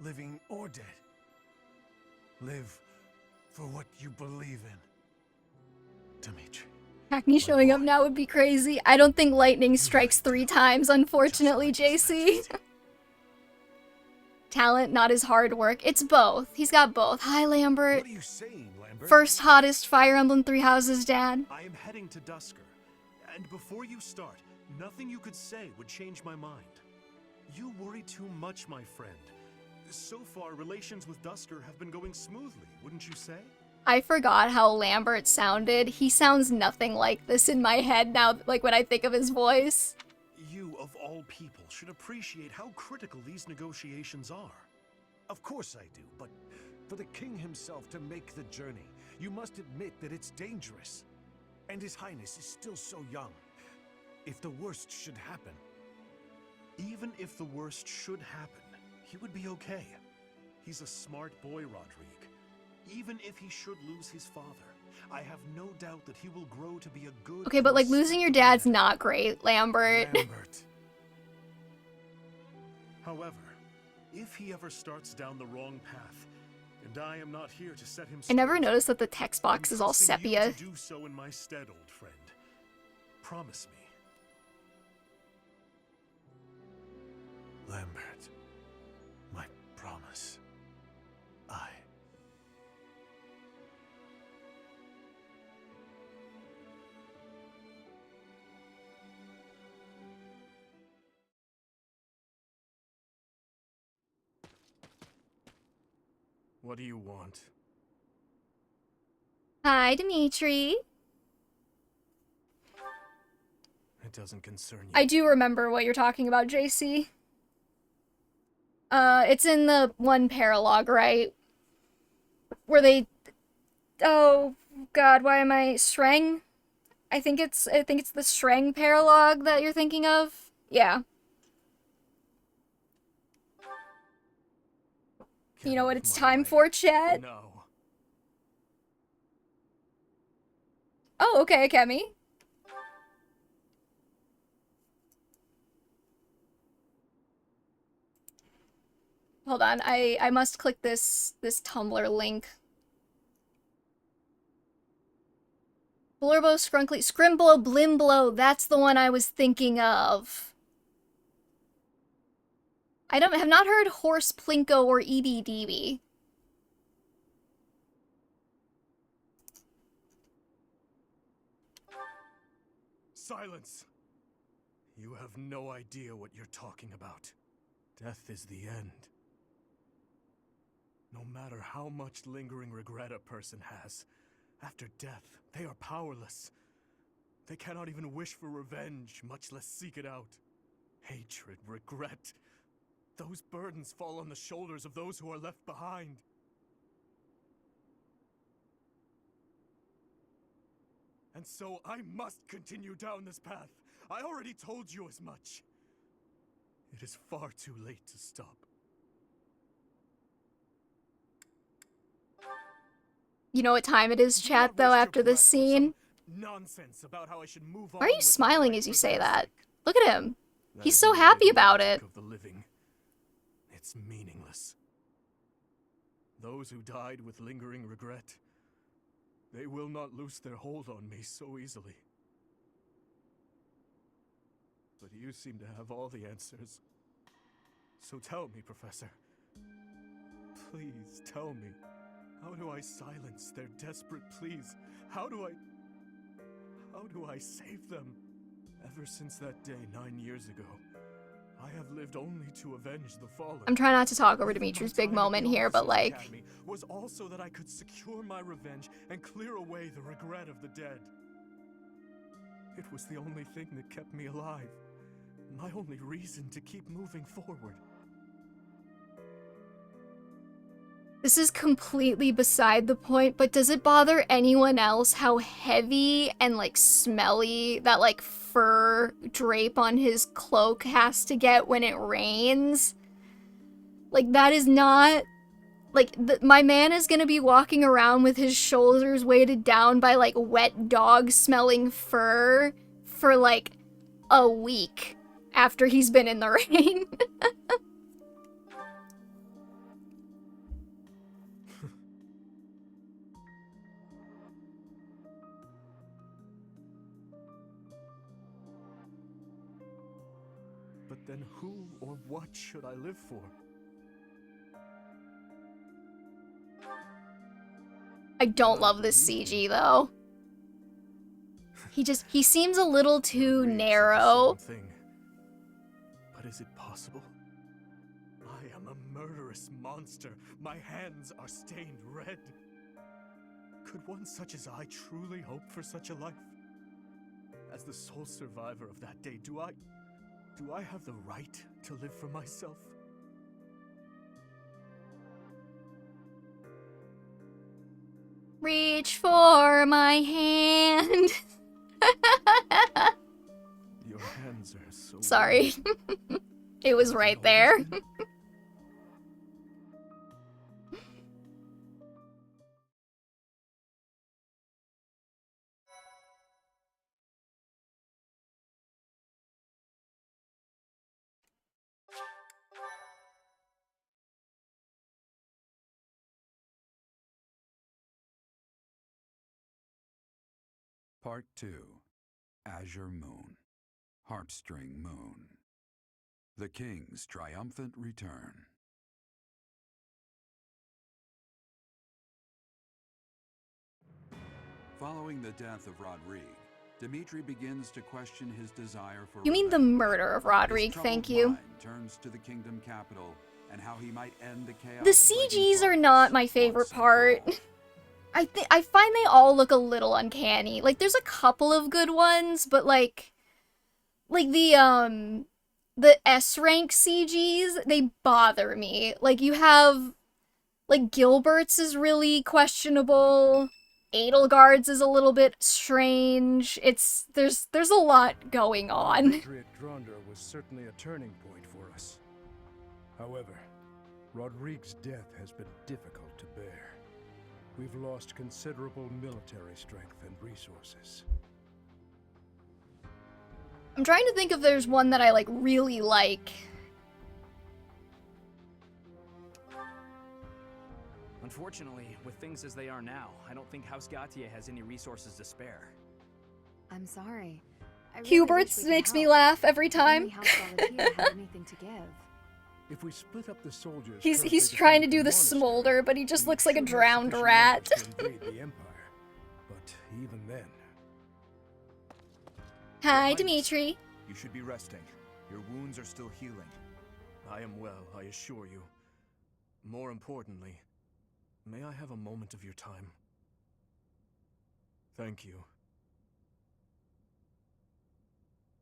H: living or dead. Live for what you believe in. Dimitri.
A: Hackney showing up now would be crazy. I don't think lightning strikes 3 times, unfortunately, JC. Talent, not his hard work. It's both. He's got both. Hi, Lambert.
H: What are you saying, Lambert?
A: First hottest Fire Emblem Three Houses dad.
O: I am heading to Dusker, and before you start, nothing you could say would change my mind. You worry too much, my friend. So far, relations with Dusker have been going smoothly, wouldn't you say?
A: I forgot how Lambert sounded. He sounds nothing like this in my head now, like when I think of his voice.
O: You, of all people, should appreciate how critical these negotiations are.
H: Of course I do, but for the king himself to make the journey, you must admit that it's dangerous. And His Highness is still so young. If the worst should happen...
O: Even if the worst should happen, he would be okay. He's a smart boy, Rodrigue. Even if he should lose his father, I have no doubt that he will grow to be a good...
A: Okay, but like losing your dad's not great, Lambert.
O: However, if he ever starts down the wrong path, and I am not here to set him
A: I never
O: straight,
A: noticed that the text box
O: I'm
A: is all
O: trusting you
A: sepia.
O: to do so in my stead, old friend. Promise me.
H: Lambert, my promise.
K: What do you want?
A: Hi, Dimitri.
K: It doesn't concern you.
A: I do remember what you're talking about, JC. It's in the one paralogue, right? Where they... Oh, God, why am I... Streng? I think it's the Streng paralogue that you're thinking of. Yeah. You know what it's time for, chat?
K: No.
A: Oh, okay, Kemi. Hold on, I must click this Tumblr link. Blurbo, Scrunkly, Scrimblow, Blimblow, that's the one I was thinking of. I have not heard Horse, Plinko, or EDDB.
K: Silence! You have no idea what you're talking about. Death is the end. No matter how much lingering regret a person has, after death, they are powerless. They cannot even wish for revenge, much less seek it out. Hatred, regret, those burdens fall on the shoulders of those who are left behind. And so I must continue down this path. I already told you as much. It is far too late to stop.
A: You know what time it is, chat, though, after this scene?
K: Nonsense about how I should move on.
A: Why are you smiling as you say that? Look at him. He's so happy about it.
K: Of the living. It's meaningless. Those who died with lingering regret, they will not loose their hold on me so easily. But you seem to have all the answers. So tell me, Professor. Please tell me, how do I silence their desperate pleas? How do I save them? Ever since that day 9 years ago, I have lived only to avenge the fallen.
A: I'm trying not to talk over Dimitri's big moment here, but like...
K: Academy was also that I could secure my revenge and clear away the regret of the dead. It was the only thing that kept me alive. My only reason to keep moving forward.
A: This is completely beside the point, but does it bother anyone else how heavy and like smelly that like fur drape on his cloak has to get when it rains? Like that is not... Like, my man is gonna be walking around with his shoulders weighted down by like wet dog smelling fur for like a week after he's been in the rain.
K: But then who or what should I live for?
A: I don't love this CG though. He seems a little too narrow.
K: But is it possible? I am a murderous monster. My hands are stained red. Could one such as I truly hope for such a life? As the sole survivor of that day, do I have the right to live for myself?
A: Reach for my hand.
K: Your hands are so...
A: Sorry. It was right there.
L: Part 2. Azure Moon. Heartstring Moon. The King's Triumphant Return. Following the death of Rodrigue, Dimitri begins to question his desire for
A: You mean the murder of Rodrigue, thank you.
L: Turns to the kingdom capital and how he might end the chaos.
A: The CGs are not my favorite part. I find they all look a little uncanny. Like, there's a couple of good ones, but like the S-rank CGs, they bother me. Like, you have, like, Gilbert's is really questionable. Edelgard's is a little bit strange. There's a lot going on.
D: Victory at Gronder was certainly a turning point for us. However, Rodrigue's death has been difficult to bear. We've lost considerable military strength and resources.
A: I'm trying to think if there's one that I, like, really like.
E: Unfortunately, with things as they are now, I don't think House Gautier has any resources to spare.
J: I'm sorry.
A: Hubert's makes me laugh every time.
J: House Volunteer had anything to give.
D: If we split up the soldiers,
A: He's trying to do the smolder, but he just looks like a drowned rat.
D: the Empire. But even then...
A: Hi, Dimitri.
G: You should be resting. Your wounds are still healing.
K: I am well, I assure you. More importantly, may I have a moment of your time? Thank you.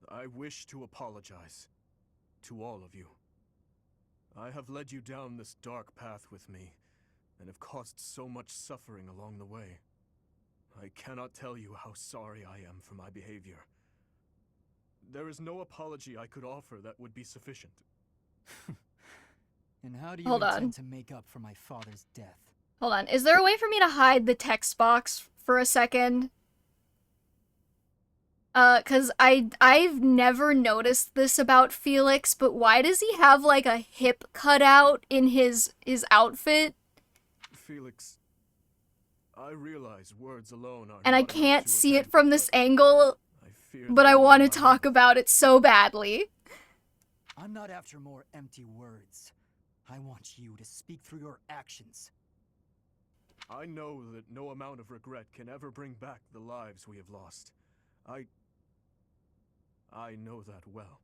K: I wish to apologize to all of you. I have led you down this dark path with me, and have caused so much suffering along the way. I cannot tell you how sorry I am for my behavior. There is no apology I could offer that would be sufficient.
N: And how do you
A: Hold
N: intend
A: on.
N: to make up for my father's death?
A: Hold on. Is there a way for me to hide the text box for a second? 'Cause I've never noticed this about Felix, but why does he have, like, a hip cutout in his outfit?
K: Felix, I realize words alone are
A: And I
K: not enough
A: can't
K: to
A: see it
K: avenge,
A: from this angle, but I want to talk about it so badly.
N: I'm not after more empty words. I want you to speak through your actions.
O: I know that no amount of regret can ever bring back the lives we have lost. I know that well.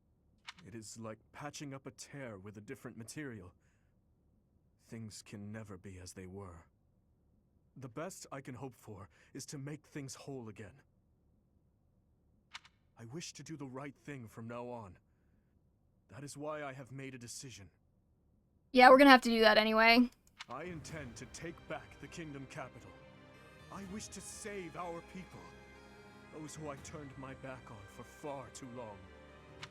O: It is like patching up a tear with a different material. Things can never be as they were. The best I can hope for is to make things whole again. I wish to do the right thing from now on. That is why I have made a decision.
A: Yeah, we're gonna have to do that anyway.
O: I intend to take back the kingdom capital. I wish to save our people. Those who I turned my back on for far too long.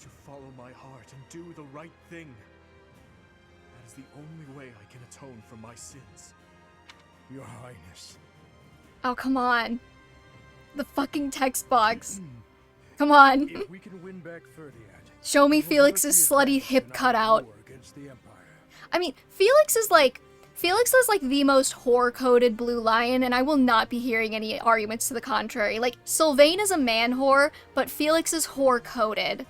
O: To follow my heart and do the right thing. That is the only way I can atone for my sins.
D: Your Highness.
A: Oh, come on. The fucking text box. Come on.
D: If we can win back Ferdiad,
A: Show me Felix's slutty hip cutout. I mean, Felix is like the most whore-coded blue lion, and I will not be hearing any arguments to the contrary. Like, Sylvain is a man whore, but Felix is whore-coded.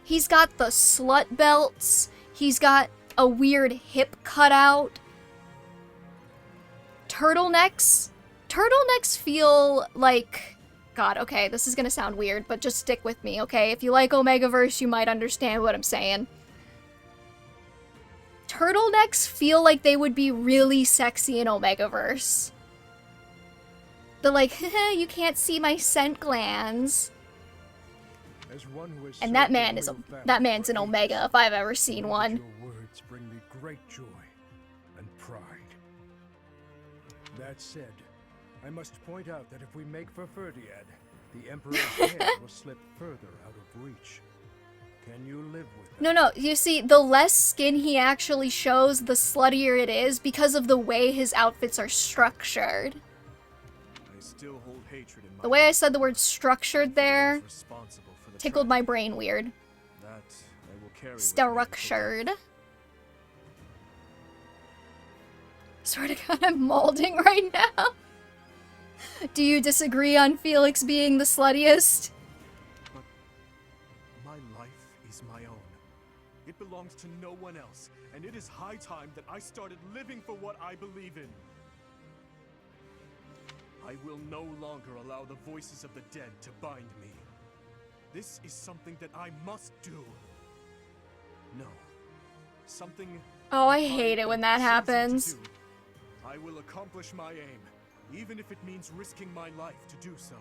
A: He's got the slut belts. He's got a weird hip cutout. Turtlenecks? Turtlenecks feel like... God, okay, this is gonna sound weird, but just stick with me, okay? If you like Omegaverse, you might understand what I'm saying. Turtlenecks feel like they would be really sexy in Omegaverse. They're like, you can't see my scent glands. And that man's an Omega if I've ever seen one.
D: Your words bring me great joy and pride. That said, I must point out that if we make for Ferdiad, the Emperor's head will slip further out of reach. Can you live with that?
A: No, you see, the less skin he actually shows, the sluttier it is because of the way his outfits are structured.
O: I still hold hatred in my
A: The way I said the word structured there
O: responsible for the
A: tickled my brain weird.
O: That I will carry with me.
A: Structured. Swear to God, I'm molding right now. Do you disagree on Felix being the sluttiest?
O: But my life is my own. It belongs to no one else, and it is high time that I started living for what I believe in. I will no longer allow the voices of the dead to bind me. This is something that I must do. No. Something...
A: Oh, I hate it when that happens.
O: I will accomplish my aim, even if it means risking my life to do so.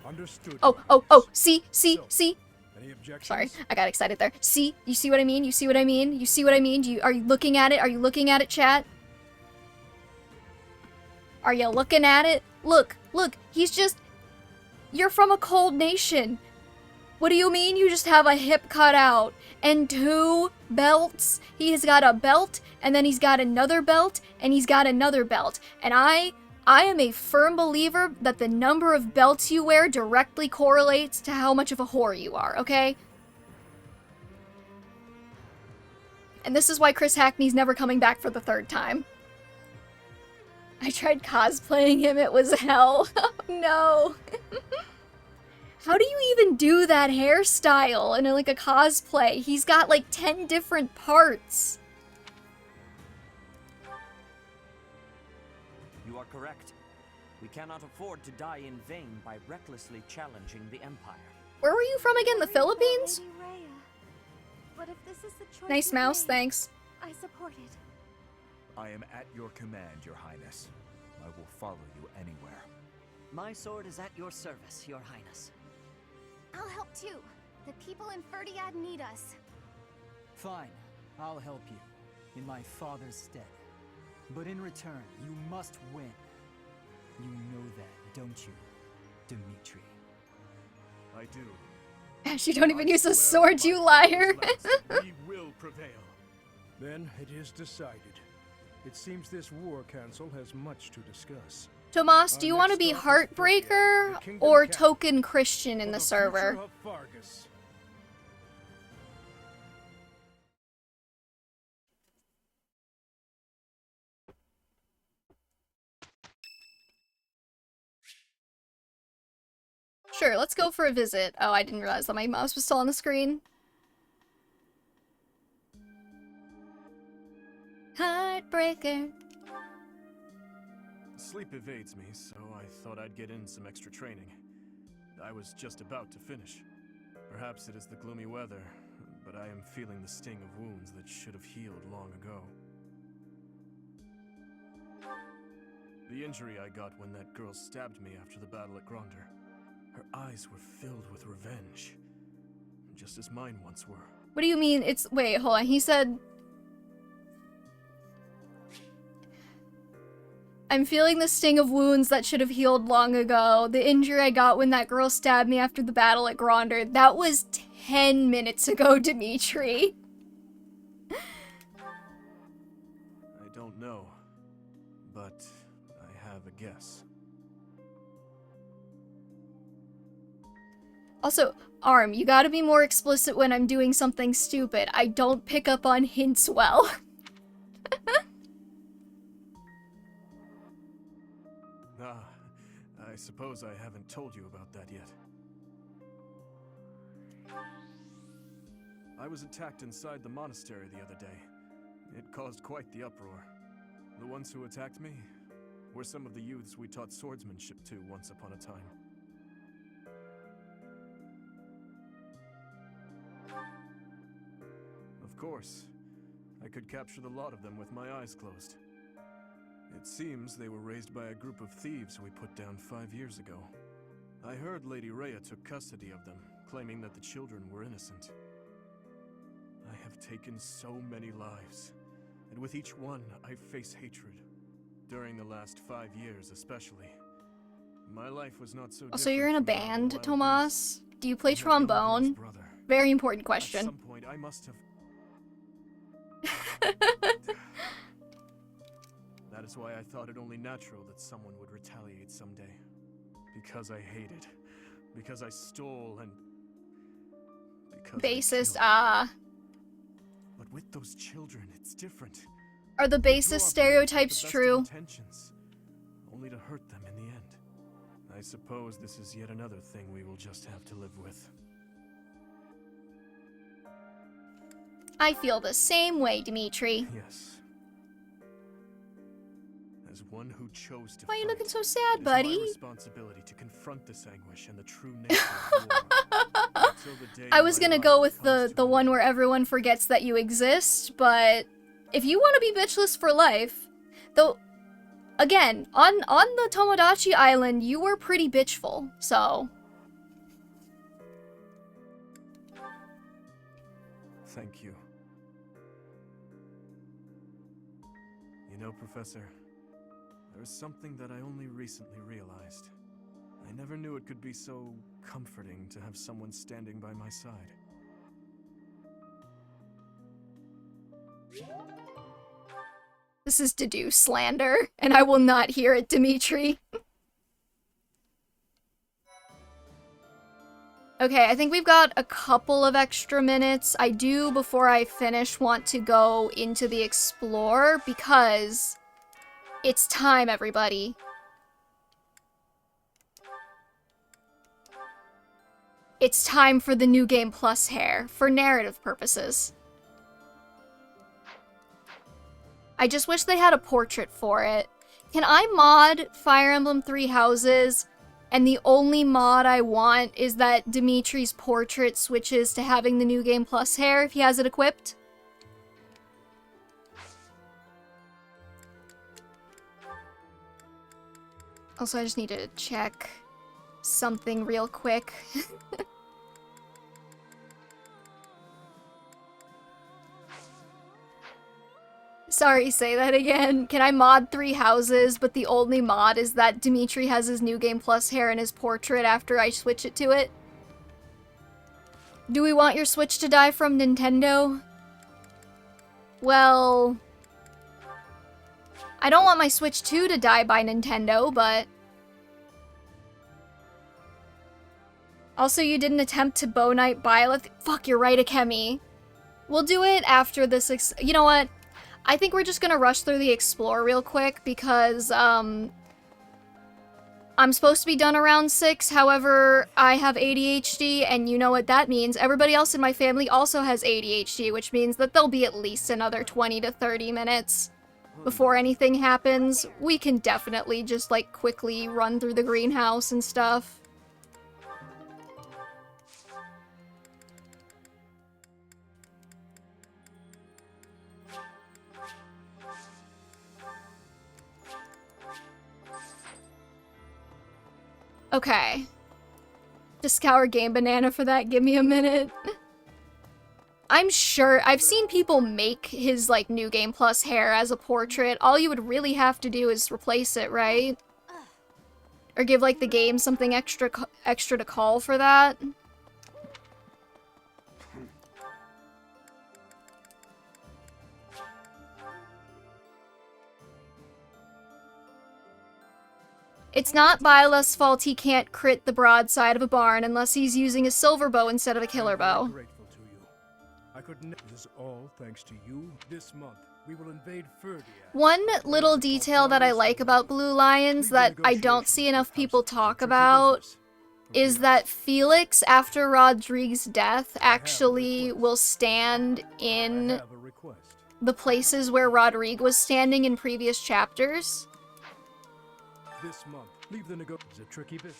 D: Understood.
A: Oh, see.
D: Any objections?
A: Sorry, I got excited there. See? You see what I mean? You see what I mean? You see what I mean? Are you looking at it? Are you looking at it, chat? Are you looking at it? Look, he's just... You're from a cold nation. What do you mean you just have a hip cut out? And 2 belts? He has got a belt, and then he's got another belt, and he's got another belt. And I am a firm believer that the number of belts you wear directly correlates to how much of a whore you are, okay? And this is why Chris Hackney's never coming back for the 3rd time. I tried cosplaying him, it was hell. Oh no. How do you even do that hairstyle in like a cosplay? He's got like 10 different parts.
P: You are correct. We cannot afford to die in vain by recklessly challenging the Empire.
A: Where were you from again? The Philippines?
F: But if this is the choice
A: Nice
F: you
A: mouse,
F: made,
A: thanks.
F: I support it.
G: I am at your command, Your Highness. I will follow you anywhere.
I: My sword is at your service, Your Highness.
F: I'll help too. The people in Ferdiad need us.
N: Fine, I'll help you, in my father's stead. But in return, you must win. You know that, don't you, Dimitri?
O: I do.
A: Ash, you don't even use a sword, you liar.
O: We will prevail.
D: Then it is decided. It seems this war council has much to discuss.
A: Tomas, do you want to be Heartbreaker or Token Christian in the server? Sure, let's go for a visit. Oh, I didn't realize that my mouse was still on the screen. Heartbreaker.
K: Sleep evades me, so I thought I'd get in some extra training. I was just about to finish. Perhaps it is the gloomy weather, but I am feeling the sting of wounds that should have healed long ago. The injury I got when that girl stabbed me after the battle at Gronder. Her eyes were filled with revenge, just as mine once were.
A: What do you mean it's... Wait, hold on. He said... I'm feeling the sting of wounds that should have healed long ago. The injury I got when that girl stabbed me after the battle at Gronder. That was 10 minutes ago, Dimitri.
K: I don't know, but I have a guess.
A: Also, Arm, you gotta be more explicit when I'm doing something stupid. I don't pick up on hints well.
K: I suppose I haven't told you about that yet. I was attacked inside the monastery the other day. It caused quite the uproar. The ones who attacked me were some of the youths we taught swordsmanship to once upon a time. Of course, I could capture the lot of them with my eyes closed. It seems they were raised by a group of thieves we put down 5 years ago. I heard Lady Rhea took custody of them, claiming that the children were innocent. I have taken so many lives, and with each one, I face hatred. During the last 5 years especially. My life was not so different.
A: Also, you're in a band, Tomas? Do you play trombone? Very important question.
K: At some point, I must have... That is why I thought it only natural that someone would retaliate someday. Because I hated. Because I stole and... Because
A: Bassist,
K: But with those children, it's different.
A: Are the bassist stereotypes true?
K: Intentions, only to hurt them in the end. I suppose this is yet another thing we will just have to live with.
A: I feel the same way, Dimitri.
K: Yes. As one who chose to
A: Why are you
K: fight,
A: looking so sad,
K: it is
A: buddy?
K: my responsibility to confront this anguish and the true nature of war. Until the day
A: I was
K: my
A: gonna
K: life
A: go with
K: comes
A: the one where everyone forgets that you exist, but if you want to be bitchless for life, though, again, on the Tomodachi Island, you were pretty bitchful, so.
K: Thank you. You know, Professor, there's something that I only recently realized. I never knew it could be so comforting to have someone standing by my side.
A: This is Deduce slander, and I will not hear it, Dimitri. Okay, I think we've got a couple of extra minutes. I do, before I finish, want to go into the Explore, because it's time, everybody. It's time for the New Game Plus hair, for narrative purposes. I just wish they had a portrait for it. Can I mod Fire Emblem 3 Houses, and the only mod I want is that Dimitri's portrait switches to having the New Game Plus hair if he has it equipped? Also, I just need to check something real quick. Sorry, say that again. Can I mod 3 houses, but the only mod is that Dimitri has his New Game Plus hair in his portrait after I switch it to it? Do we want your Switch to die from Nintendo? Well, I don't want my Switch 2 to die by Nintendo, but... Also, you didn't attempt to Bow Knight Byleth. Fuck, you're right, Akemi. We'll do it after this. You know what? I think we're just gonna rush through the Explore real quick because, I'm supposed to be done around 6, however, I have ADHD, and you know what that means. Everybody else in my family also has ADHD, which means that there'll be at least another 20 to 30 minutes before anything happens. We can definitely just, like, quickly run through the greenhouse and stuff. Okay. Just scour Game Banana for that, give me a minute. I'm sure, I've seen people make his, like, New Game Plus hair as a portrait. All you would really have to do is replace it, right? Or give, like, the game something extra to call for that. It's not Byla's fault he can't crit the broadside of a barn unless he's using a silver bow instead of a killer bow.
D: Grateful to you. I couldn't. This is all thanks to you. This month, we will invade Ferdia.
A: One little detail that I like about Blue Lions that I don't see enough people talk about is that Felix, after Rodrigue's death, actually will stand in the places where Rodrigue was standing in previous chapters.
D: This month, leave the It's a tricky bit.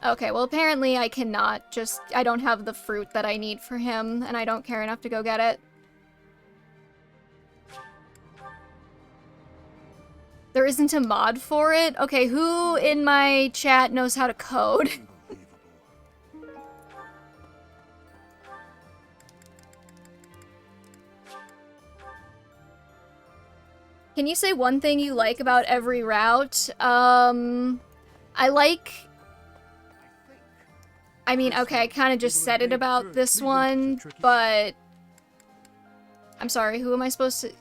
A: Okay, well apparently I cannot I don't have the fruit that I need for him, and I don't care enough to go get it. There isn't a mod for it? Okay, who in my chat knows how to code? Can you say one thing you like about every route? I mean, okay, I kind of just said it about this one, but... I'm sorry, who am I supposed to...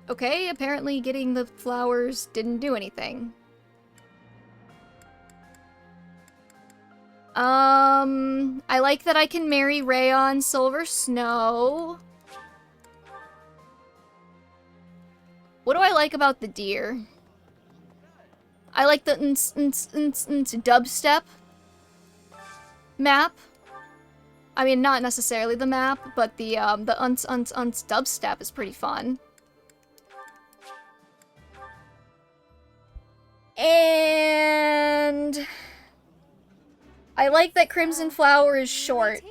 A: Okay, apparently getting the flowers didn't do anything. I like that I can marry Rayon Silver Snow. What do I like about the deer? I like the dubstep map. I mean, not necessarily the map, but the dubstep is pretty fun. And I like that Crimson Flower is short,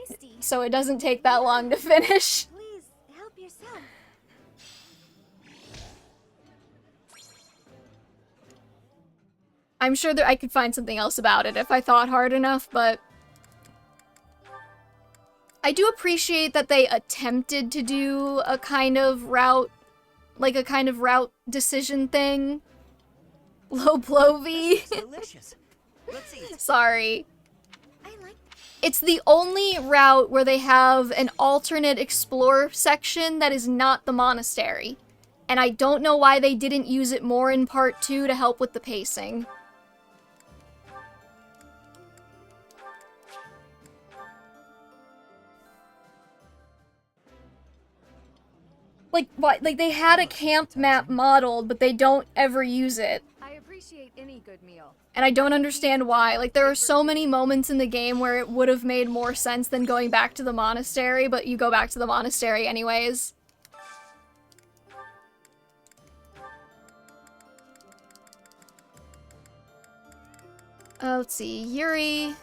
A: so it doesn't take that long to finish.
F: Please, help yourself.
A: I'm sure that I could find something else about it if I thought hard enough, but... I do appreciate that they attempted to do a kind of route, like a kind of route decision thing. Low Plovey.
P: Delicious. Let's eat.
A: Sorry. It's the only route where they have an alternate explore section that is not the monastery. And I don't know why they didn't use it more in part 2 to help with the pacing. Like, what? Like, they had a camp map modeled, but they don't ever use it.
J: I appreciate any good meal.
A: And I don't understand why. Like, there are so many moments in the game where it would have made more sense than going back to the monastery, but you go back to the monastery anyways. Let's see, Yuri.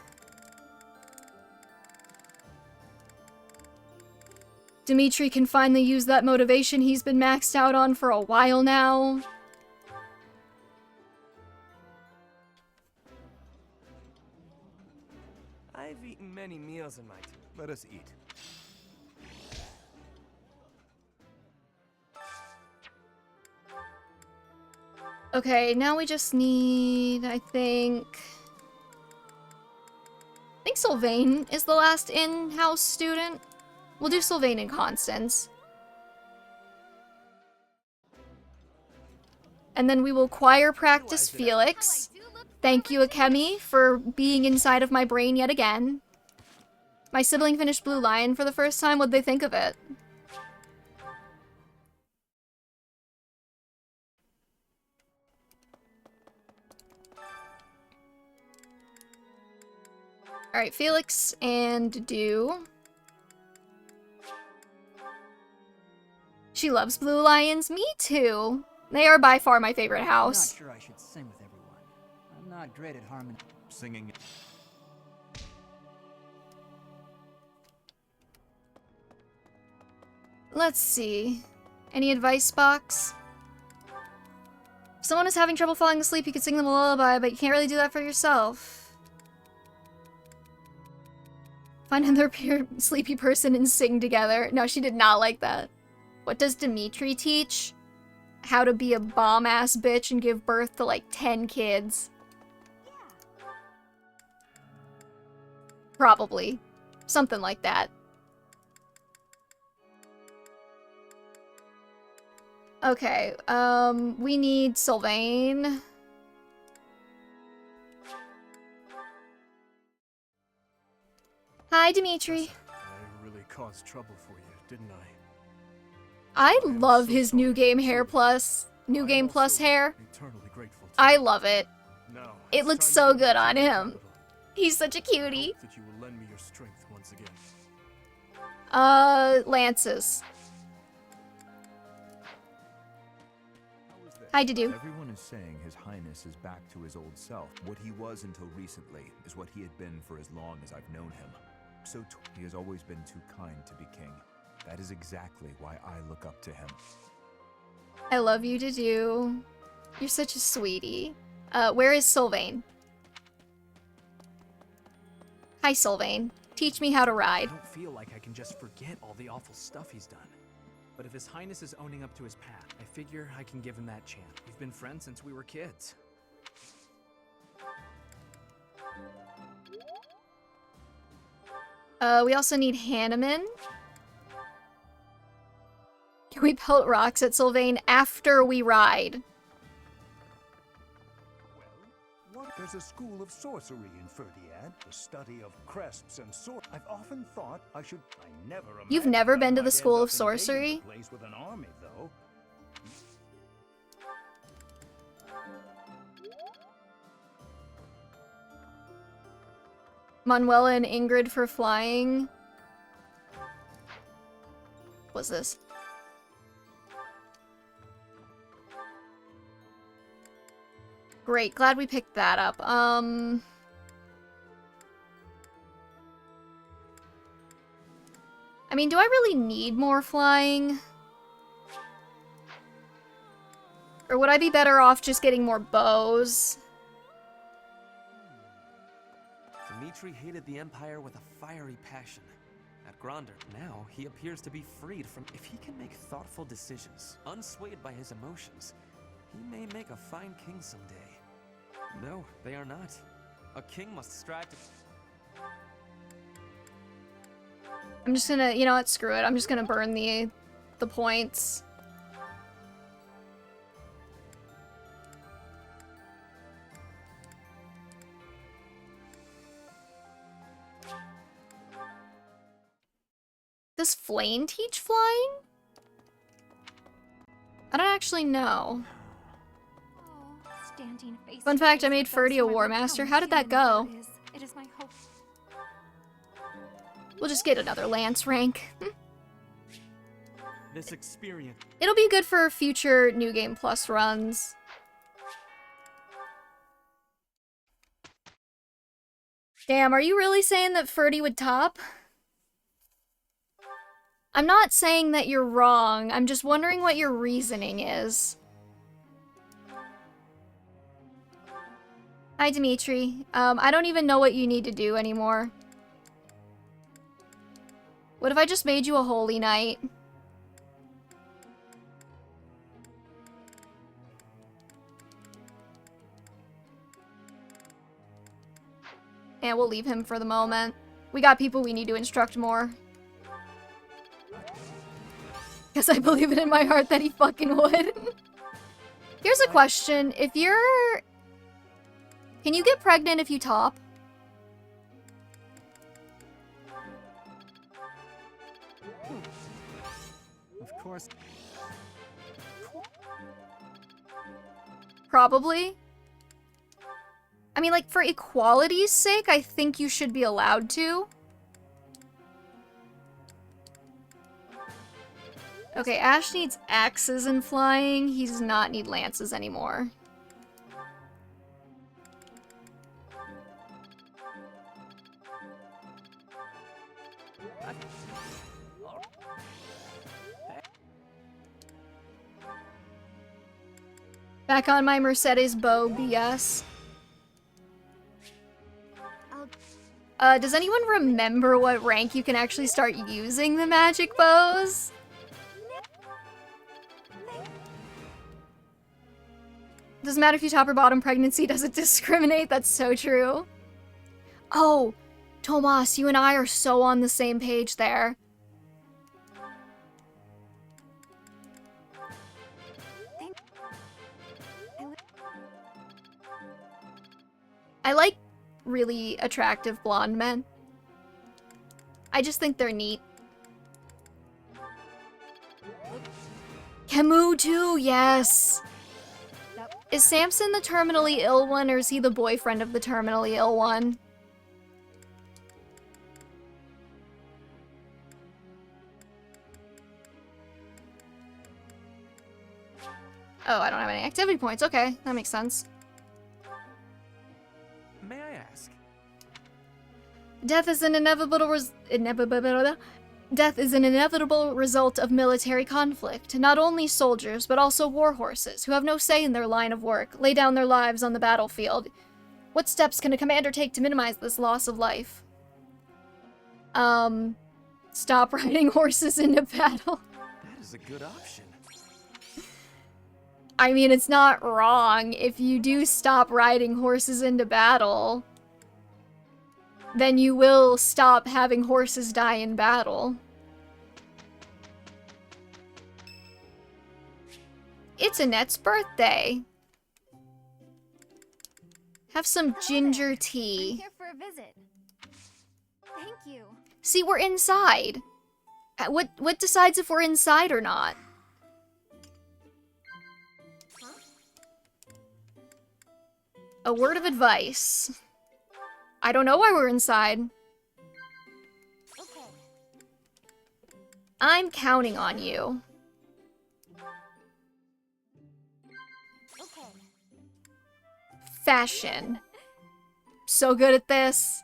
A: Dimitri can finally use that motivation he's been maxed out on for a while now.
M: I've eaten many meals in my time.
G: Let us eat.
A: Okay, now we just need, I think Sylvain is the last in-house student. We'll do Sylvain and Constance. And then we will choir practice Felix. Thank you, Akemi, for being inside of my brain yet again. My sibling finished Blue Lion for the first time. What'd they think of it? Alright, Felix and Dew. She loves Blue Lions. Me too. They are by far my favorite house.
N: I'm not sure I should sing with everyone. I'm not great at harmony.
G: Singing.
A: Let's see. Any advice box? If someone is having trouble falling asleep, you could sing them a lullaby, but you can't really do that for yourself. Find another sleepy person and sing together. No, she did not like that. What does Dimitri teach? How to be a bomb-ass bitch and give birth to like 10 kids. Probably. Something like that. Okay, we need Sylvain. Hi, Dimitri.
D: I really caused trouble for you, didn't I?
A: I love his New Game Hair Plus. New Game Plus hair. I love it. It looks so good on him. He's such a cutie.
D: That you will lend me your strength once again.
A: Lances. Hi, Dedu.
G: Everyone is saying His Highness is back to his old self. What he was until recently is what he had been for as long as I've known him. So he has always been too kind to be king. That is exactly why I look up to him.
A: I love you, Dedu. You're such a sweetie. Where is Sylvain? Hi, Sylvain. Teach me how to ride.
E: I don't feel like I can just forget all the awful stuff he's done. But if His Highness is owning up to his past, I figure I can give him that chance. We've been friends since we were kids.
A: We also need Hanneman. Can we pelt rocks at Sylvain after we ride?
Q: There's a school of sorcery in Ferdiad, the study of crests and swords. I've often thought I should. I never.
A: You've never been to the school of sorcery?
Q: Place with an army, though.
A: Manuela and Ingrid for flying. What's this? Great, glad we picked that up. I mean, do I really need more flying? Or would I be better off just getting more bows?
P: Dimitri hated the Empire with a fiery passion. At Gronder, now he appears to be freed from... If he can make thoughtful decisions, unswayed by his emotions, he may make a fine king someday. No, they are not. A king must strive to...
A: I'm just gonna, you know what, screw it. I'm just gonna burn the points. Does Flame teach flying? I don't actually know. Fun fact, I made Ferdy a War Master. How did that go?
F: It is my hope.
A: We'll just get another Lance rank.
K: This experience.
A: It'll be good for future New Game Plus runs. Damn, are you really saying that Ferdy would top? I'm not saying that you're wrong. I'm just wondering what your reasoning is. Hi, Dimitri. I don't even know what you need to do anymore. What if I just made you a holy knight? And we'll leave him for the moment. We got people we need to instruct more. Because I believe it in my heart that he fucking would. Here's a question. If you're... Can you get pregnant if you top?
N: Of course.
A: Probably. I mean, like, for equality's sake, I think you should be allowed to. Okay, Ash needs axes and flying. He does not need lances anymore. Back on my Mercedes bow, BS. Does anyone remember what rank you can actually start using the magic bows? Doesn't matter if you top or bottom pregnancy, doesn't discriminate. That's so true. Oh, Tomas, you and I are so on the same page there. I like really attractive blonde men. I just think they're neat. Camus too, yes! Is Samson the terminally ill one, or is he the boyfriend of the terminally ill one? Oh, I don't have any activity points. Okay, that makes sense.
P: May I ask?
A: Death is an inevitable result of military conflict. Not only soldiers, but also war horses, who have no say in their line of work, lay down their lives on the battlefield. What steps can a commander take to minimize this loss of life? Stop riding horses into battle.
P: That is a good option.
A: I mean, it's not wrong. If you do stop riding horses into battle, then you will stop having horses die in battle. It's Annette's birthday. Have some ginger tea.
F: I'm here for a visit. Thank you.
A: See, we're inside. What decides if we're inside or not? A word of advice. I don't know why we're inside.
F: Okay.
A: I'm counting on you.
F: Okay.
A: Fashion. So good at this.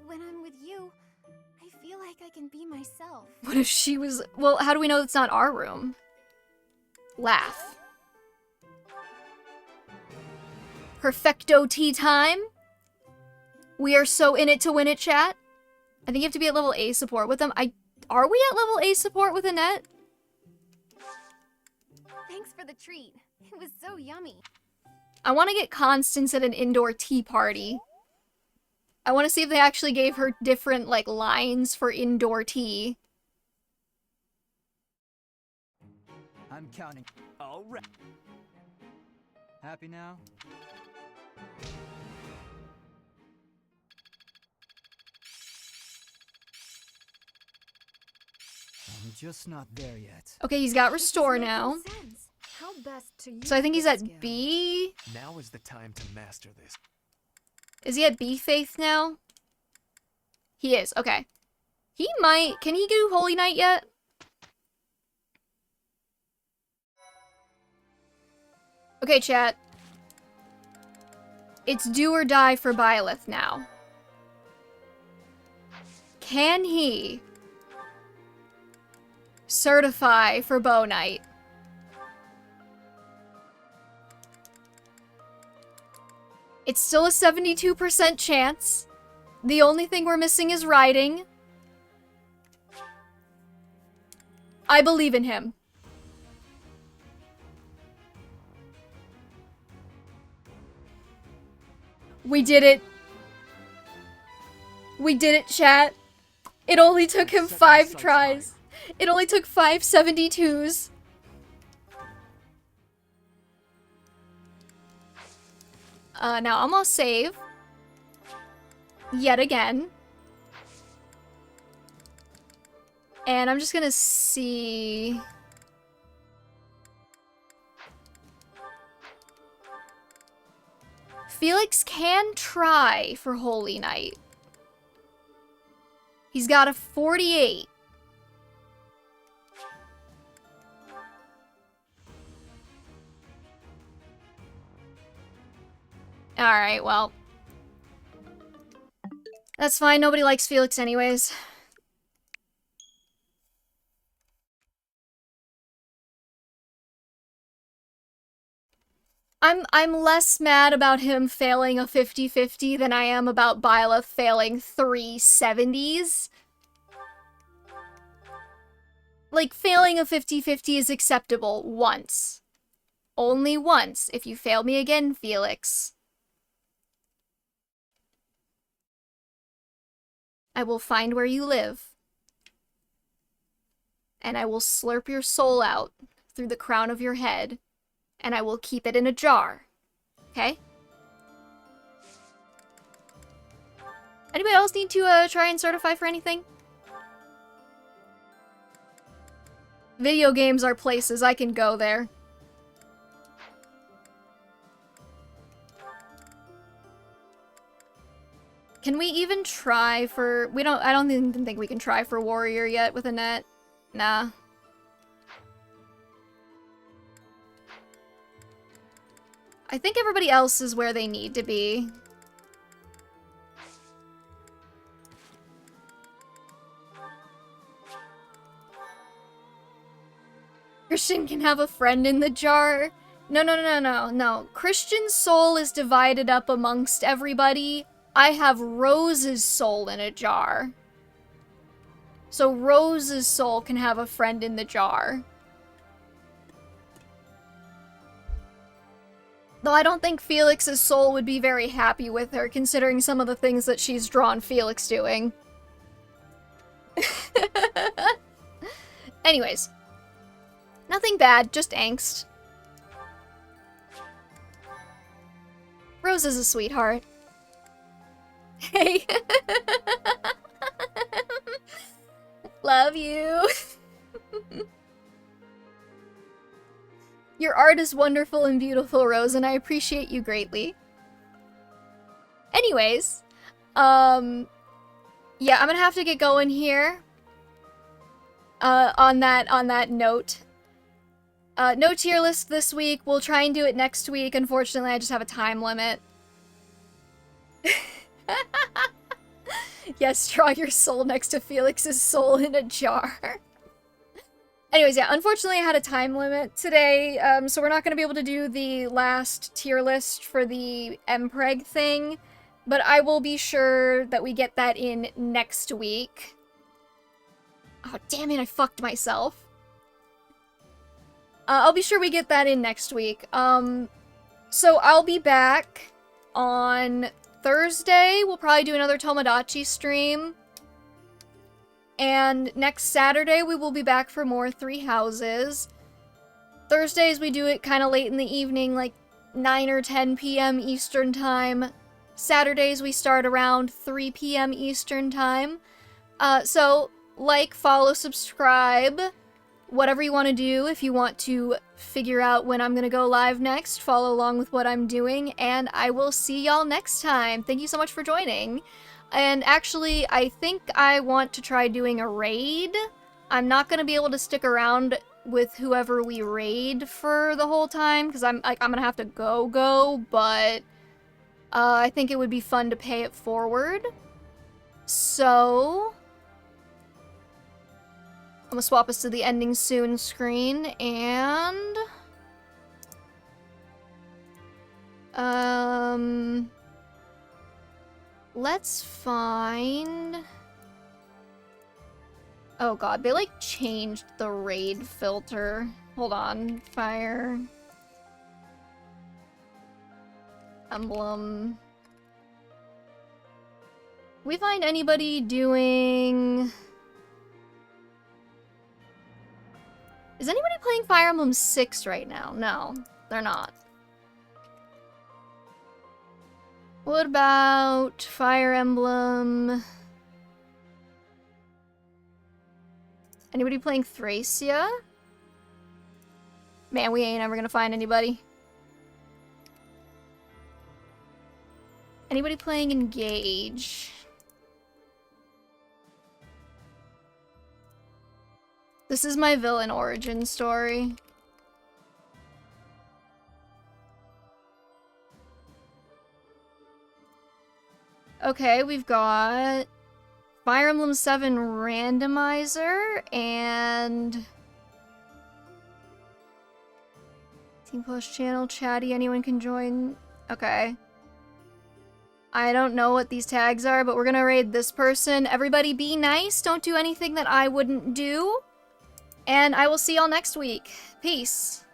F: When I'm with you, I feel like I can be myself.
A: What if she was... Well, how do we know it's not our room? Laugh. Perfecto tea time. We are so in it to win it, chat. I think you have to be at level A support with them. Are we at level A support with Annette?
F: Thanks for the treat. It was so yummy.
A: I want to get Constance at an indoor tea party. I want to see if they actually gave her different, like, lines for indoor tea.
N: I'm counting. All right. Happy now? I'm just not there yet.
A: Okay, he's got restore now.
J: How best to use
A: So I think he's at
J: this skill?
A: B.
P: Now is the time to master this.
A: Is he at B Faith now? He is, okay. He might... Can he do Holy Night yet? Okay, chat. It's do or die for Byleth now. Can he certify for Bow Knight? It's still a 72% chance. The only thing we're missing is riding. I believe in him. We did it. We did it, chat. It only took him 5 tries. It only took 5 72s. Now I'm gonna save. Yet again. And I'm just gonna see... Felix can try for Holy Knight. He's got a 48. Alright, well. That's fine, nobody likes Felix anyways. I'm less mad about him failing a 50-50 than I am about Byleth failing 3 70s. Like, failing a 50-50 is acceptable once. Only once. If you fail me again, Felix, I will find where you live. And I will slurp your soul out through the crown of your head. And I will keep it in a jar. Okay? Anybody else need to try and certify for anything? Video games are places. I can go there. Can we even try for... I don't even think we can try for Warrior yet with a net. Nah. I think everybody else is where they need to be. Christian can have a friend in the jar. No. Christian's soul is divided up amongst everybody. I have Rose's soul in a jar. So Rose's soul can have a friend in the jar. Though I don't think Felix's soul would be very happy with her, considering some of the things that she's drawn Felix doing. Anyways. Nothing bad, just angst. Rose is a sweetheart. Hey. Love you. Your art is wonderful and beautiful, Rose, and I appreciate you greatly. Anyways, yeah, I'm gonna have to get going here. On that note. No tier list this week. We'll try and do it next week. Unfortunately, I just have a time limit. Yes, draw your soul next to Felix's soul in a jar. Anyways, yeah, unfortunately I had a time limit today, so we're not going to be able to do the last tier list for the Mpreg thing, but I will be sure that we get that in next week. Oh, damn it, I fucked myself. I'll be sure we get that in next week. So I'll be back on Thursday. We'll probably do another Tomodachi stream. And next Saturday, we will be back for more Three Houses. Thursdays, we do it kind of late in the evening, like 9 or 10 p.m. Eastern Time. Saturdays, we start around 3 p.m. Eastern Time. So, like, follow, subscribe, whatever you want to do. If you want to figure out when I'm going to go live next, follow along with what I'm doing, and I will see y'all next time. Thank you so much for joining. And actually, I think I want to try doing a raid. I'm not going to be able to stick around with whoever we raid for the whole time, because I'm going to have to go, but I think it would be fun to pay it forward. So I'm going to swap us to the ending soon screen, and let's find... Oh god, they like changed the raid filter. Hold on. Fire Emblem. We find anybody doing... Is anybody playing Fire Emblem 6 right now? No, they're not. What about Fire Emblem? Anybody playing Thracia? Man, we ain't ever gonna find anybody. Anybody playing Engage? This is my villain origin story. Okay, we've got Fire Emblem 7 Randomizer and Team Plus channel, chatty, anyone can join. Okay. I don't know what these tags are, but we're gonna raid this person. Everybody be nice, don't do anything that I wouldn't do. And I will see y'all next week. Peace.